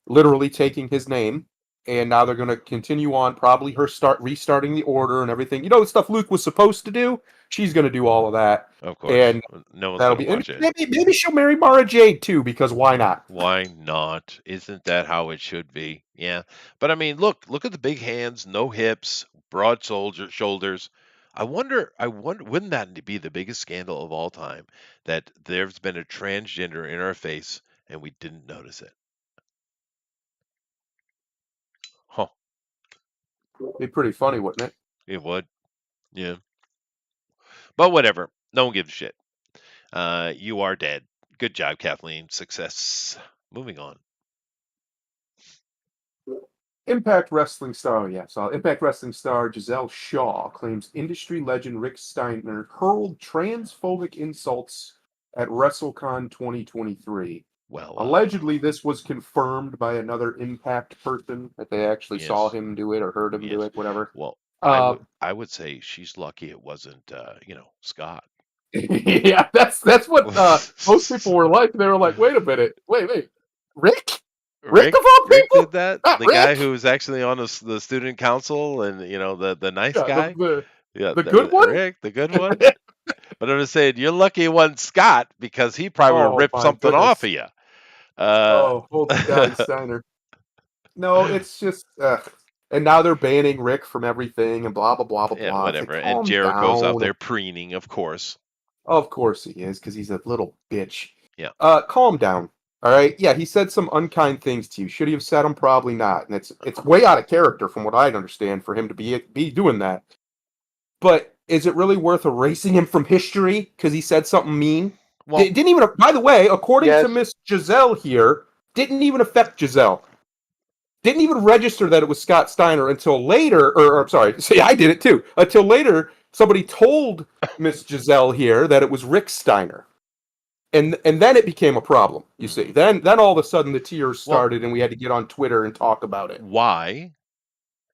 literally taking his name. And now they're going to continue on, probably her restarting the order and everything. You know, the stuff Luke was supposed to do, she's going to do all of that. Of course. And No one's that'll gonna be, and watch it. maybe she'll marry Mara Jade too, because why not? Why not? Isn't that how it should be? Yeah. But I mean, look at the big hands, no hips, broad shoulders. I wonder, wouldn't that be the biggest scandal of all time that there's been a transgender in our face and we didn't notice it? Huh. Be pretty funny, wouldn't it? It would. Yeah. But whatever. No one gives a shit. You are dead. Good job, Kathleen. Success. Moving on. Impact Wrestling star, Impact Wrestling star Giselle Shaw claims industry legend Rick Steiner hurled transphobic insults at WrestleCon 2023. Well, Allegedly, this was confirmed by another Impact person that they actually saw yes. him do it or heard him do Yes. it, whatever. Well, I Uh, would I would say she's lucky it wasn't Scott. yeah, that's what most people were like. They were like, "Wait a minute, wait, Rick, Rick Rick of all Rick did people, that? not The guy who Rick." was actually on the student council and the nice Yeah, guy? Yeah, the good one. Rick, the good one. But I'm just saying you're lucky it wasn't Scott because he probably would have Oh ripped my something off goodness. of you. Uh Oh, old Scotty Steiner. No, it's just, and now they're banning Rick from everything and blah blah blah blah yeah, blah. It's like, whatever. And calm Jericho's out down. there preening, of course. Of course he is, because he's a little bitch. Yeah. Calm down. All right. Yeah, he said some unkind things to you. Should he have said them? Probably not. And it's way out of character from what I understand for him to be doing that. But is it really worth erasing him from history because he said something mean? Well, Didn't even. By the way, according to Yes. Miss Giselle here, didn't even affect Giselle. Didn't even register that it was Scott Steiner until later, or I'm sorry, see, I did it too. Until later, somebody told Miss Giselle here that it was Rick Steiner. and then it became a problem. You see, then all of a sudden the tears Well, started, and we had to get on Twitter and talk about it. why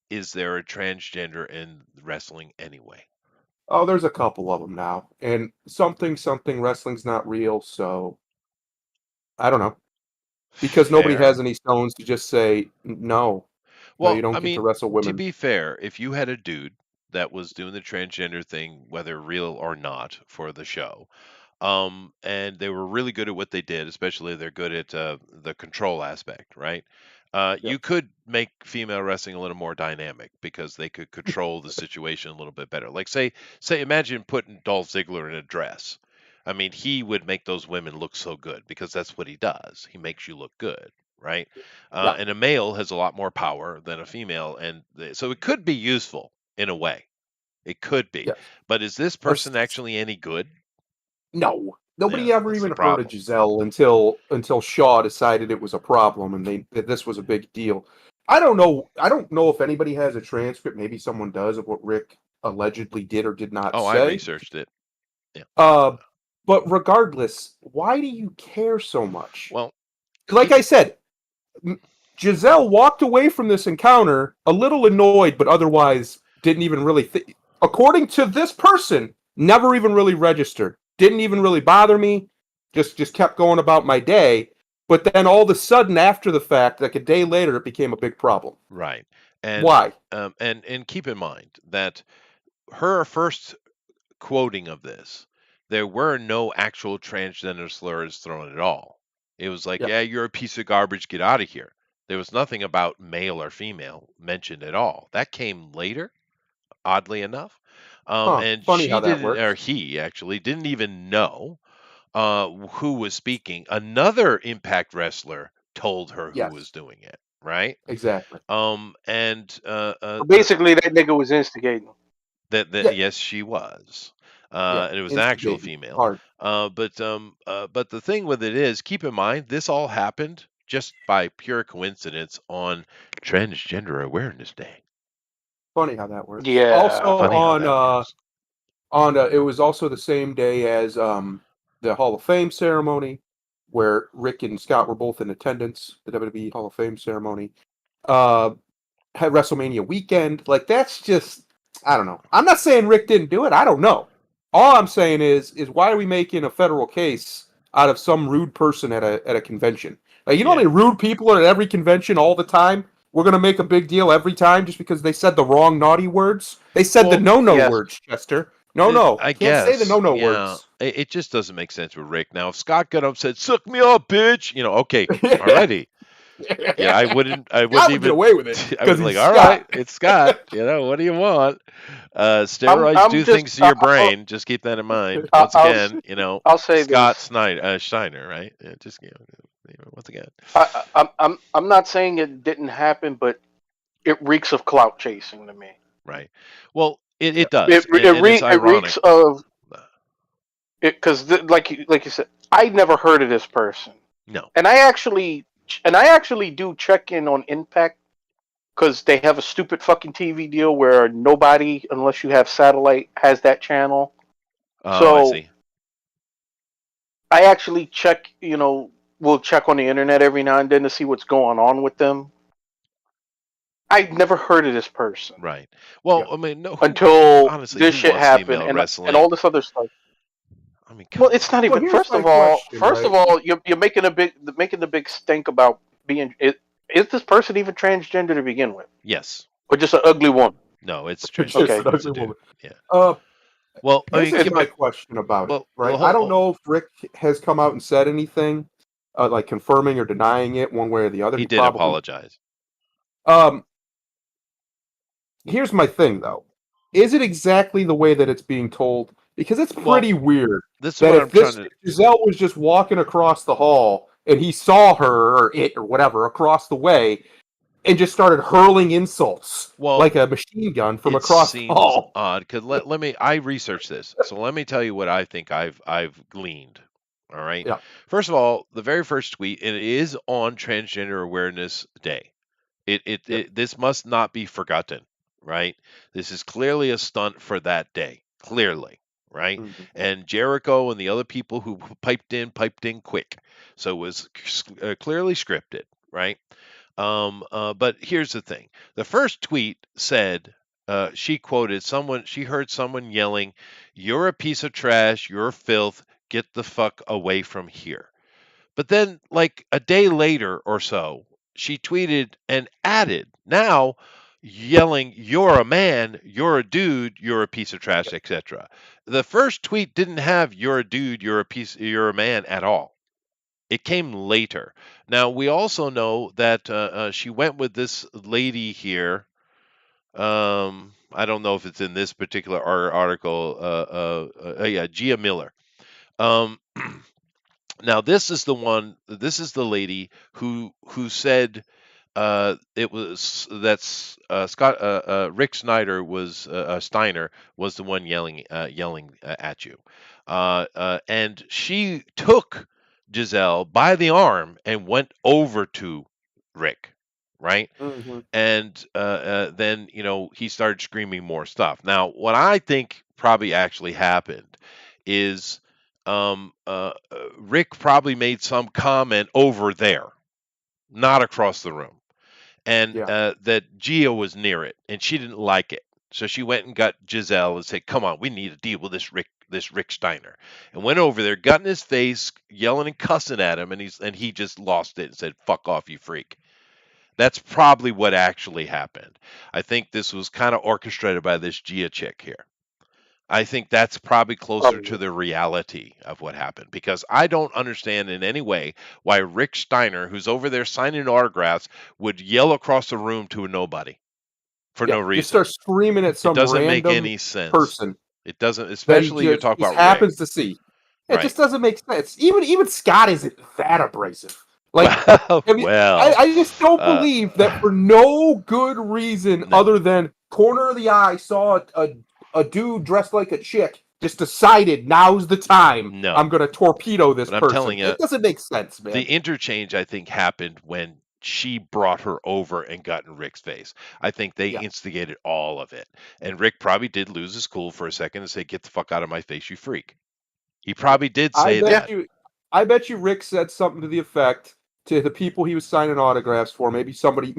is there a transgender in wrestling anyway? Oh, there's a couple of them now, and something wrestling's not real, so I don't know, because nobody Fair. has any stones to just say no, no, you Well, don't I get to mean, wrestle to women. be fair, if you had a dude that was doing the transgender thing, whether real or not, for the show, and they were really good at what they did, especially they're good at the control aspect, right? Yep. You could make female wrestling a little more dynamic because they could control the situation a little bit better. Like say, imagine putting Dolph Ziggler in a dress. I mean, he would make those women look so good because that's what he does. He makes you look good, right? Yeah. And a male has a lot more power than a female, and so it could be useful in a way. It could be, Yes. but is this Uh, person actually any good? No, Yeah, nobody ever that's the even heard of problem. Giselle until Shaw decided it was a problem, and that this was a big deal. I don't know. I don't know if anybody has a transcript. Maybe someone does of what Rick allegedly did or did not Oh, I say. researched it. Yeah. Uh, but regardless, why do you care so much? Well, Like keep I said, Giselle walked away from this encounter a little annoyed, but otherwise didn't even really think. According to this person, never even really registered. Didn't even really bother me. Just kept going about my day. But then all of a sudden, after the fact, like a day later, it became a big problem. right. And Why? and keep in mind that her first quoting of this, there were no actual transgender slurs thrown at all. It was like, Yeah. "Yeah, you're a piece of garbage. Get out of here." There was nothing about male or female mentioned at all. That came later, oddly enough. Huh. And Funny she how that didn't, or works. he actually didn't even know who was speaking. Another Impact wrestler told her who was Yes. doing it, right? Exactly. And So basically, that nigga was instigating. that Yeah. yes, she was, Yeah. and it was an actual Instigating. female. Hard. But the thing with it is, keep in mind, this all happened just by pure coincidence on Transgender Awareness Day. Funny how that works. Yeah. Also Funny how that works. on it was also the same day as the Hall of Fame ceremony, where Rick and Scott were both in attendance. The WWE Hall of Fame ceremony. Uh, had WrestleMania weekend. Like that's just I don't know. I'm not saying Rick didn't do it. I don't know. All I'm saying is why are we making a federal case out of some rude person at a convention? Like you know how Yeah. many rude people are at every convention all the time? We're gonna make a big deal every time just because they said the wrong naughty words. They said the Well, no Yes. words, Chester. No. I Can't say the guess, no yeah. words. It just doesn't make sense with Rick. Now, if Scott got up and said, "Suck me up, bitch," okay, Yeah. alrighty. Yeah, I wouldn't Scott would get even. away with it I because would be he's like, all right, Scott. it's Scott. What do you want? I'm. Steroids I'm do just. things to your brain. Just keep that in mind. Once I'll. again, I'll say Scott this. Snyder, Steiner, right? Yeah, just once again, I'm not saying it didn't happen, but it reeks of clout chasing to me. right. Well, it Yes. does, and it's It ironic. reeks of it because like you said, I never heard of this person, No, and I actually do check in on Impact because they have a stupid fucking TV deal where nobody, unless you have satellite, has that channel. oh, I So see. I actually check, we'll check on the internet every now and then to see what's going on with them. I've never heard of this person Right. Well, Yeah. I mean, no, until honestly, this who shit wants happened female and all wrestling? this other stuff. I mean, Well, come it's on. not Well, even. here's First my of all, question, right? you're making a big stink about being. Is this person even transgender to begin with, Yes. or just an ugly woman? No, it's Just Okay. transgender. an It's a ugly dude. woman. Yeah. Uh, Well, I This mean, is It, my question about it, well, right? I don't oh, know if Rick has come out and said anything, like confirming or denying it one way or the other. he He did probably. apologize. Um, Here's my thing though: is it exactly the way that it's being told? Because it's Well, pretty weird this is that what I'm trying to. if Giselle was just walking across the hall and he saw her or it or whatever across the way and just started hurling insults Well, like a machine gun from it across the seems hall. odd because let me. I researched this, so let me tell you what I think I've gleaned. All right. Yeah. First of all, the very first tweet, and it is on Transgender Awareness Day. Yep. This must not be forgotten, right? This is clearly a stunt for that day, clearly, right? Mhm. And Jericho and the other people who piped in quick. So it was clearly scripted, right? But here's the thing. The first tweet said, she quoted someone, she heard someone yelling, "You're a piece of trash, you're filth, get the fuck away from here." But then, like a day later or so, she tweeted and added, now yelling, "You're a man, you're a dude, you're a piece of trash," etc. The first tweet didn't have "you're a dude, you're a man" at all. It came later. Now we also know that she went with this lady here. I don't know if it's in this particular article. Yeah, Gia Miller. Um, Now this is the one. This is the lady who said it was that's Scott Rick Snyder was Steiner was the one yelling at you, and she took Giselle by the arm and went over to Rick, right? Mhm. And then he started screaming more stuff. Now, what I think probably actually happened is Rick probably made some comment over there, not across the room, and Yeah. that Gia was near it, and she didn't like it. So she went and got Giselle and said, "Come on, we need to deal with this Rick Steiner," and went over there, got in his face, yelling and cussing at him, and he just lost it and said, "Fuck off, you freak." That's probably what actually happened. I think this was kind of orchestrated by this Gia chick here. I think that's probably closer to Probably. the reality of what happened because I don't understand in any way why Rick Steiner, who's over there signing autographs, would yell across the room to a nobody for Yeah. no Just reason. start screaming at It some doesn't make random any sense. person It doesn't, that he especially you just talk just about Rick, happens to see. It right? just doesn't make sense. Even Scott isn't that abrasive. Like, Well, I mean, well, I just don't uh, believe that for no good reason no, other than corner of the eye saw a dude dressed like a chick, just decided now's the time no. I'm gonna torpedo this But I'm person. telling you, It doesn't make sense, the man. interchange I think happened when she brought her over and got in Rick's face. I think they Yeah. instigated all of it. And Rick probably did lose his cool for a second and say, "Get the fuck out of my face, you freak." He Yeah. probably did I say bet Yeah. that. you I bet you Rick said something to the effect to the people he was signing autographs for. Maybe somebody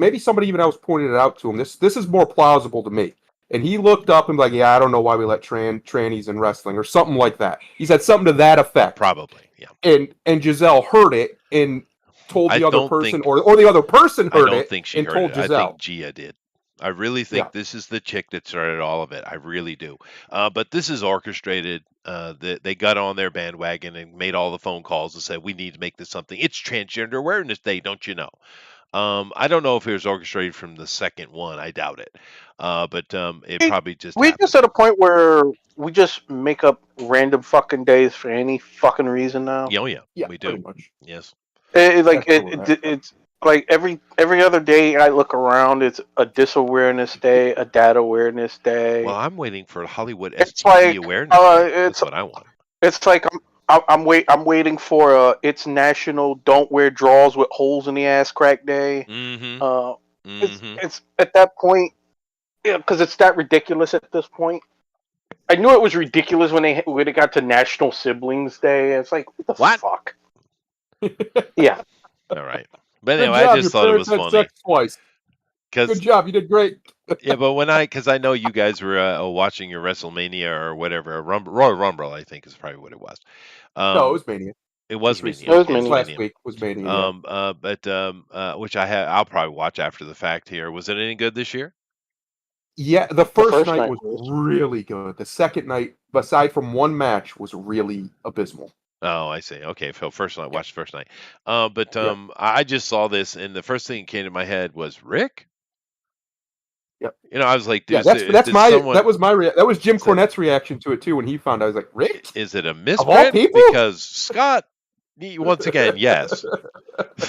even else pointed it out to him. This is more plausible to me. And he looked up and like, yeah, I don't know why we let trannies in wrestling or something like that. He said something to that effect. Probably, yeah. And Giselle heard it and told I the other don't person, think or the other person I heard don't it think she and heard it. told I think Giselle. Gia did. I really Yeah. think this is the chick that started all of it. I really do. But this is orchestrated. They got on their bandwagon and made all the phone calls and said, "We need to make this something. It's Transgender Awareness Day, don't you know?" I don't know if it was orchestrated from the second one. I doubt it. But it We probably just we just happened. at a point where we just make up random fucking days for any fucking reason now. Yeah, oh yeah, Yeah, we pretty do. much. Yes. Like That's where we're at. it's like every other day I look around, it's a disawareness day, a data awareness Well, day. I'm waiting for Hollywood It's STD like Awareness Day. That's it's what I want. it's like I'm waiting for it's National Don't Wear Drawers with Holes in the Ass Crack Day. Mm-hmm. Uh, Mm-hmm. it's at that point, yeah, because it's that ridiculous at this point. I knew it was ridiculous when it got to National Siblings Day. It's like what the What? fuck? Yeah, All right. But Good anyway, I job. just Your thought it parents was had funny sex twice. Good because job. You did great. yeah, but because I know you guys were watching your WrestleMania or whatever, Royal Rumble, I think is probably what it was. No, it Um, was Mania. it was Just Mania. it recently. was Okay, it Just was many. last Mania. week was Mania, yeah. Which I'll probably watch after the fact here. Was it any good this year? Yeah, the The first first night night was was. really good. The second night, aside from one match, was really abysmal. Oh, I see. Okay, so first night, Yeah, watch the first night. But yeah, I just saw this, and the first thing that came to my head was Rick. yeah, I was like, yeah. That's did my someone that was Jim is that Cornette's reaction to it too when he found out. I was like, Rick, is it a of all misprint? people. Because Scott, once again, yes,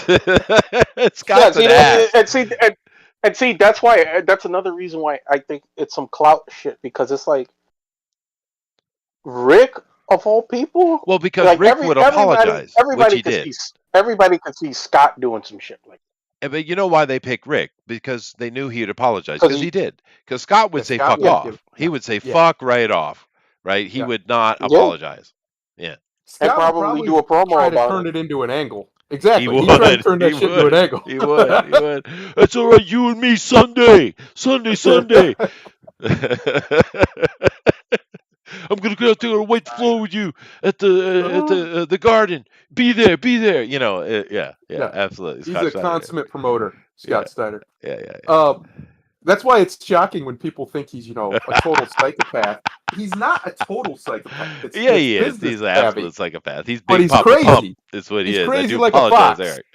Yeah, Scott's see an that, ass. and see that's why that's another reason why I think it's some clout shit because it's like Rick of all people, Well, because like Rick would apologize, which he did. everybody could see Scott doing some shit like But you know why they picked Rick? Because they knew he would apologize. because Because he he did. Because Scott would Yeah, say Scott "fuck would give. off." He Yeah, would say yeah, "fuck right off." right? He Yeah. would not Yeah, apologize. Yeah, and Scott would probably do probably a promo try to about turn it. it into an angle. he Exactly. He'd try to would. turn He that shit into an would. angle. He would. He would. It's all right. You and me Sunday. Sunday. I'm gonna go out there and wait the floor with you at the garden. Be there, be there. Yeah, Yeah. absolutely. He's Scott a Steiner. consummate promoter, Yeah, Scott Steiner. yeah, yeah, yeah. Uh, that's why it's shocking when people think he's, a total psychopath. He's not a total psychopath. Yeah, It's he is. business He's an savvy, absolute psychopath. He's but Big he's Papa Pump. crazy. Is what he He's is. I crazy do like a apologize, fox, Eric.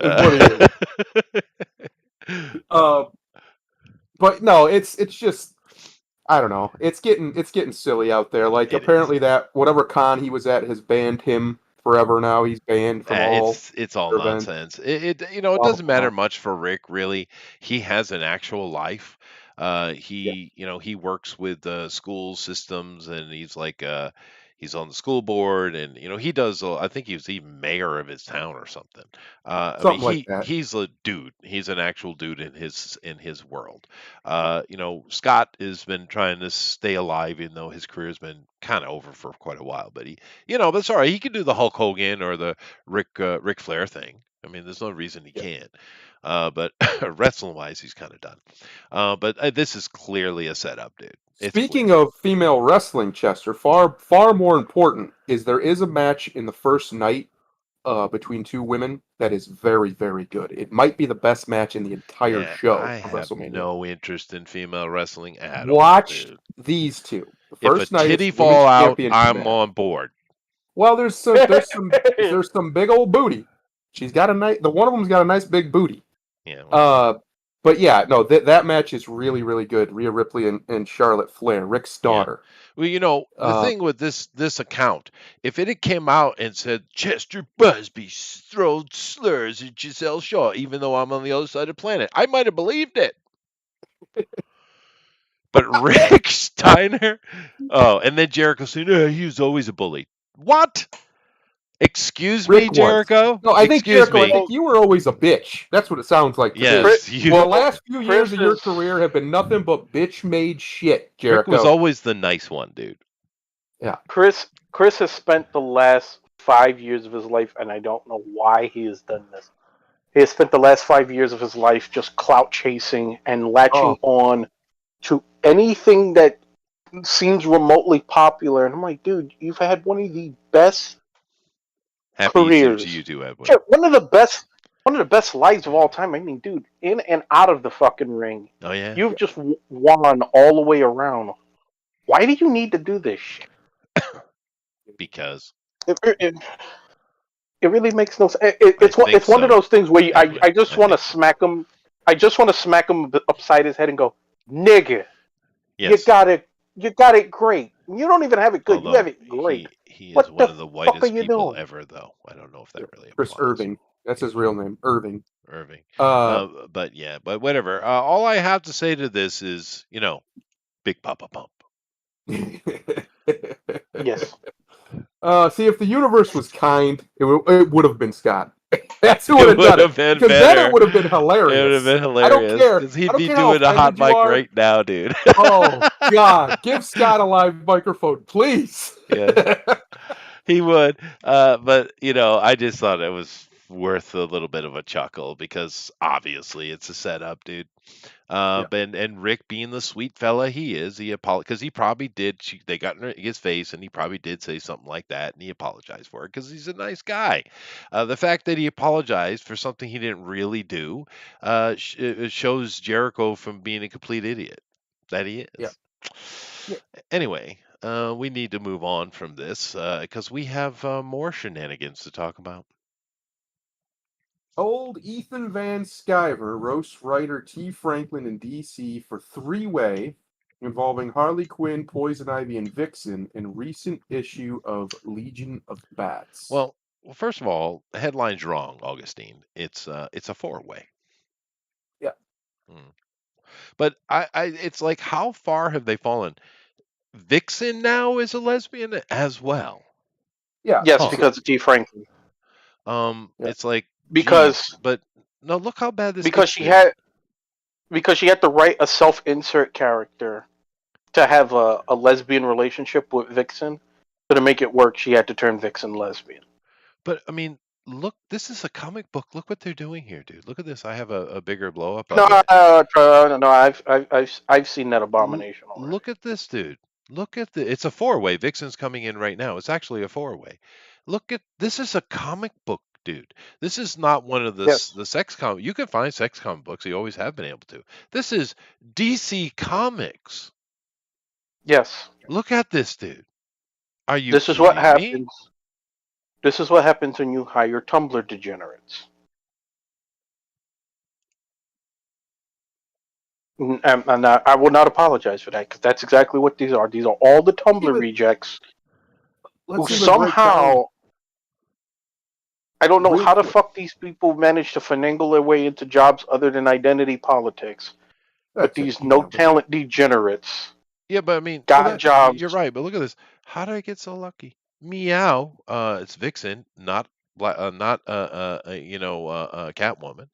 is what he is. Uh, but no, it's just I don't know. It's getting silly out there. Like It is. apparently that whatever con he was at has banned him forever now. He's banned from all It's all events. nonsense. It Blah, blah, doesn't blah. matter much for Rick really. He has an actual life. Yeah. He works with school systems, and he's on the school board, and he does. I think he was even mayor of his town or something. I mean, Something like that. he's a dude. He's an actual dude in his world. Scott has been trying to stay alive, even though his career's been kind of over for quite a while. But but it's all right. He can do the Hulk Hogan or the Ric Flair thing. I mean, there's no reason he Yeah. can't. But wrestling wise, he's kind of done. But this is clearly a setup, dude. It's clear. Speaking of female wrestling, Chester, far more important is there is a match in the first night between two women that is very, very good. It might be the best match in the entire Yeah, show I of have WrestleMania. no interest in female wrestling at all, Watch dude. these two. The If a first night it's titty the women's fall out, championship I'm match. on board. Well, there's some big old booty. She's got a nice. The one of them's got a nice big booty. Yeah, well, Uh, but yeah, no, that match is really, really good. Rhea Ripley and Charlotte Flair, Rick's yeah. daughter. Well, the Uh, thing with this account, if it had came out and said Chester Busby throws slurs at Giselle Shaw, even though I'm on the other side of the planet, I might have believed it. But Rick Steiner, oh, and then Jericho saying, he was always a bully. What? Excuse me, Rick was. Jericho? No, I think Excuse Jericho. I me. think you were always a bitch. That's what it sounds like to me. Yes, The Well, last few years Chris of your is career have been nothing but bitch-made shit, Rick was Jericho. always the nice one, dude. Yeah. Chris has spent the last 5 years of his life, and I don't know why he has done this. He has spent the last 5 years of his life just clout chasing and latching on to anything that seems remotely popular. And I'm like, dude, you've had one of the best Happy Easter to careers. you too, Edwin. Sure, one of the best lives of all time. I mean, dude, in and out of the fucking ring, Oh yeah. you've just won all the way around. Why do you need to do this shit? Because It really makes no sense. I It's think one of so, those things where Edwin. I just I want to think so. smack him. I just want to smack him upside his head and go, "Nigga, Yes. you got it great. You don't even have it good. You Although have it great. he is What one the of the fuck are whitest you people doing?" ever, though. I don't know if that really Chris applies. Irving. That's Yeah, his real name, Irving. Irving. Uh, But whatever. All I have to say to this is, Big Papa Pump. Yes. See, if the universe was kind, it would have been Scott. That's who It would have would done have it. been Because then better. it would have been It would hilarious. have been I don't hilarious care. because I he'd don't be care how doing a hot offended you mic are. right now, dude. Oh God, give Scott a live microphone, please. Yes, he would. But I just thought it was worth a little bit of a chuckle because obviously it's a setup, dude. Yeah. And Rick being the sweet fella he is, he because he probably did. They got in his face, and he probably did say something like that, and he apologized for it because he's a nice guy. The fact that he apologized for something he didn't really do, it shows Jericho from being a complete idiot that he Yeah. is. Yeah. Anyway, we need to move on from this because we have more shenanigans to talk about. Old Ethan Van Sciver roasts writer T. Franklin in D.C. for three-way involving Harley Quinn, Poison Ivy, and Vixen in recent issue of Legion of Bats. Well, first of all, the headline's wrong, Augustine. It's a four-way. Yeah. But it's like, how far have they fallen? Vixen now is a lesbian as well. Yeah. Yes, Huh. because of T. Franklin. Yeah. It's like, Because geez, but no, look how bad this because gets, she dude. had because she had to write a self-insert character to have a lesbian relationship with Vixen. So to make it work, she had to turn Vixen lesbian. But I mean, look, this is a comic book. Look what they're doing here, dude. Look at this. I have a bigger blow up No, of it. no, I've seen that abomination already. Look at this, dude. Look at the. It's a four-way. Vixen's coming in right now. It's actually a four-way. Look at this. Is a comic book, dude. This is not one of Yes, the sex comic. You can find sex comic books. You always have been able to. This is DC Comics. yes. Look at this, dude. Are you This is what kidding me? happens. This is what happens when you hire Tumblr degenerates. And I will not apologize for that because that's exactly what these are. These are all the Tumblr Even rejects who let's even break down somehow, I don't know real how the quick. fuck these people manage to finagle their way into jobs other than identity politics, but That's it. these You no nailed it. talent degenerates Yeah, but I mean, well, got that you're jobs. right. But look at this. How did I get so lucky? Meow. It's Vixen, not not Catwoman.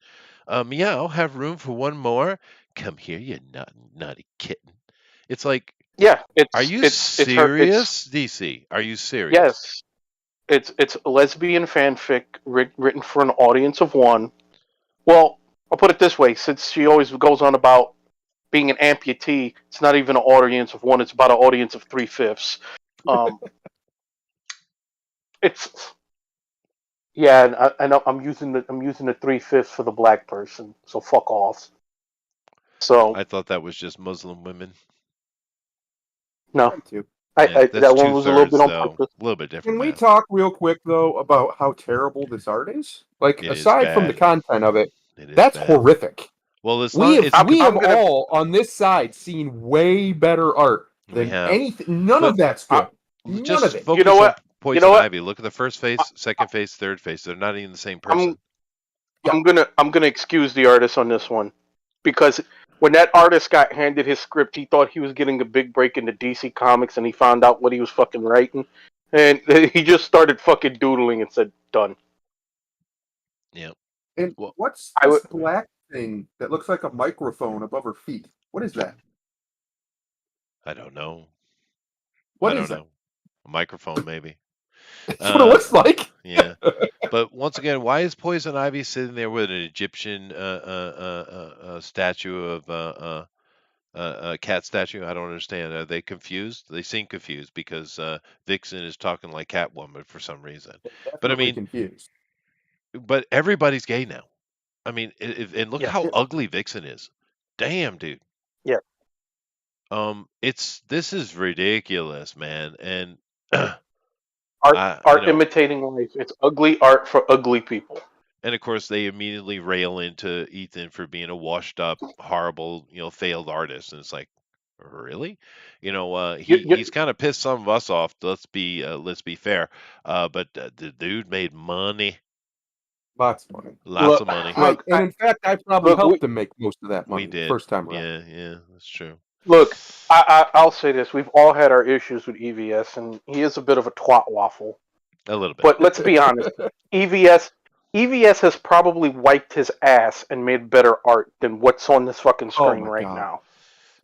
Meow. Have room for one more. Come here, you naughty kitten. It's like, Yeah, are it's you it's it's her. It's serious, DC? Are you serious? yes, it's a lesbian fanfic written for an audience of one. Well, I'll put it this way: since she always goes on about being an amputee, it's not even an audience of one; it's about an audience of 3/5. Um, it's yeah, and I know I'm using the 3/5 for the black person, so fuck off. So I thought that was just Muslim women. no, Them too. Yeah, that's that one two was a little thirds bit on though. purpose. A little bit different Can we math. talk real quick though about how terrible this art is? Like, It is aside from the bad. content of it, It is that's bad. horrific. Well, it's We not. have It's we have I'm gonna all on this side seen way better art we than have, anything. None but of that's I, good. None of just it. you know focus on what you know Poison what Ivy. Look at the first I, face, second face, third face. They're not even the same I'm person. Yeah. I'm gonna excuse the artist on this one because when that artist got handed his script, he thought he was getting a big break into DC Comics, and he found out what he was fucking writing, and he just started fucking doodling and said, "Done." Yeah. And Well, what's I this would. black thing that looks like a microphone above her feet? What is that? I don't know. I What don't is that? know. A microphone, maybe. That's what it looks like. Yeah. But once again, why is Poison Ivy sitting there with an Egyptian statue of a cat statue? I don't understand. Are they confused? They seem confused because Vixen is talking like Catwoman for some reason. But I Definitely mean, confused. but everybody's gay now. I mean, and look Yes. how Yeah. ugly Vixen is. Damn, dude. Yeah. It's this is ridiculous, man. And Art imitating life. It's ugly art for ugly people. and of course they immediately rail into Ethan for being a washed up, horrible, failed artist. And it's like, really? You, He's you, kind of pissed some of us off. Let's be fair. But the dude made money, Lots of money. lots look, of money. look, And in fact, I probably look. helped him make most of that We money the did. first time around. Yeah, that's true. Look, I'll say this: we've all had our issues with EVS, and he is a bit of a twat waffle. A little bit. But let's be honest, EVS EVS has probably wiped his ass and made better art than what's on this fucking Oh screen my right god. now.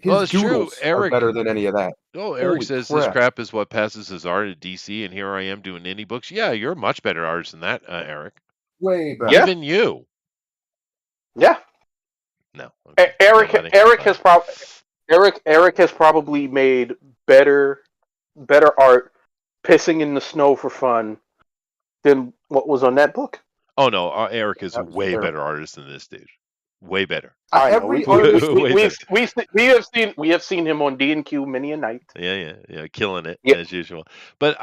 Well, His it's true. doodles are better than any of that. Eric Holy says this crap. crap is what passes as art at DC, and here I am doing indie books. Yeah, you're a much better artist than that, Eric. Way better. Yeah, Even you. yeah. No, okay. Eric Nobody. Eric Fine. has probably Eric has probably made better art pissing in the snow for fun than what was on that book. Oh no, Eric is a That was way better terrible. artist than this dude. Way better. I know Every artist. Way better. we have seen him on D&Q many a night. Yeah, killing it Yeah, as usual. But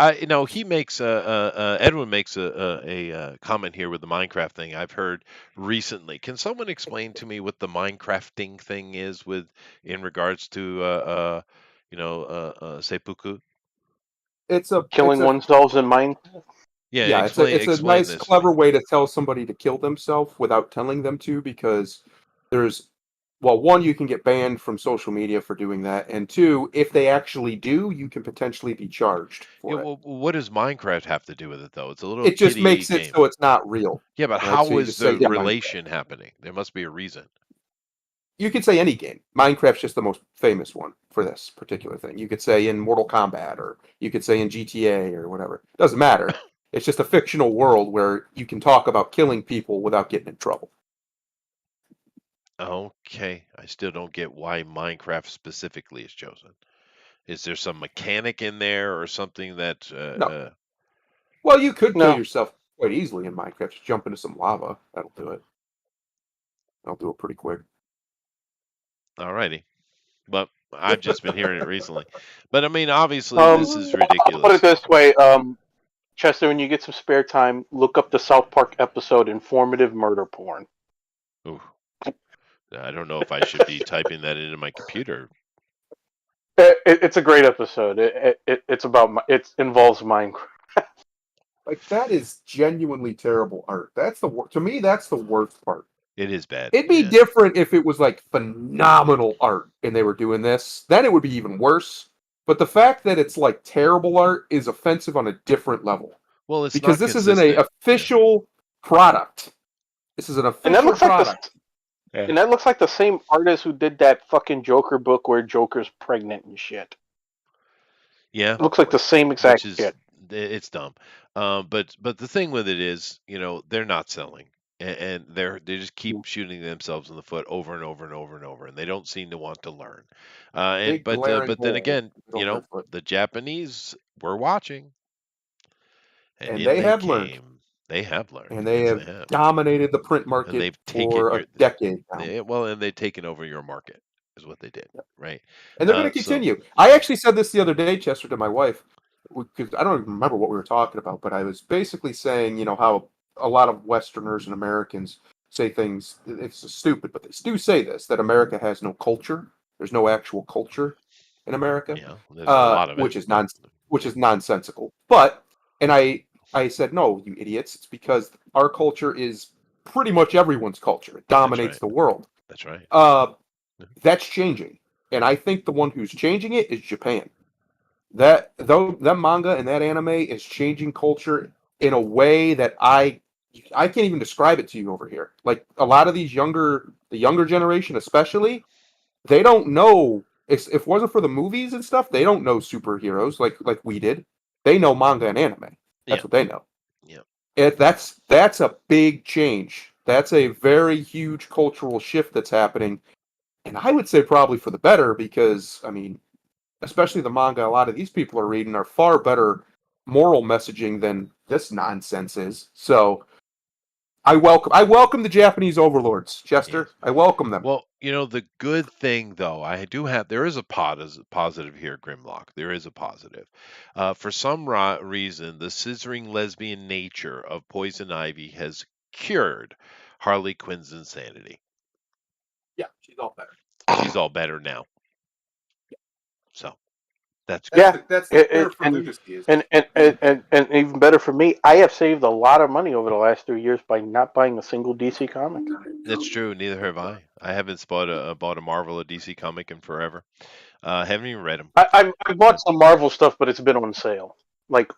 he makes Edwin makes a comment here with the Minecraft thing. I've heard recently. Can someone explain to me what the Minecrafting thing is with in regards to seppuku? It's killing oneself in Minecraft. Yeah, yeah, it's a explain nice, this to me. clever way to tell somebody to kill themselves without telling them to, because there's, well, one, you can get banned from social media for doing that, and two, if they actually do, you can potentially be charged Yeah, for it. well, what does Minecraft have to do with it though? It's a little It just kiddie makes it game. so it's not real, Yeah, but right? So how you is just say, the yeah, Minecraft. relation happening? There must be a reason. you could say any game. Minecraft's just the most famous one for this particular thing. You could say in Mortal Kombat, or you could say in GTA or whatever. Doesn't matter. It's just a fictional world where you can talk about killing people without getting in trouble. Okay, I still don't get why Minecraft specifically is chosen. Is there some mechanic in there or something that No. Well, you could kill No. yourself quite easily in Minecraft. Just jump into some lava. That'll do it. That'll do it pretty quick. alrighty. But I've just been hearing it recently. But I mean, obviously, this is I'll put it ridiculous. this way, Chester, when you get some spare time, look up the South Park episode "Informative Murder Porn." Ooh, I don't know if I should be typing that into my computer. It's a great episode. It involves Minecraft. Like that is genuinely terrible art. That's the to me. That's the worst part. It is bad. It'd be Yeah. different if it was like phenomenal art and they were doing this. Then it would be even worse. But the fact that it's like terrible art is offensive on a different level Well, it's because not this isn't a consistent. Yeah. official product. This is an And that official looks like product. Yeah. and that looks like the same artist who did that fucking Joker book where Joker's pregnant and shit. Yeah. Looks like the same exact Which is shit. it's dumb. But the thing with it is, they're not selling, and they just keep shooting themselves in the foot over and over and over and over, and they don't seem to want to learn. And Big glaring but then hole again, in the middle of their foot. the Japanese were watching, and And in they they have learned. came. They have learned. And they Yes, they have have, dominated the print and market they've taken for your a decade now. well, and they've taken over your market is what they did, right? And they're going to So continue. I actually said this the other day, Chester, to my wife, because I don't even remember what we were talking about, but I was basically saying, how a lot of Westerners and Americans say things. It's stupid, but they do say this, that America has no culture. There's no actual culture in America, yeah, there's a lot of it. which is nonsensical. But and I said, no, you idiots. It's because our culture is pretty much everyone's culture. It That's dominates right. the world. That's right. Uh, that's changing, and I think the one who's changing it is Japan. That manga and that anime is changing culture in a way that I can't even describe it to you over here. Like a lot of the younger generation especially, they don't know. If it wasn't for the movies and stuff, they don't know superheroes like we did. They know manga and anime. Yeah. That's what they know. Yeah. That's a big change. That's a very huge cultural shift that's happening, and I would say probably for the better because I mean, especially the manga a lot of these people are reading are far better moral messaging than this nonsense is. So I welcome the Japanese overlords, Chester. Yes. I welcome them. Well, the good thing though, there is a positive here, Grimlock. There is a positive. For some reason, the scissoring lesbian nature of Poison Ivy has cured Harley Quinn's insanity. Yeah, she's all better. She's all better now. So that's good. Yeah, That's where for and, lunacy is. and even better for me, I have saved a lot of money over the last 3 years by not buying a single DC comic. That's true. Neither have I. I haven't bought a Marvel or DC comic in forever. Haven't even read them. I bought some Marvel stuff, but it's been on sale, like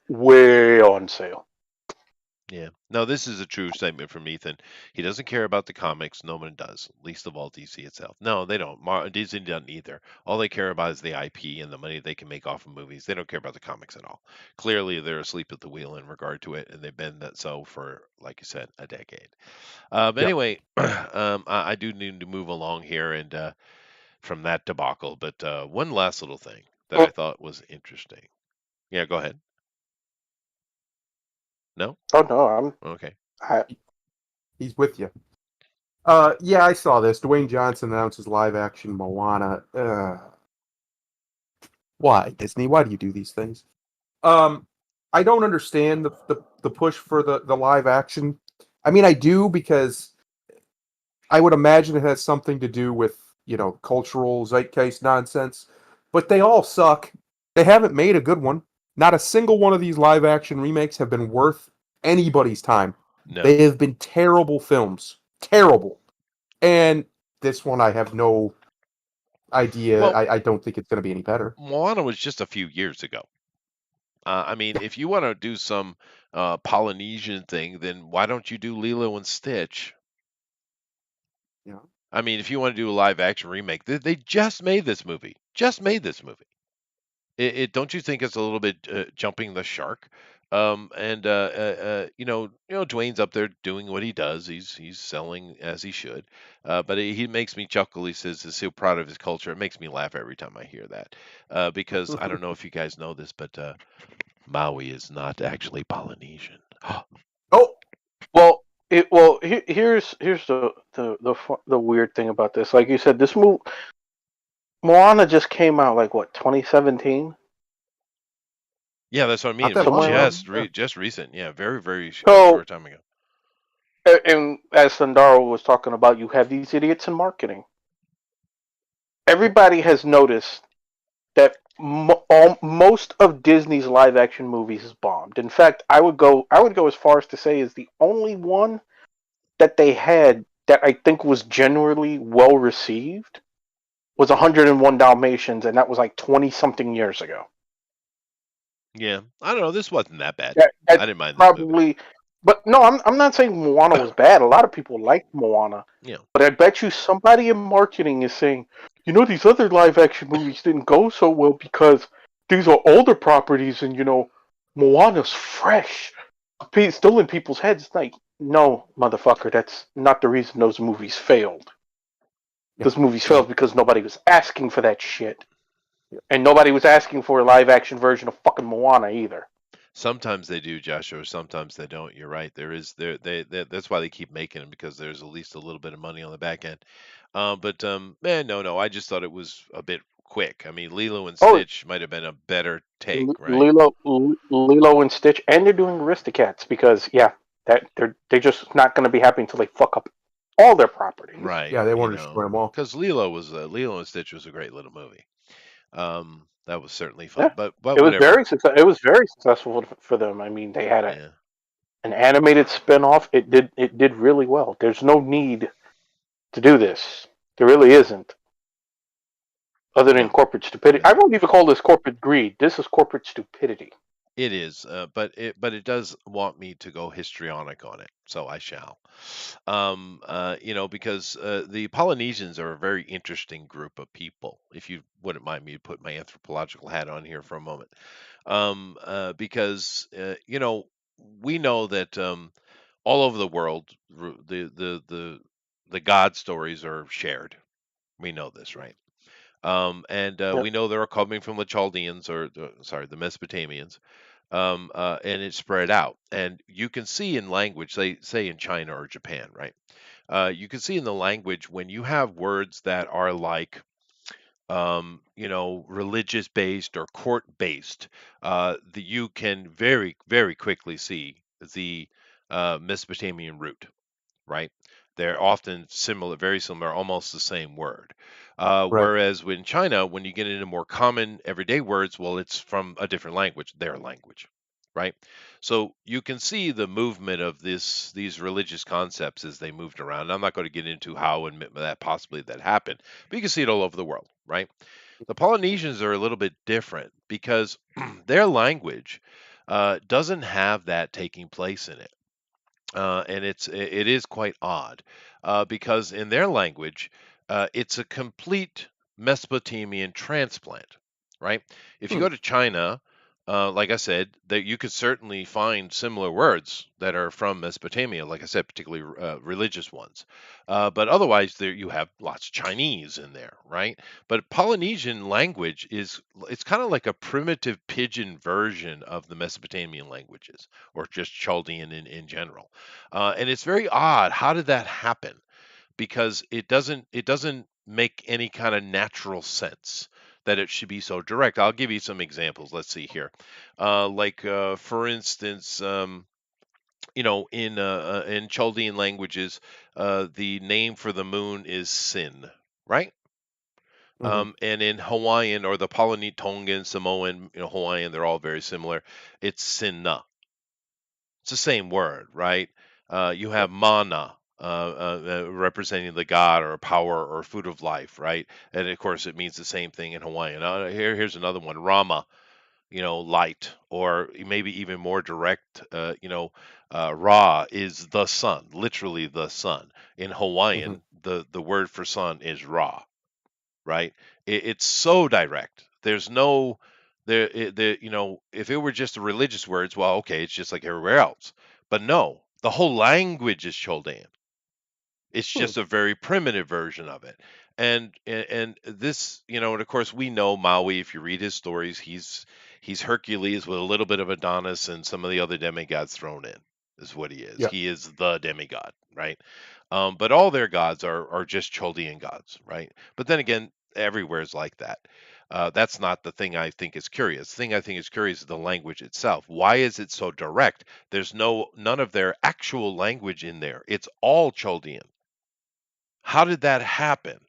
way on sale. Yeah. No, this is a true statement from Ethan. He doesn't care about the comics. No one does, least of all DC itself. No, they don't. Disney doesn't either. All they care about is the IP and the money they can make off of movies. They don't care about the comics at all. Clearly, they're asleep at the wheel in regard to it, and they've been that so for, like you said, a decade. But Yep. anyway, I do need to move along here and from that debacle. But one last little thing that I thought was interesting. Yeah, go ahead. No? Oh no, Okay. He's with you. Yeah, I saw this. Dwayne Johnson announces live action Moana. Why, Disney? Why do you do these things? I don't understand the push for the live action. I mean, I do because I would imagine it has something to do with, cultural zeitgeist nonsense, but they all suck. They haven't made a good one. Not a single one of these live action remakes have been worth anybody's time. No. They have been terrible films. Terrible. And this one, I have no idea. Well, I don't think it's going to be any better. Moana was just a few years ago. I mean, if you want to do some Polynesian thing, then why don't you do Lilo and Stitch? Yeah. I mean, if you want to do a live action remake, they just made this movie. Just made this movie. It don't you think it's a little bit jumping the shark? And Dwayne's up there doing what he does. He's selling as he should. But he makes me chuckle. He says he's so proud of his culture. It makes me laugh every time I hear that. Because I don't know if you guys know this, but Maui is not actually Polynesian. Oh, Here's the weird thing about this. Like you said, this movie Moana just came out like what 2017 Yeah, that's what I mean. not It that was long somewhere ago. around. just Yeah. just recent. Yeah, very very So short time ago. and as Sundaro was talking about, you have these idiots in marketing. Everybody has noticed that most of Disney's live action movies is bombed. In fact, I would go as far as to say is the only one that they had that I think was generally well received was 101 Dalmatians, and that was like 20 something years ago. Yeah, I don't know. This wasn't that bad. That's I didn't mind this movie. probably, but no, I'm not saying Moana was bad. A lot of people liked Moana, Yeah, but I bet you somebody in marketing is saying, these other live action movies didn't go so well because these are older properties, and Moana's fresh, still in people's heads. It's like, no, motherfucker, that's not the reason those movies failed. Yeah. Those movies No. failed because nobody was asking for that shit. Yeah. And nobody was asking for a live action version of fucking Moana either. sometimes they do, Joshua. Sometimes they don't. You're right. There is that's why they keep making them because there's at least a little bit of money on the back end. But man, no. I just thought it was a bit quick. I mean, Lilo and Oh, Stitch might have been a better take, right? Lilo and Stitch, and they're doing Aristocats because that they're just not going to be happy until they fuck up all their properties. Right. Yeah, they want to destroy them all. Because Lilo and Stitch was a great little movie. That was certainly fun. Yeah, But whatever. It was very successful for them. I mean, they had Yeah. an animated spin-off. It did really well. There's no need to do this. There really isn't, other than No. corporate stupidity. No. I won't even call this corporate greed. This is corporate stupidity. It is, but it does want me to go histrionic on it, so I shall. Because the Polynesians are a very interesting group of people. If you wouldn't mind me to put my anthropological hat on here for a moment, because we know that all over the world, the God stories are shared. We know this, right? And Yeah. we know they're coming from the Chaldeans, or sorry, the Mesopotamians, and it's spread out. And you can see in language, say in China or Japan, right? You can see in the language when you have words that are like, religious based or court based, you can very, very quickly see the Mesopotamian root, right? They're often similar, very similar, almost the same word. Right. Whereas when China, when you get into more common everyday words, well, it's from a different language, their language, right? So you can see the movement of these religious concepts as they moved around. I'm not going to get into how and that possibly that happened, but you can see it all over the world, right? The Polynesians are a little bit different because their language doesn't have that taking place in it, and it is quite odd because in their language, it's a complete Mesopotamian transplant, right? If you Hmm. go to China, like I said, that you could certainly find similar words that are from Mesopotamia, like I said, particularly religious ones. But otherwise, there you have lots of Chinese in there, right? But Polynesian language it's kind of like a primitive pidgin version of the Mesopotamian languages, or just Chaldean in general. And it's very odd. How did that happen? Because it doesn't make any kind of natural sense that it should be so direct. I'll give you some examples. Let's see here. For instance, in Chaldean languages, the name for the moon is Sin, right? Hmm. And in Hawaiian, or the Polynesian, Tongan, Samoan, Hawaiian, they're all very similar. It's Sinna. It's the same word, right? You have mana, representing the god or power or food of life, right? And of course, it means the same thing in Hawaiian. Here's another one, Rama, light, or maybe even more direct, Ra is the sun, literally the sun. In Hmm. Hawaiian, the word for sun is Ra, right? It's so direct. There's no if it were just the religious words, well, okay, it's just like everywhere else. But no, the whole language is Chaldean. It's Hmm. just a very primitive version of it. And this, and of course we know Maui. If you read his stories, he's Hercules with a little bit of Adonis and some of the other demigods thrown in. Is what he is. Yeah. He is the demigod, right? But all their gods are just Chaldean gods, right? But then again, everywhere is like that. That's not the thing I think is curious. The thing I think is curious is the language itself. Why is it so direct? There's none of their actual language in there. It's all Chaldean. How did that happen?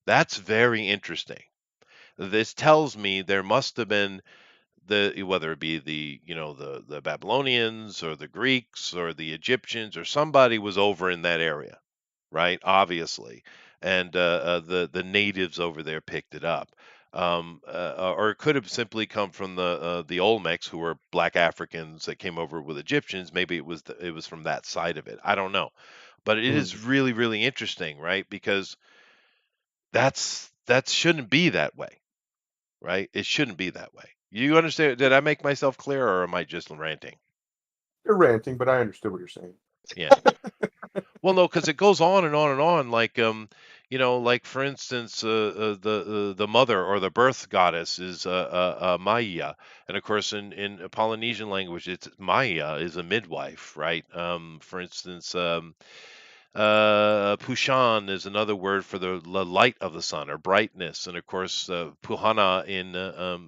That's very interesting. This tells me there must have been whether it be the Babylonians or the Greeks or the Egyptians or somebody was over in that area, right? Obviously, and the natives over there picked it up. Or it could have simply come from the Olmecs, who were black Africans that came over with Egyptians. Maybe it was from that side of it. I don't know, but it Hmm. is really really interesting, right? Because that shouldn't be that way, right? It shouldn't be that way. You understand? Did I make myself clear, or am I just ranting? You're ranting, but I understood what you're saying. Yeah. Well, no, because it goes on and on and on. Like, like for instance, the mother or the birth goddess is Maya, and of course, in Polynesian language, it's Maya is a midwife, right? For instance, Pushan is another word for the light of the sun or brightness, and of course, Puhana in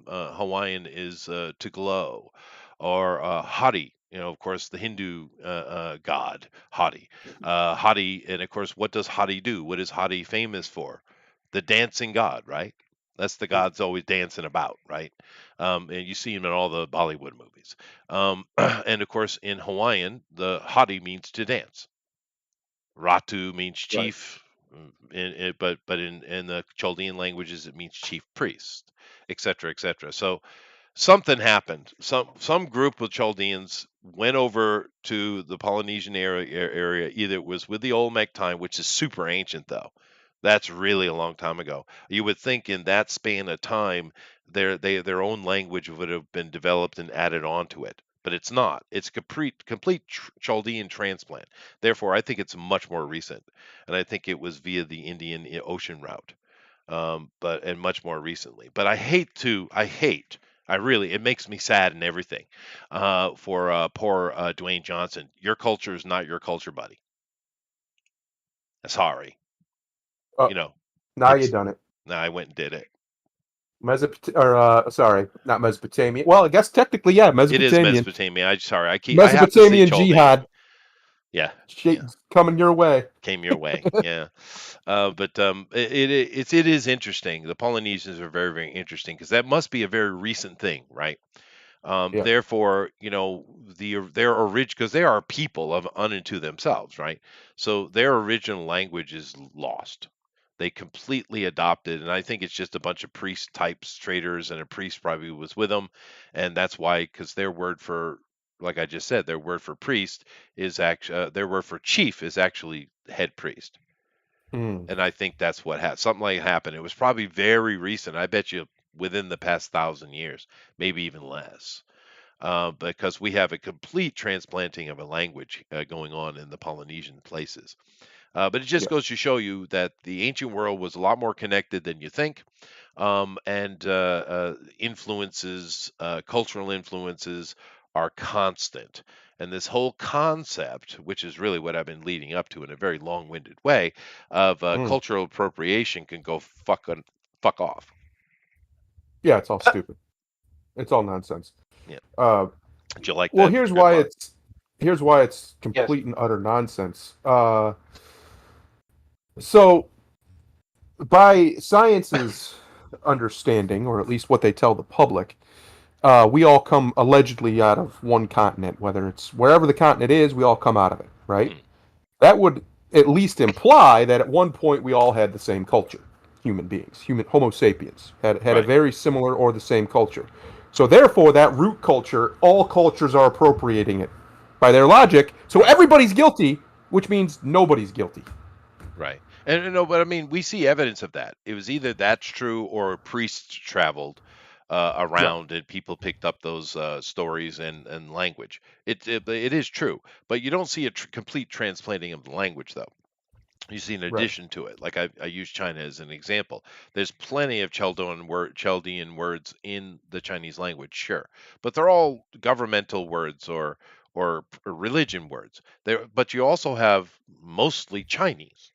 Hawaiian is to glow, or Hadi. Of course, the Hindu god Hadi. Hadi, and of course, what does Hadi do? What is Hadi famous for? The dancing god, right? That's the Hmm. god's always dancing about, right? And you see him in all the Bollywood movies. And of course, in Hawaiian, the Hadi means to dance. Ratu means Right. chief, but in the Chaldean languages it means chief priest, etc., etc. So something happened. Some group of Chaldeans went over to the Polynesian area. Either it was with the Olmec time, which is super ancient though. That's really a long time ago. You would think in that span of time, their own language would have been developed and added onto it, but it's not. It's complete Chaldean transplant. Therefore, I think it's much more recent, and I think it was via the Indian Ocean route, but and much more recently. But I really, it makes me sad and everything, for poor Dwayne Johnson. Your culture is not your culture, buddy. Sorry, Uh, you know, now you it's. done it. No, I went and did it. Sorry, not Mesopotamia. Well, I guess technically, yeah, It is Mesopotamian. Mesopotamia. Sorry, I have to say Mesopotamian Chaldean. jihad Yeah, yeah, coming your way. came your way. Yeah, but it is interesting. The Polynesians are very very interesting because that must be a very recent thing, right? Yeah. Therefore, their origin, because they are people of unto themselves, right? So their original language is lost. They completely adopted, and I think it's just a bunch of priest types, traders, and a priest probably was with them, and that's why, because their word for, like I just said, their word for priest is actually their word for chief is actually head priest, Hmm. and I think that's what something like happened. It was probably very recent. I bet you within the past 1,000 years, maybe even less, because we have a complete transplanting of a language going on in the Polynesian places. But it just Yeah. goes to show you that the ancient world was a lot more connected than you think, and cultural influences are constant. And this whole concept, which is really what I've been leading up to in a very long-winded way, of Hmm. cultural appropriation can go fuck off. Yeah. It's all stupid. It's all nonsense. Yeah. Uh, Do you like well, that remark? here's why it's Yes. complete and utter nonsense. So by science's understanding, or at least what they tell the public, we all come allegedly out of one continent, whether it's wherever the continent is, we all come out of it, right? Mm, That would at least imply that at one point we all had the same culture. Human beings, Homo sapiens, had a right. very similar or the same culture. So therefore, that root culture, all cultures are appropriating it by their logic. So everybody's guilty, which means nobody's guilty. Right. And no, but I mean, we see evidence of that. It was either that's true or priests traveled Right. around and people picked up those stories and language. It is true, but you don't see a complete transplanting of the language, though. You see, in Right. addition to it, like I use China as an example, there's plenty of Chaldean words in the Chinese language, sure, but they're all governmental words or religion words. There, but you also have mostly Chinese.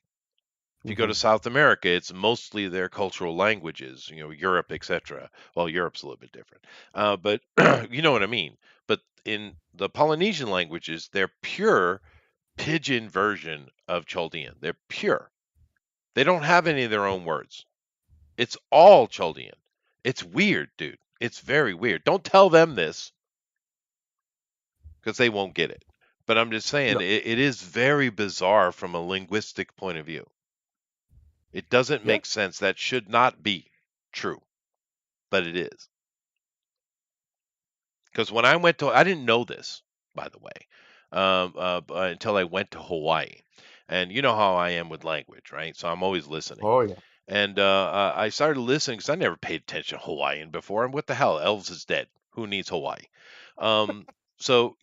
If you go Hmm. to South America, it's mostly their cultural languages, Europe, etc. Well, Europe's a little bit different, but you know what I mean. But in the Polynesian languages, they're pure pidgin version of Chaldean. They're pure. They don't have any of their own words. It's all Chaldean. It's weird, dude. It's very weird. Don't tell them this because they won't get it. But I'm just saying, No. it is very bizarre from a linguistic point of view. It doesn't Yeah. make sense. That should not be true, but it is. Because when I went to, I didn't know this, by the way, until I went to Hawaii. And you know how I am with language, right? So I'm always listening. Oh yeah. And I started listening because I never paid attention to Hawaiian before. And what the hell? Elves is dead. Who needs Hawaii? Um, so,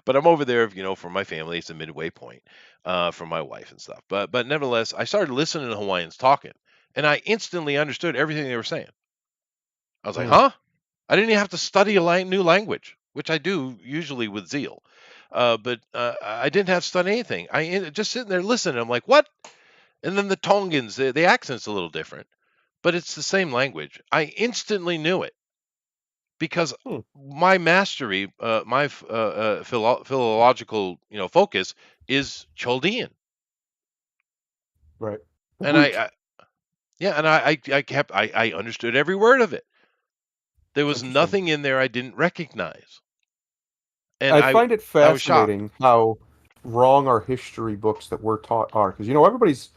but I'm over there, for my family. It's a midway point for my wife and stuff. But nevertheless, I started listening to Hawaiians talking. And I instantly understood everything they were saying. I was like, Mm. huh? I didn't even have to study a new language, which I do usually with zeal. But I didn't have to study anything. Just sitting there listening. I'm like, what? And then the Tongans, the accent's a little different, but it's the same language. I instantly knew it because Hmm. my mastery, my philological, focus is Chaldean, Right. and Root. yeah, and I understood every word of it. There was Interesting. nothing in there I didn't recognize, and I find it I was shocked. fascinating how wrong our history books that we're taught are. Because everybody's.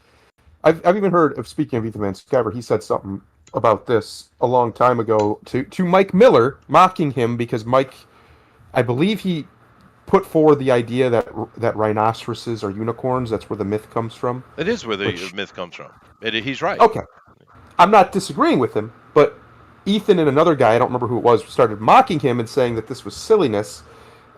I've even heard of, speaking of Ethan Van Sciver, he said something about this a long time ago to Mike Miller, mocking him because Mike, I believe he put forward the idea that rhinoceroses are unicorns. That's where the myth comes from. It is where the Which, myth comes from. He's right. okay, I'm not disagreeing with him, but Ethan and another guy, I don't remember who it was, started mocking him and saying that this was silliness,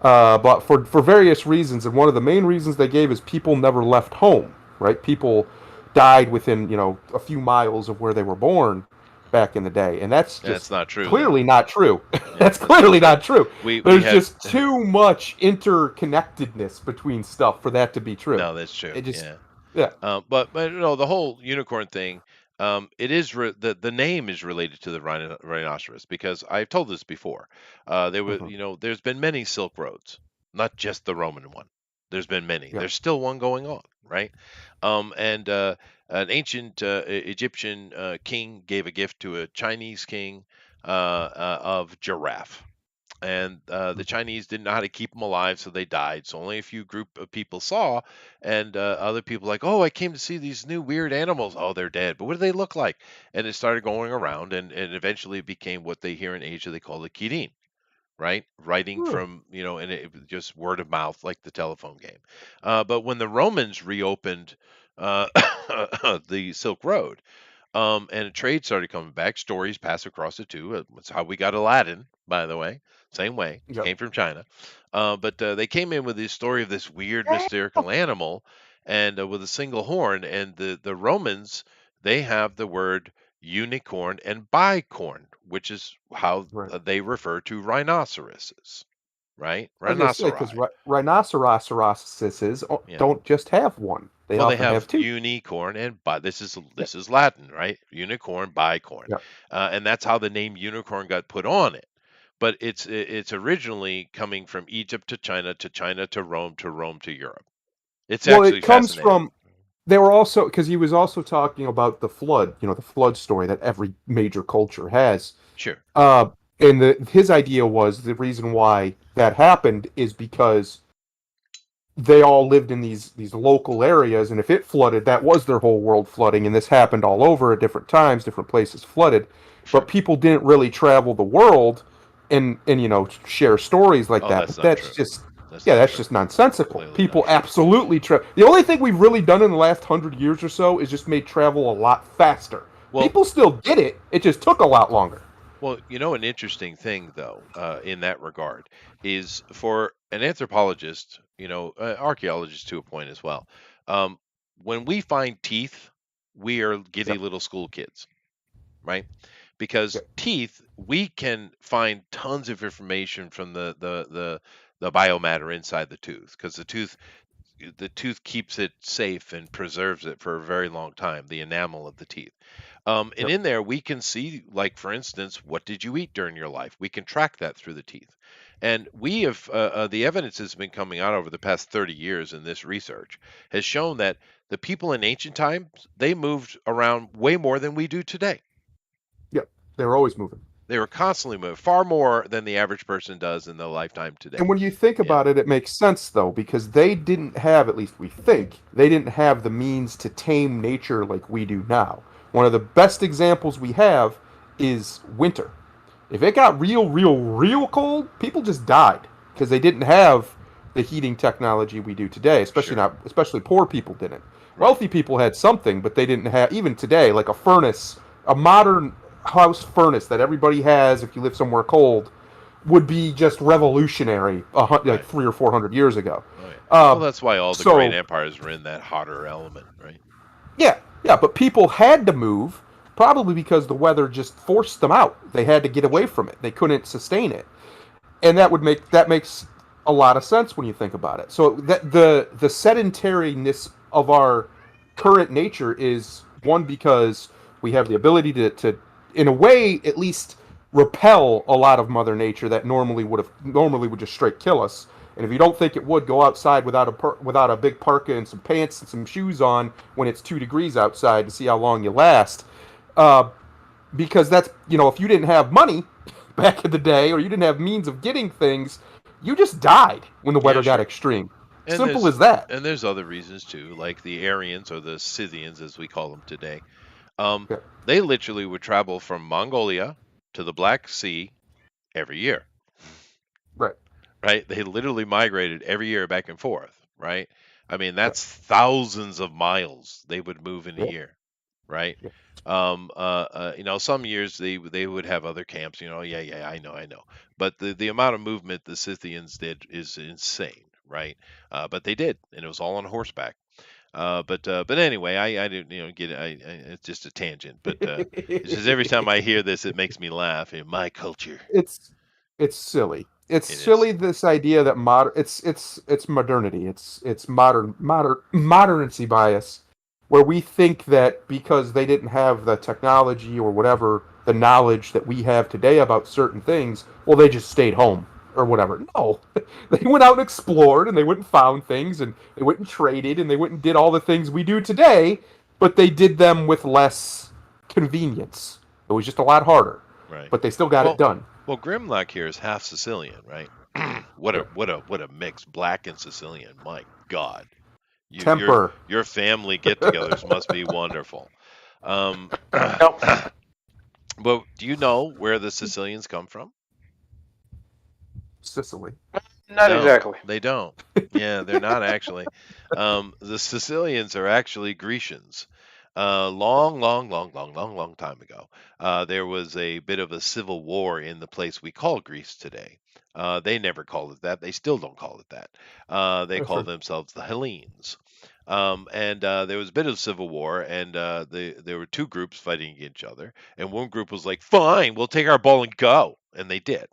but for various reasons. And one of the main reasons they gave is people never left home, right? People died within, a few miles of where they were born back in the day. And that's That's just not true, though. clearly not true. Yeah, That's that's not clearly true. not true. We There's had just too much interconnectedness between stuff for that to be true. no, that's true. It just, Yeah. yeah. But the whole unicorn thing, it is the name is related to the rhinoceros because I've told this before. Hmm. There's been many Silk Roads, not just the Roman one. There's been many. Yeah. There's still one going on, right? And an ancient Egyptian king gave a gift to a Chinese king of giraffe. And the Mhm. Chinese didn't know how to keep them alive, so they died. So only a few group of people saw, and other people like, oh, I came to see these new weird animals. Oh, they're dead, but what do they look like? And it started going around, and eventually it became what they here in Asia they call the kirin, right? Writing Huh. from and it was just word of mouth like the telephone game. But when the Romans reopened uh, the Silk Road, and trade started coming back. Stories pass across it too. That's how we got Aladdin, by the way. Same way, Yep. came from China. But they came in with this story of this weird mystical animal, and with a single horn. And the Romans they have the word unicorn and bicorn, which is how Right. they refer to rhinoceroses, right? I was gonna say because Rhinoceri. rhinoceroses Yeah. don't just have one; they Well, they often have have two. unicorn and this is Yeah. Latin, right? Unicorn, bicorn, Yeah. and that's how the name unicorn got put on it. But it's originally coming from Egypt to China to Rome to Europe. It's Well, actually it comes fascinating. from. They were also because he was also talking about the flood. The flood story that every major culture has. Sure. Uh, and his idea was the reason why that happened is because they all lived in these local areas, and if it flooded, that was their whole world flooding, and this happened all over at different times, different places flooded, but Sure. people didn't really travel the world and share stories like Oh, that. that's But not that's true. just That's Yeah, not that's true. just nonsensical. Clearly not People true. absolutely The only thing we've really done in the last 100 years or so is just made travel a lot faster. Well, People still did it. It just took a lot longer. well, an interesting thing though, in that regard, is for an anthropologist, archaeologist to a point as well. Um, when we find teeth, we are giddy Yep. little school kids, right? Because Yep. teeth, we can find tons of information from the biomatter inside the tooth, because the tooth keeps it safe and preserves it for a very long time, the enamel of the teeth. And Yep. in there, we can see, like, for instance, what did you eat during your life? We can track that through the teeth. And we have, the evidence has been coming out over the past 30 years in this research has shown that the people in ancient times, they moved around way more than we do today. Yep. They were always moving. They were constantly moving, far more than the average person does in their lifetime And today. when you think Yeah, about it, it makes sense though, because they didn't have, at least we think, they didn't have the means to tame nature like we do now. One of the best examples we have is winter. If it got real, real, real cold, people just died because they didn't have the heating technology we do today. sure. Especially poor people didn't. Right. Wealthy people had something, but they didn't have, even today, like a furnace, a modern house furnace that everybody has if you live somewhere cold, would be just revolutionary, like Right. 300 or 400 years ago. Oh, yeah. Well, Uh, that's why all the great so empires were in that hotter element, right? yeah, yeah, but people had to move probably because the weather just forced them out. They had to get away Sure. from it. They couldn't sustain it, and that makes a lot of sense when you think about it. So that the sedentariness of our current nature is one because we have the ability to in a way at least repel a lot of mother nature that normally would just straight kill us. And if you don't think it would, go outside without a big parka and some pants and some shoes on when it's 2 degrees outside to see how long you last. Uh, because that's, if you didn't have money back in the day or you didn't have means of getting things, you just died when the Yeah, weather got sure. extreme. And Simple there's as that. and there's other reasons too, like the Aryans or the Scythians as we call them today. Um, Yeah, they literally would travel from Mongolia to the Black Sea every year, right. right? They literally migrated every year back and forth, right? I mean, Yeah, that's thousands of miles they would move in a yeah, year, right? yeah. Some years they would have other camps. Yeah, yeah, I know. But the amount of movement the Scythians did is insane, right? But they did, and it was all on horseback. But anyway, I didn't get it. It's just a tangent, but it's just every time I hear this, it makes me laugh. In my culture, it's it's silly. It's it is. silly, this idea that it's modernity. It's modernity bias, where we think that because they didn't have the technology or whatever the knowledge that we have today about certain things, well, they just stayed home or whatever. No, they went out and explored, and they went and found things, and they went and traded, and they went and did all the things we do today, but they did them with less convenience. It was just a lot harder, Right. but they still got it Well, done. well, Grimlock here is half Sicilian, right? What a Yeah. what a what a mix, black and Sicilian. My God, you your Temper. your family get-togethers must be wonderful. But No, do you know where the Sicilians come from? Sicily. not No, exactly. they don't. Yeah, they're not actually. The Sicilians are actually Grecians. Long, long, long, long, long, long time ago, there was a bit of a civil war in the place we call Greece today. They never called it that. They still don't call it that. They That's call right. themselves the Hellenes. And there was a bit of civil war, and there were two groups fighting against each other. And one group was like, "Fine, we'll take our ball and go," and they did.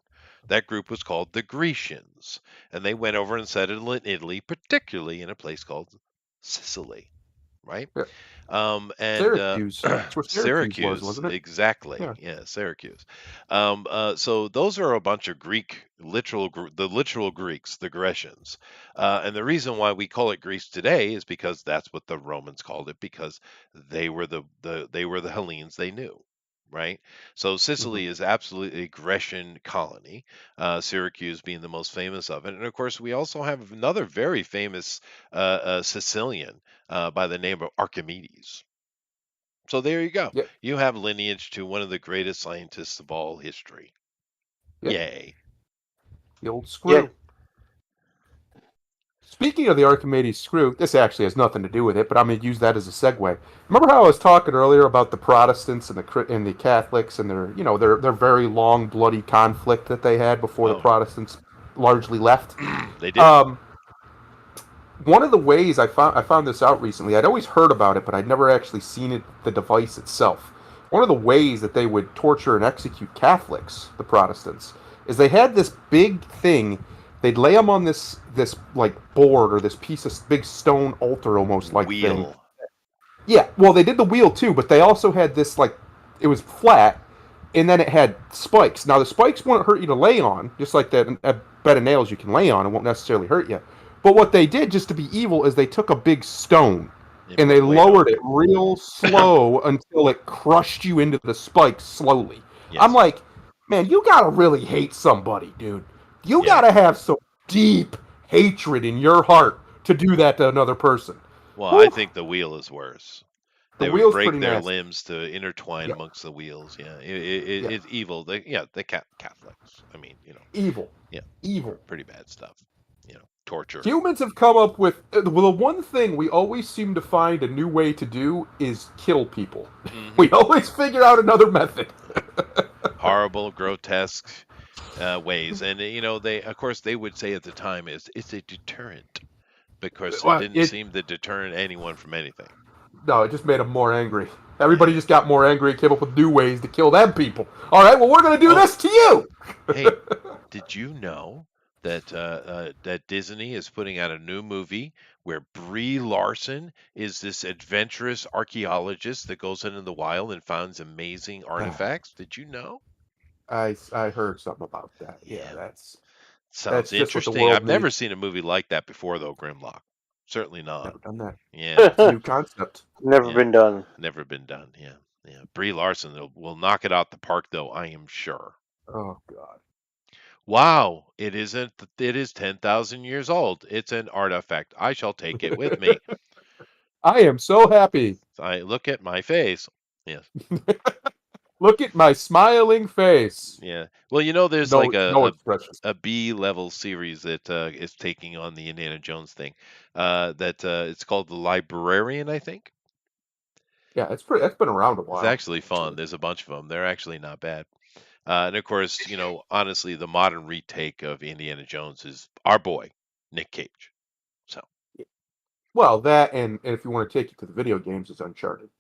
That group was called the Grecians, and they went over and settled in Italy, particularly in a place called Sicily, right? Yeah. And Syracuse. That's where Syracuse was, Syracuse, wasn't it? exactly. Yeah. Yeah, Syracuse. So those are a bunch of the literal Greeks, the Grecians. And the reason why we call it Greece today is because that's what the Romans called it, because they were the Hellenes they knew. Right, so Hmm. Sicily is absolutely a Grecian colony, Syracuse being the most famous of it, and of course we also have another very famous Sicilian by the name of Archimedes. So there you go. Yep. You have lineage to one of the greatest scientists of all history. Yep. Yay. The old Yeah, screw. Speaking of the Archimedes screw, this actually has nothing to do with it, but I'm going to use that as a segue. Remember how I was talking earlier about the Protestants and the Catholics and their very long bloody conflict that they had before the Oh, Protestants largely left. they did. Um, One of the ways I found this out recently. I'd always heard about it, but I'd never actually seen it the device itself. One of the ways that they would torture and execute Catholics, the Protestants, is they had this big thing. They'd lay them on this like board or this piece of big stone altar almost like thing. Wheel. Yeah, well, they did the wheel too, but they also had this like it was flat, and then it had spikes. Now the spikes won't hurt you to lay on, just like that a bed of nails you can lay on. It won't necessarily hurt you. But what they did, just to be evil, is they took a big stone They and put they weight on lowered it real slow until it crushed you into the spikes slowly. I'm Yes. like, man, you gotta really hate somebody, dude. You Yeah. gotta have some deep hatred in your heart to do that to another person. Well, I Whew, think the wheel is worse. the They would wheel's break pretty their nasty. limbs to intertwine Yeah, amongst the wheels. Yeah, yeah. it's evil. The Catholics. I mean, Evil. yeah, Evil. pretty bad stuff. Torture. Humans have come up with well, the one thing we always seem to find a new way to do is kill people. Hmm. We always figure out another method. Horrible, grotesque ways, and they, of course, they would say at the time it's a deterrent because it Well, didn't seem to deter anyone from anything. no, it just made them more angry. Everybody Yeah. just got more angry and came up with new ways to kill them people. All right, well, we're going to do Oh, this to you. hey, did you know that Disney is putting out a new movie where Brie Larson is this adventurous archaeologist that goes into the wild and finds amazing artifacts? Did you know? I heard something about that. Yeah, Yeah, that's sounds just what the interesting. world I've never needs. seen a movie like that before, though, Grimlock. Certainly not. Never done that. Yeah, It's a new concept. Never yeah, been done. never been done. Yeah, yeah. Brie Larson will knock it out the park, though, I am sure. Oh God. Wow, it isn't. It is 10,000 years old. It's an artifact. I shall take it with me. I am so happy. I look at my face. Yes. Look at my smiling face. Yeah. Well, there's No, like no expressions. a B level series that is taking on the Indiana Jones thing. That it's called The Librarian, I think. Yeah, it's pretty. That's been around a It's while, actually fun. actually. There's a bunch of them. They're actually not bad. And of course, honestly, the modern retake of Indiana Jones is our boy, Nick Cage. So, Well, that and if you want to take it to the video games, it's Uncharted.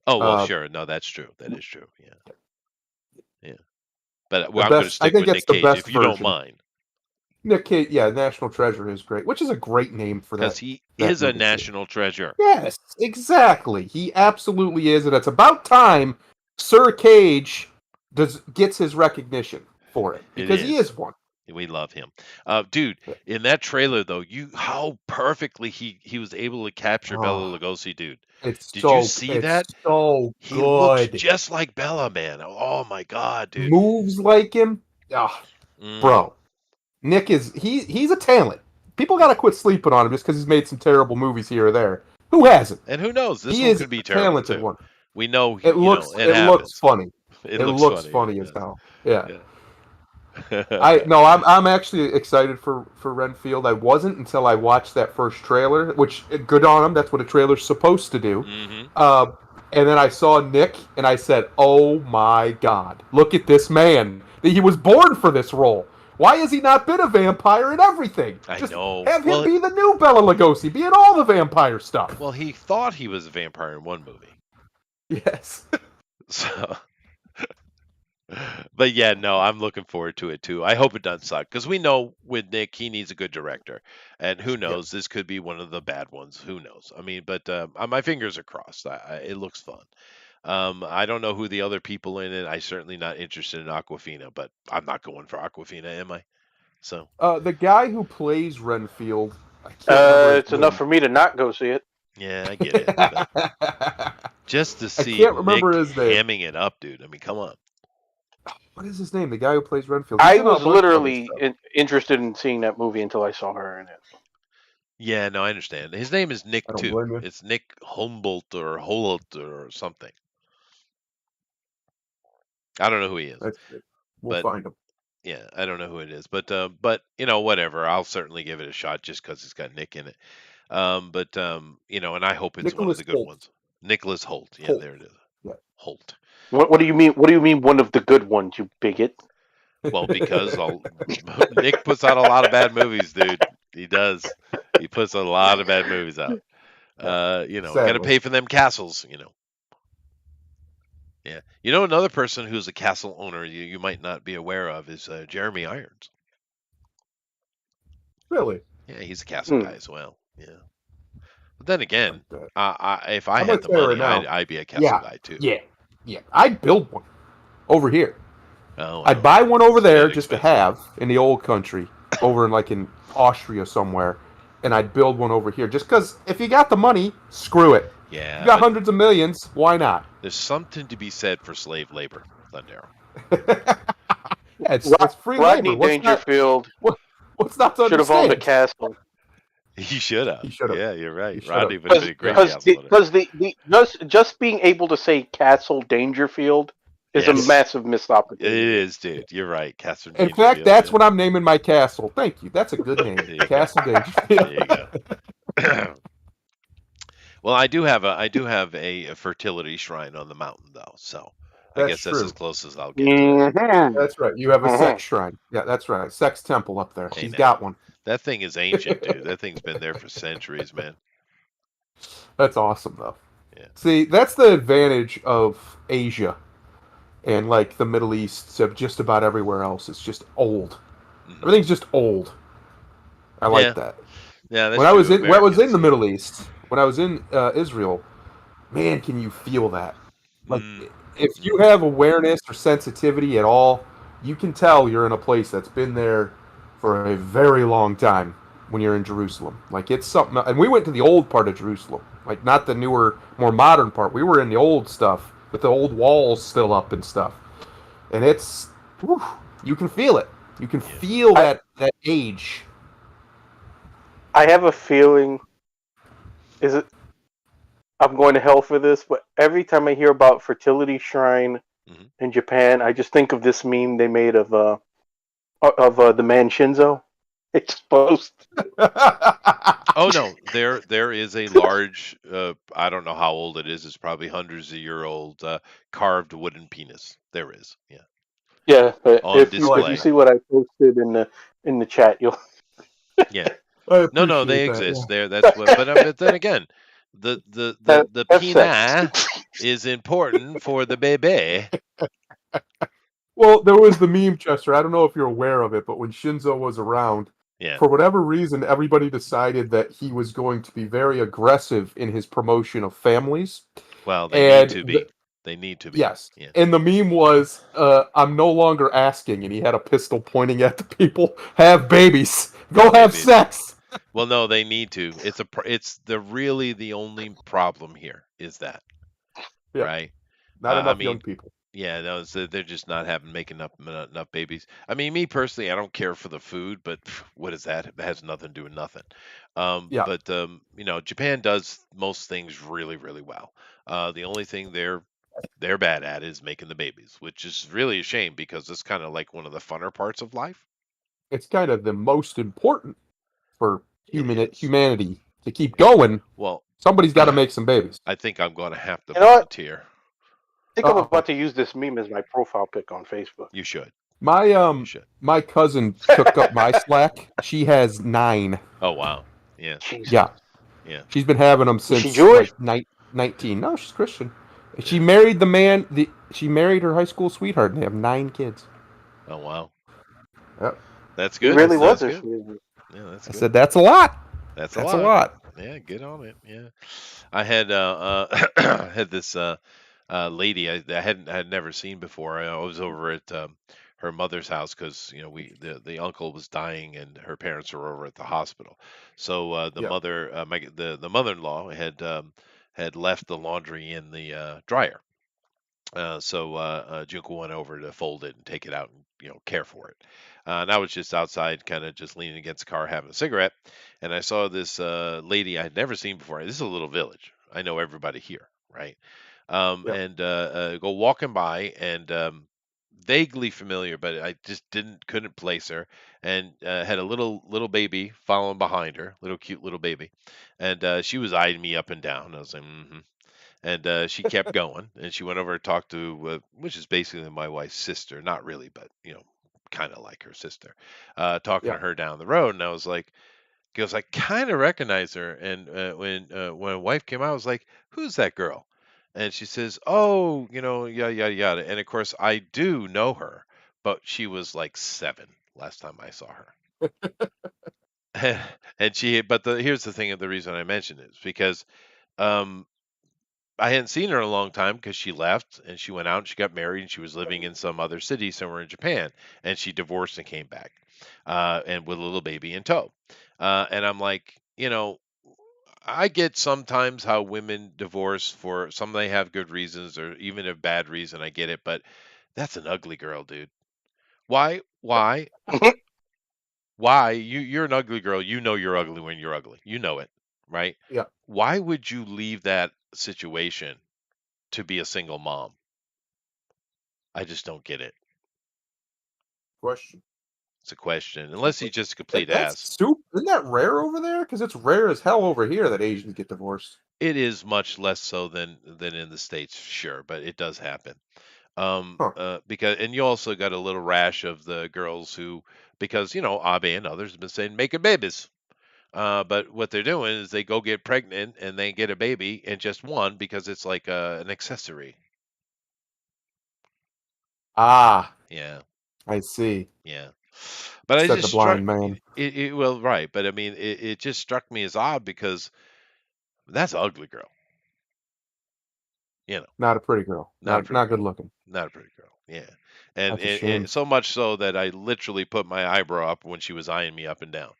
oh well, Uh, sure. No, that's true. That is true. Yeah, yeah. But the well, I'm going to best. I stick think with that's Nick the Cage best if you don't version. mind, Nick Cage, yeah, National Treasure is great, which is a great name for because that he that is a movie series. national treasure. Yes, exactly. He absolutely is, and it's about time Sir Cage gets his recognition for it It because he is. is one. We love him. Dude, in that trailer though, how perfectly he was able to capture Bela Oh, Lugosi, dude. it's Did you so see it's that? so He looks good. just like Bella, man. Oh my god, dude. Moves like him. Ah, Hmm. bro. Nick is he's a talent. People gotta quit sleeping on him just because he's made some terrible movies here or there. Who hasn't? And who knows? This He one is could be a terrible talented too. one. We know, it It looks happens. funny. It It looks looks funny. It funny as does. hell. Yeah. I Yeah. no, I'm actually excited for Renfield. I wasn't until I watched that first trailer, which good on him. That's what a trailer's supposed to do. Hmm. Uh, and then I saw Nick, and I said, "Oh my God, look at this man! He was born for this role. Why has he not been a vampire in everything? I Just know. have him be the new Bela Lugosi, be in all the vampire stuff." Well, he thought he was a vampire in one movie. Yes. So, but yeah, no, I'm looking forward to it too. I hope it doesn't suck because we know with Nick, he needs a good director, and who Yeah. knows, this could be one of the bad ones. Who knows? I mean, but my fingers are crossed. It looks fun. I don't know who the other people in it. I certainly not interested in Aquafina, but I'm not going for Aquafina, am I? So The guy who plays Renfield, I can't remember his It's enough name. for me to not go see it. yeah, I get it, but just to I see can't remember Nick his name. hamming it up, dude. I mean, come on. What is his name? The guy who plays Renfield. He's I in a was bunch of other literally stuff. interested in seeing that movie until I saw her in it. Yeah, no, I understand. His name is Nick I don't too. blame you. It's Nick Humboldt or Holt or something. I don't know who he is, That's good. We'll but find him. Yeah, I don't know who it is, but whatever. I'll certainly give it a shot just because it's got Nick in it. But and I hope it's one of Nicholas the good Holt. ones. Nicholas Holt. Yeah, Holt. there it is. Yeah. Holt. What do you mean? What do you mean? One of the good ones, you bigot. Well, because Nick puts out a lot of bad movies, dude. He does. He puts a lot of bad movies out. Yeah. Got to Sadly. pay for them castles. Yeah. Another person who's a castle owner you might not be aware of is Jeremy Irons. Really. Yeah, he's a castle Hmm. guy as well. Yeah. But then again, Like that. if I I'm had gonna the tell you right money, now. I'd be a castle Yeah. guy too. Yeah. Yeah. I'd build one over here. Oh I'd well, buy one over it's a bit there just to expensive. have in the old country, over in Austria somewhere, and I'd build one over here. Just because if you got the money, screw it. If you Yeah, got but hundreds of millions, why not? there's something to be said for slave labor, Glendale. Yeah, it's free labor. Rodney Dangerfield What's not to should have owned a understand? castle He should have. He should have. Yeah, you're He right. should have. Rodney would have been a great because castle owner. the just being able to say Castle Dangerfield is a Yes, massive missed it opportunity. is, dude. You're right. Catherine In fact, Dangerfield. that's Yeah, what I'm naming my castle. Thank you. That's a good name. there you go. Castle Dangerfield. There you go. Well, I do have a fertility shrine on the mountain though, so I That's guess that's as true. close as I'll get to that. Mhm. That's right. You have a Mhm. sex shrine. Yeah, that's right. Sex temple up there. Hey She's now, got one. that thing is ancient, dude. That thing's been there for centuries, man. That's awesome, though. Yeah. See, that's the advantage of Asia and like the Middle East of just about everywhere else. It's just old. Hmm. Everything's just old. I Yeah. like that. Yeah, that's When I was true. in, when I was in Americans. the Middle East, when I was in Israel, man, can you feel that? Like, Mm, if you hmm. have awareness or sensitivity at all, you can tell you're in a place that's been there for a very long time when you're in Jerusalem. Like, it's something. And we went to the old part of Jerusalem, like, not the newer, more modern part. We were in the old stuff with the old walls still up and stuff. And it's, whew, you can feel it. You can Yeah. feel I that age. I have a feeling. Is it? I'm going to hell for this, but every time I hear about fertility shrine Hmm. in Japan, I just think of this meme they made of the man Shinzo exposed. Oh no, there is a large. I don't know how old it is. It's probably hundreds of year old carved wooden penis. There is. Yeah. Yeah, but On if you display. see what I posted in the chat, you'll. Yeah. I No, appreciate they that. exist. There. That's what. But then again, the Have sex. pina is important for the baby. Well, there was the meme, Chester. I don't know if you're aware of it, but when Shinzo was around, Yeah. for whatever reason, everybody decided that he was going to be very aggressive in his promotion of families. Well, they need And to be. They need to be. yes, Yeah. and the meme was, "I'm no longer asking," and he had a pistol pointing at the people. Have babies. Go Have have babies. sex. Well, no, they need to. It's the only problem here is that, Yeah, right? not I enough young mean, people. yeah, no, they're just not having making enough babies. I mean, me personally, I don't care for the food, but what is that? It has nothing to do with nothing. Yeah, But Japan does most things really, really well. The only thing they're bad at is making the babies, which is really a shame because it's kind of like one of the funner parts of life. it's kind of the most important for It is. humanity to keep Yeah. going. Well, Somebody's got to make some babies. I think I'm going to have to You know what? volunteer. I think I'm Uh about oh. to use this meme as my profile pic on Facebook. You should. My You should. my cousin took up my slack. She has 9. Oh wow. Yeah. Jesus. Yeah, Yeah. she's been having them Is she since Jewish? like 19. No, she's Christian. She Yeah. married the man. She married her high school sweetheart, and they have 9 kids. Oh wow. Yep. That's He good. really said, was That's a good. Jew. Yeah, that's I good. said that's a lot. That's a That's a lot. lot. Yeah, get on it. Yeah. I had had this lady I had never seen before. I was over at her mother's house because the uncle was dying and her parents were over at the hospital. So the Yeah. mother the mother-in-law had left the laundry in the dryer. So Junko went over to fold it and take it out and care for it. And I was just outside, kind of just leaning against the car having a cigarette, and I saw this lady I had never seen before. This is a little village. I know everybody here, right? Yep. And go walking by, and vaguely familiar, but I just couldn't place her. And had a little baby following behind her, little cute little baby, and she was eyeing me up and down. I was like, mm-hmm. And she kept going, and she went over to talk to, which is basically my wife's sister, not really, but kind of like her sister, talking Yeah. to her down the road. And I was like, goes, I kind of recognize her. And when my wife came out, I was like, who's that girl? And she says, oh, yada yada yada. And of course, I do know her, but she was like 7 last time I saw her. And here's the thing, the reason I mentioned it is because um, I hadn't seen her in a long time because she left and she went out and she got married and she was living in some other city somewhere in Japan, and she divorced and came back, and with a little baby in tow. And I'm like, I get sometimes how women divorce for some they have good reasons or even a bad reason. I get it, but that's an ugly girl, dude. Why? Why? Why? You're an ugly girl. You know you're ugly when you're ugly. You know it, right? Yeah. Why would you leave that situation to be a single mom? I just don't get it. Question. It's a question. Unless he's just a complete That's ass. soup. Isn't that rare over there? Because it's rare as hell over here that Asians get divorced. It is much less so than in the States, sure, but it does happen. Huh. Because and you also got a little rash of the girls who, because Abe and others have been saying making babies. But what they're doing is they go get pregnant and they get a baby and just one because it's like an accessory. Ah, Yeah, I see. yeah. But I Said the just struck blind man. well, right. But I mean, it just struck me as odd because that's an ugly girl. You know, Not a pretty girl. not a pretty Not girl. good looking. Not a pretty girl. Yeah. And, That's a and shame. so much so that I literally put my eyebrow up when she was eyeing me up and down.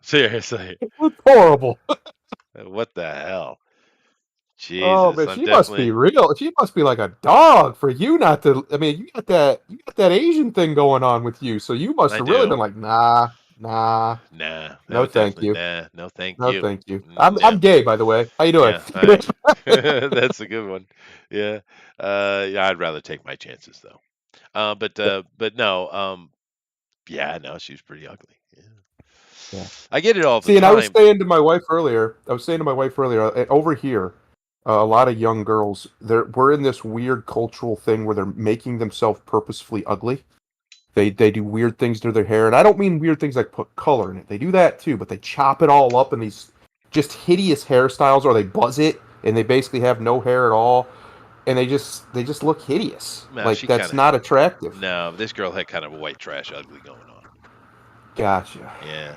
Seriously. It's horrible. What the hell? Oh Jesus. man, I'm she must be definitely real. She must be like a dog for you not to. I mean, you got that Asian thing going on with you, so you must I have really been do. like, nah, nah, Nah. That no, would thank definitely you, nah. No, thank no, you. thank you. Yeah. I'm gay, by the way. How you doing? Yeah. That's a good one. Yeah. Yeah, I'd rather take my chances though. Yeah, But no, yeah, no, she was pretty ugly. Yeah. yeah. I get it all the See, and I was time. saying to my wife earlier, over here, a lot of young girls, we're in this weird cultural thing where they're making themselves purposefully ugly. They do weird things to their hair, and I don't mean weird things like put color in it. They do that too, but they chop it all up in these just hideous hairstyles, or they buzz it and they basically have no hair at all, and they just look hideous. No, Like she kind that's of not attractive. no. This girl had kind of a white trash ugly going on. Gotcha. Yeah.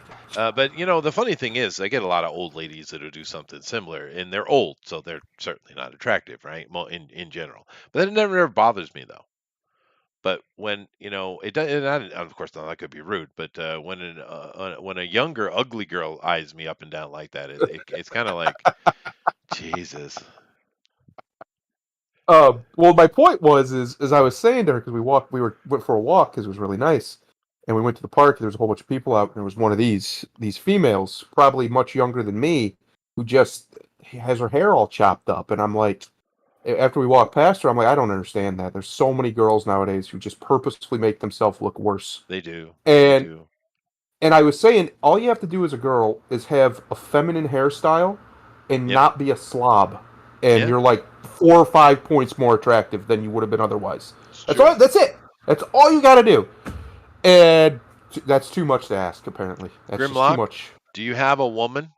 But the funny thing is, I get a lot of old ladies that'll do something similar, and they're old, so they're certainly not attractive, right? Well, in general, but that never bothers me though. But when it does, and of course, now that could be rude, but when a younger ugly girl eyes me up and down like that, it's kind of like Jesus. Well, my point was, as I was saying to her, because went for a walk because it was really nice, and we went to the park. And there was a whole bunch of people out, and there was one of these females, probably much younger than me, who just has her hair all chopped up, and I'm like, after we walked past her, I'm like, I don't understand that. There's so many girls nowadays who just purposefully make themselves look worse, They do, they and do. I was saying, all you have to do as a girl is have a feminine hairstyle and Yep. not be a slob, and Yeah, you're like 4 or 5 points more attractive than you would have been otherwise. it's That's true. all. That's it. That's all you got to do. And that's too much to ask. Apparently, that's just too Grimlock, much. do you have a woman?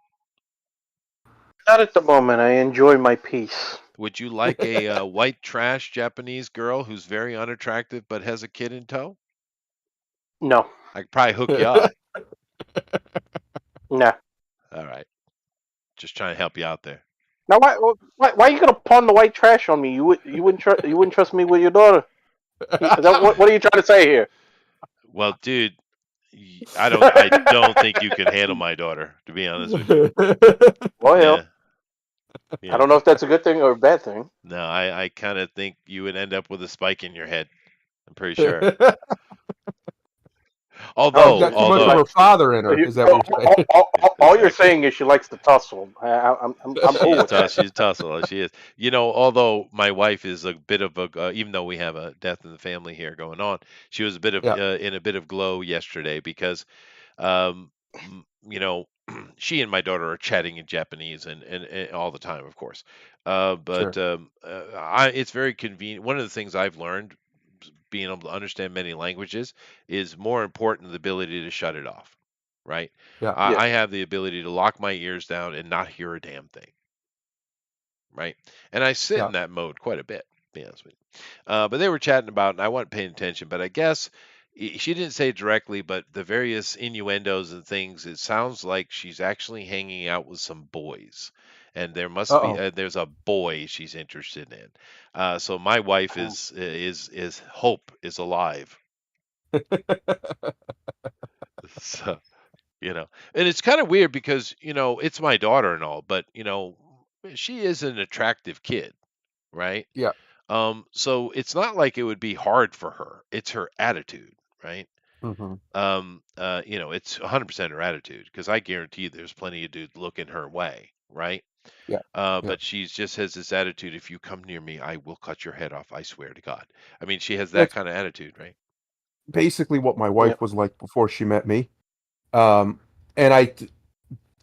Not at the moment. I enjoy my peace. Would you like a white trash Japanese girl who's very unattractive but has a kid in tow? No, I could probably hook you up. no. All right, just trying to help you out there. Now, why are you gonna pawn the white trash on me? You wouldn't trust me with your daughter. What are you trying to say here? Well, dude, I don't think you can handle my daughter, to be honest with you. Well, hell, Yeah, I yeah. don't know if that's a good thing or a bad thing. No, I kind of think you would end up with a spike in your head. I'm pretty sure. Oh, She's Although, got too she much of although her likes. father in her. You, Is that what you're saying? all you're exactly. saying is she likes to tussle. I'm cool with that. She's a tussle. She is. Although my wife is a bit of a, even though we have a death in the family here going on, she was a bit of Yeah, in a bit of glow yesterday because, um, you know, she and my daughter are chatting in Japanese and all the time, of course. But sure. it's very convenient. One of the things I've learned, being able to understand many languages, is more important than the ability to shut it off. Right? Yeah, Yeah, I have the ability to lock my ears down and not hear a damn thing. Right? And I sit yeah. in that mode quite a bit, to be honest with you. But they were chatting about, and I wasn't paying attention, but I guess she didn't say it directly, but the various innuendos and things, it sounds like she's actually hanging out with some boys. And there must be, Uh-oh. there's a boy she's interested in. So my wife is hope is alive. So, and it's kind of weird because, it's my daughter and all, but, she is an attractive kid, right? Yeah. So it's not like it would be hard for her. It's her attitude, right? Hmm. It's 100% her attitude because I guarantee there's plenty of dudes looking her way, right? Yeah. Yeah. But she just has this attitude. If you come near me, I will cut your head off. I swear to God. I mean, she has that That's kind of attitude, right? basically what my yeah. wife was like before she met me. Um, and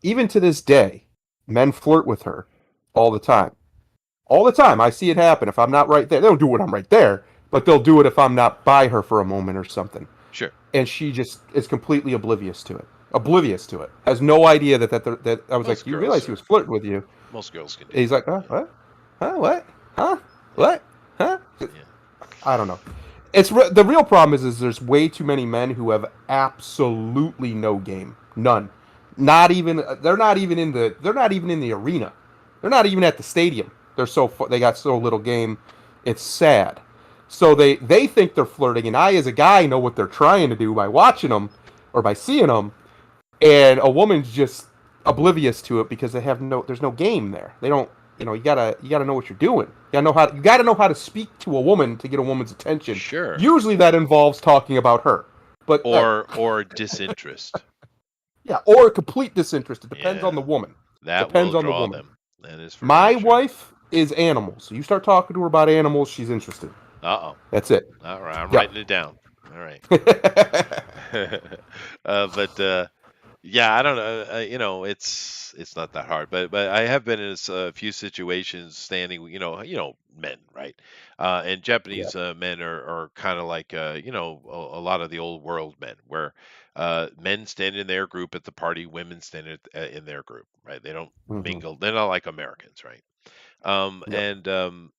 even to this day, men flirt with her all the time. All the time. I see it happen. If I'm not right there, they don't do it when I'm right there, but they'll do it if I'm not by her for a moment or something. Sure. And she just is completely oblivious to it. Oblivious to it. Has no idea that I was like, Most you girls realize he are. was flirting with you. Most girls can And do he's that. like, huh, Yeah. what? Huh, what? Huh? What? Huh? Yeah. I don't know. The real problem is there's way too many men who have absolutely no game, none. Not even they're not even in the arena. They're not even at the stadium. They got so little game. It's sad. So they think they're flirting, and I as a guy know what they're trying to do by watching them or by seeing them, and a woman's just oblivious to it because there's no game there. They don't you gotta know what you're doing. You gotta know how to speak to a woman to get a woman's attention. Sure. Usually that involves talking about her. But Or disinterest. yeah, or complete disinterest. It depends on the Yeah. woman. That will Depends on the draw woman. them. That is for My darn sure. wife is animals. So you start talking to her about animals, she's interested. Uh-oh. That's it. All right, I'm Yeah. writing it down. All right. But yeah, I don't know. It's not that hard, but I have been in a few situations standing, men, right? And Yeah. Japanese men are kind of like, a lot of the old world men, where men stand in their group at the party, women stand in their group, right? They don't Hmm. mingle. They're not like Americans, right? Yeah. And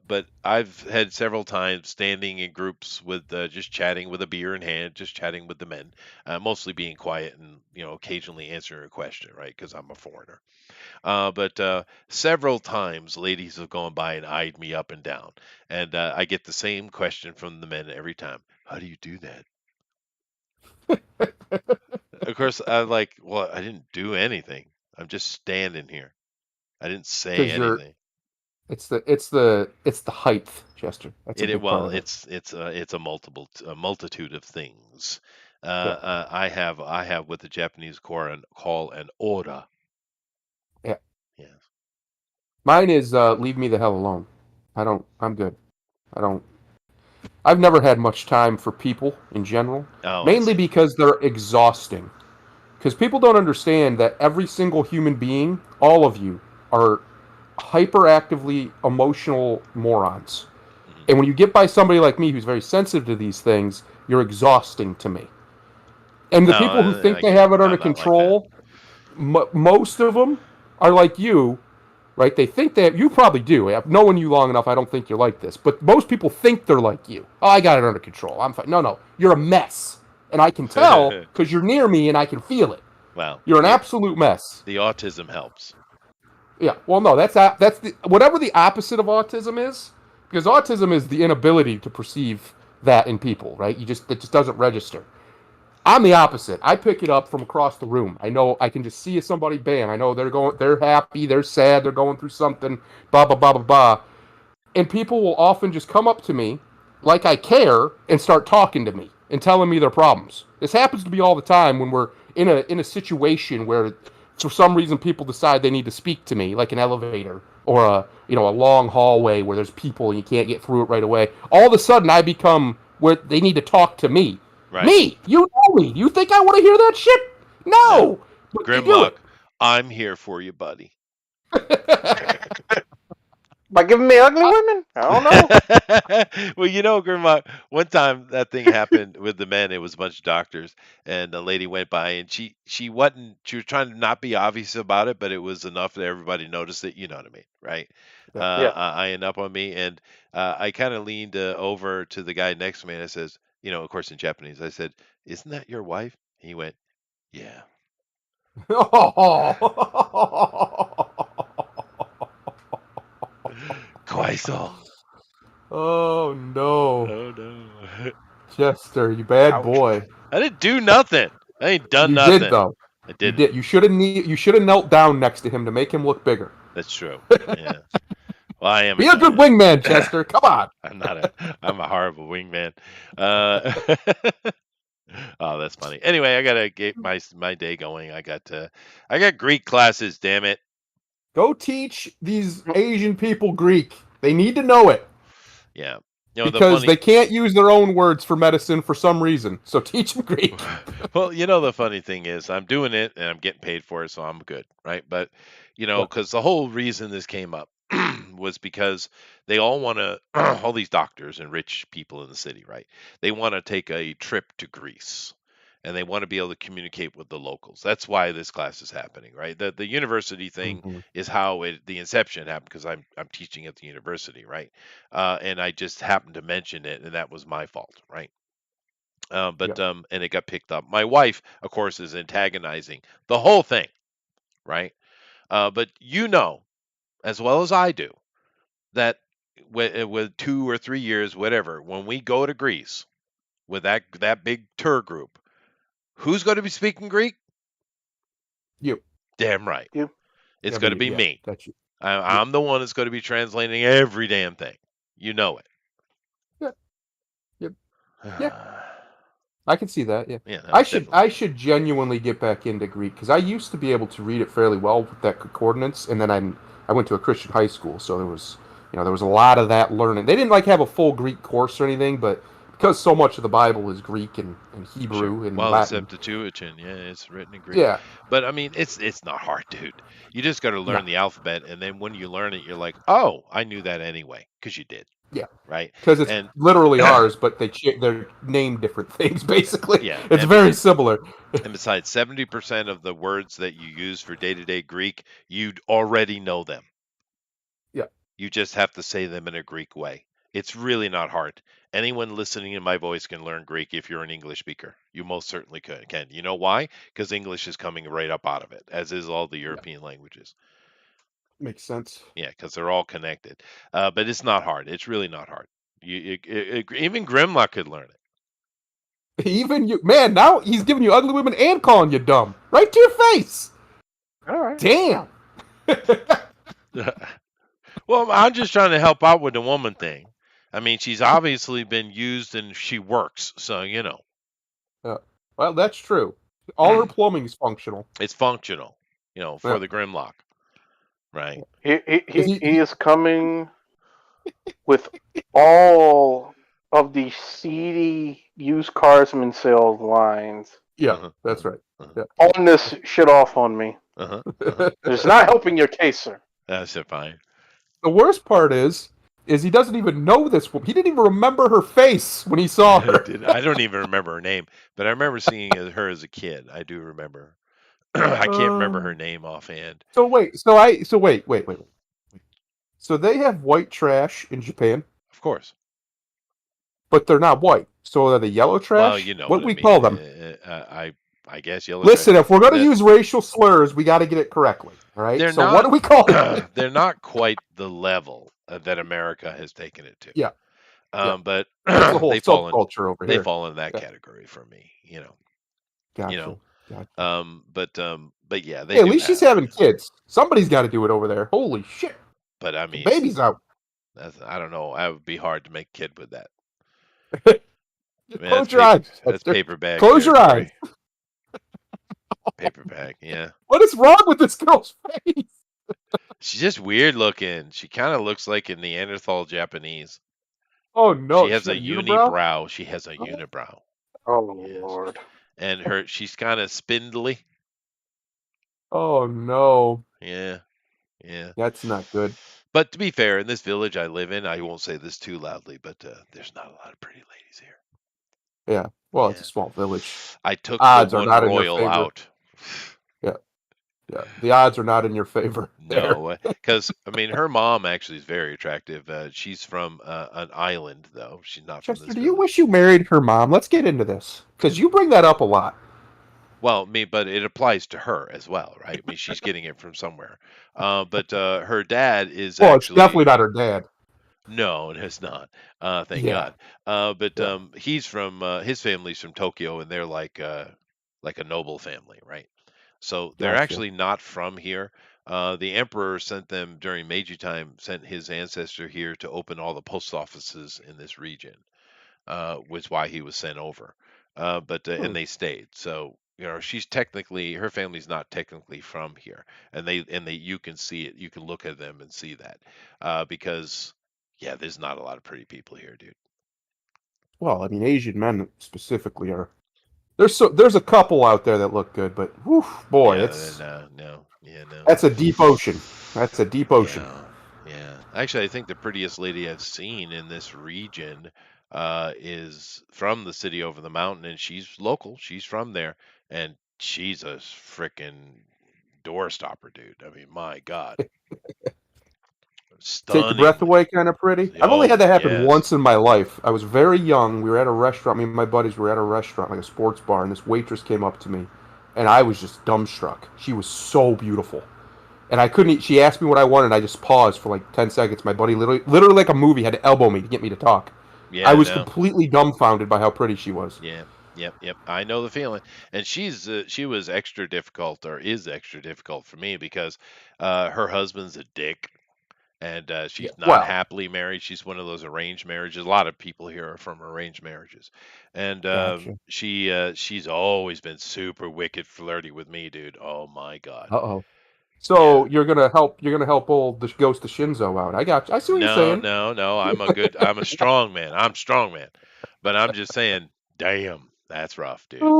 But I've had several times standing in groups with just chatting with a beer in hand, just chatting with the men, mostly being quiet and occasionally answering a question, right? Because I'm a foreigner. But several times, ladies have gone by and eyed me up and down, and I get the same question from the men every time: How do you do that? Of course, I'm like, well, I didn't do anything. I'm just standing here. I didn't say Because you're anything. it's the height, Chester. That's a big part Well, of it. it's a multitude of things. Yeah. I have what the Japanese call an aura. Yeah. Yes. Mine is leave me the hell alone. I'm good. I don't I've never had much time for people in general, Oh, I mainly see. because they're exhausting. Because people don't understand that every single human being, all of you, are hyperactively emotional morons. Hmm. And when you get by somebody like me who's very sensitive to these things, you're exhausting to me. And the No, people who think I they get have it. it under I'm not like that. control, most of them are like you, right? They think they have, you probably do. I've known you long enough. I don't think you're like this, but most people think they're like you. Oh, I got it under control. I'm fine. No, no, you're a mess, and I can tell because you're near me and I can feel it. Well, You're an absolute mess. the autism helps. Yeah. Well, no, that's the whatever the opposite of autism is, because autism is the inability to perceive that in people, right? It just doesn't register. I'm the opposite. I pick it up from across the room. I know I can just see somebody, bam. I know they're happy, they're sad, they're going through something, blah blah blah blah blah. And people will often just come up to me like I care and start talking to me and telling me their problems. This happens to be all the time when we're in a situation where for some reason people decide they need to speak to me, like an elevator or a long hallway where there's people and you can't get through it right away. All of a sudden, I become where they need to talk to me. Right. Me, you know me. You think I want to hear that shit? No. No, but they do Grimlock, it. I'm here for you, buddy. By giving me ugly women? I don't know. Well, Grimlock, one time that thing happened with the men, it was a bunch of doctors, and the lady went by and she wasn't she was trying to not be obvious about it, but it was enough that everybody noticed it, you know what I mean, right? Yeah. Yeah. Eyeing up on me, and I kind of leaned over to the guy next to me and I says, of course in Japanese, I said, "Isn't that your wife?" He went, "Yeah." Kwaiso. Oh no, Oh no. Chester, you bad Ouch. boy. I didn't do nothing. I ain't done You did nothing. though. I You didn't. did. You should have knelt down next to him to make him look bigger. That's true. Yeah. Well, I am a Be a good giant. wingman, Chester. Come on. I'm a horrible wingman. Uh, oh, that's funny. Anyway, I gotta get my day going. I got Greek classes. Damn it. Go teach these Asian people Greek. They need to know it Yeah. The because funny. they can't use their own words for medicine for some reason. So teach them Greek. Well, the funny thing is, I'm doing it and I'm getting paid for it, so I'm good, right? But, Yeah. because the whole reason this came up was because they all want to, all these doctors and rich people in the city, right? They want to take a trip to Greece and they want to be able to communicate with the locals. That's why this class is happening, right? The university thing Mhm. is how the inception happened because I'm teaching at the university, right? And I just happened to mention it, and that was my fault, right? Yeah. And it got picked up. My wife, of course, is antagonizing the whole thing, right? But as well as I do that with 2 or 3 years, whatever, when we go to Greece with that big tour group, who's going to be speaking Greek? You. Damn right, You. it's I going to mean, be yeah, me. that's you. Yeah. I'm the one that's going to be translating every damn thing. You know it. Yeah. Yep. Yeah. I can see that. Yeah. Yeah, I I'm should definitely. I should genuinely get back into Greek because I used to be able to read it fairly well with that concordance, and then I went to a Christian high school, so there was a lot of that learning. They didn't like have a full Greek course or anything, but because so much of the Bible is Greek and Sure. Hebrew and Well, the Latin, Septuagint, yeah, it's written in Greek. yeah, But I mean, it's not hard, dude. You just got to no, learn the alphabet, and then when you learn it, you're like, oh, I knew that anyway, because you did, yeah, right? because it's And literally ours, but they're named different things. Basically, yeah, it's very similar. and besides, 70% of the words that you use for day-to-day Greek, you'd already know them. Yeah, You just have to say them in a Greek way. It's really not hard. Anyone listening to my voice can learn Greek if you're an English speaker. You most certainly can. You know why? Because English is coming right up out of it, as is all the yeah, European languages. makes sense. Yeah, because they're all connected. But it's not hard. It's really not hard. Even Grimlock could learn Even you, man. Now he's giving you ugly women and calling you dumb right to your face. All right. Damn. it. Well, I'm just trying to help out with the woman thing. I mean, she's obviously been used and she works, so Well, that's true. All her plumbing's functional. it's functional. For Yeah. the Grimlock, right? He, he, 'Cause he, he is coming with all of the seedy used carsman sales lines yeah, Uh-huh, that's uh-huh, right. uh-huh, Yeah. pulling this shit off on me. uh-huh, uh-huh. It's not helping your case, sir. That's fine. The worst part is he doesn't even know this woman. He didn't even remember her face when he saw her. I don't even remember her name, but I remember seeing her as a kid. I do remember. I can't remember her name offhand. So wait. So they have white trash in Japan, Of course. but they're not white. So are they yellow Well, trash? you know What what do I we call mean. them? I guess yellow trash. Listen, if we're gonna The- use racial slurs, we got to get it correctly. All right. They're So what not. do we call them? They're not quite the level that America has taken it to. Yeah, yeah. But That's the whole they fall in. subculture over They here. fall in that Yeah. category for me. You Gotcha. know. Gotcha. But yeah, they Hey, at do least she's have. having kids. Somebody's got to do it over there. Holy shit. But I The mean, baby's out. I don't know. It would be hard to make a kid with that. I mean, Close your eyes, that's Chester. paper bag Close your eyes. territory. Paper bag, yeah. What is wrong with this girl's face? She's just weird looking. She kind of looks like a Neanderthal Japanese. Oh She no, has she a got a unibrow. unibrow. She has a Oh, unibrow. Oh Yes. Lord. And she's kind of spindly. oh no, Yeah. Yeah. that's not good. But to be fair, in this village I live in, I won't say this too loudly, but there's not a lot of pretty ladies here. Yeah. Well, it's a Yeah. small village. I took the Odds are one not in your royal favor. out. Yeah. Yeah. The odds are not in your favor there. No, because I mean, her mom actually is very attractive. She's from an island, though. She's not from Chester, this do you village. wish you married her mom? Let's get into this because you bring that up a lot. Well, me, but it applies to her as well, right? I mean, she's getting it from somewhere. But her dad is Well, it's definitely actually not her dad. no, it's not. Thank Yeah. God. But Yeah. he's from his family's from Tokyo, and they're like a noble family, right? So they're Gotcha. actually not from here. The emperor sent them during Meiji time, sent his ancestor here to open all the post offices in this region, was why he was sent over. But Hmm. and they stayed. So she's technically her family's not technically from here, and they you can see it. You can look at them and see that because yeah, there's not a lot of pretty people here, dude. Well, I mean, Asian men specifically are. There's a couple out there that look good, but whew, boy, Yeah, it's no, no, yeah, no. that's a deep ocean. That's a deep ocean. Yeah, yeah. Actually, I think the prettiest lady I've seen in this region is from the city over the mountain, and she's local. She's from there, and she's a frickin' door stopper, dude. I mean, my God, Take your breath stunning. away kind of pretty. I've only had Oh, that happen yes. once in my life. I was very young. We were at a restaurant. Me and my buddies were at a restaurant, like a sports bar, and this waitress came up to me, and I was just dumbstruck. She was so beautiful, and I couldn't. She asked me what I wanted, and I just paused for like 10 seconds. My buddy literally like a movie, had to elbow me to get me to talk. I Yeah, was no. completely dumbfounded by how pretty she was. Yeah. Yep, yep. I know the feeling. And she was extra difficult or is extra difficult for me because her husband's a dick and Yeah. she's not Well, happily married. She's one of those arranged marriages. A lot of people here are from arranged marriages, and gotcha. she's always been super wicked flirty with me, dude. Oh my god, Uh oh. yeah. So you're gonna help. You're gonna help old the ghost of Shinzo out. I got you. I see what you're No, saying. no, no. I'm a strong man. I'm strong man, but I'm just saying, damn, that's rough, dude.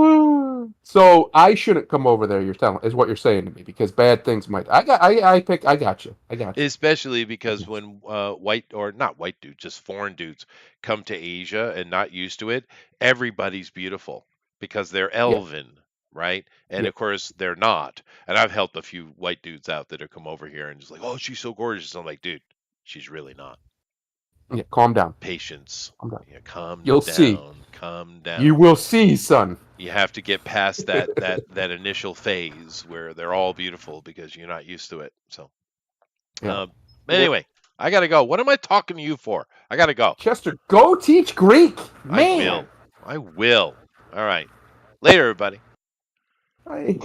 So I shouldn't come over there. You're telling is what you're saying to me because bad things might. I got you. I got you. Especially I because got you. when white or not white dudes, just foreign dudes come to Asia and not used to it, everybody's beautiful because they're Yeah. elven, right? And Yeah. of course they're not. And I've helped a few white dudes out that have come over here and just like, oh, she's so gorgeous. I'm like, dude, she's really not. Yeah. Calm down. Patience. Calm down. Yeah, calm You'll see. down, calm You down. will see, son. You have to get past that initial phase where they're all beautiful because you're not used to it. So. Yeah. Uh, Well, anyway, I gotta go. What am I talking to you for? I gotta go. Chester, go teach Greek, I man. will. I will. All right. Later, everybody. I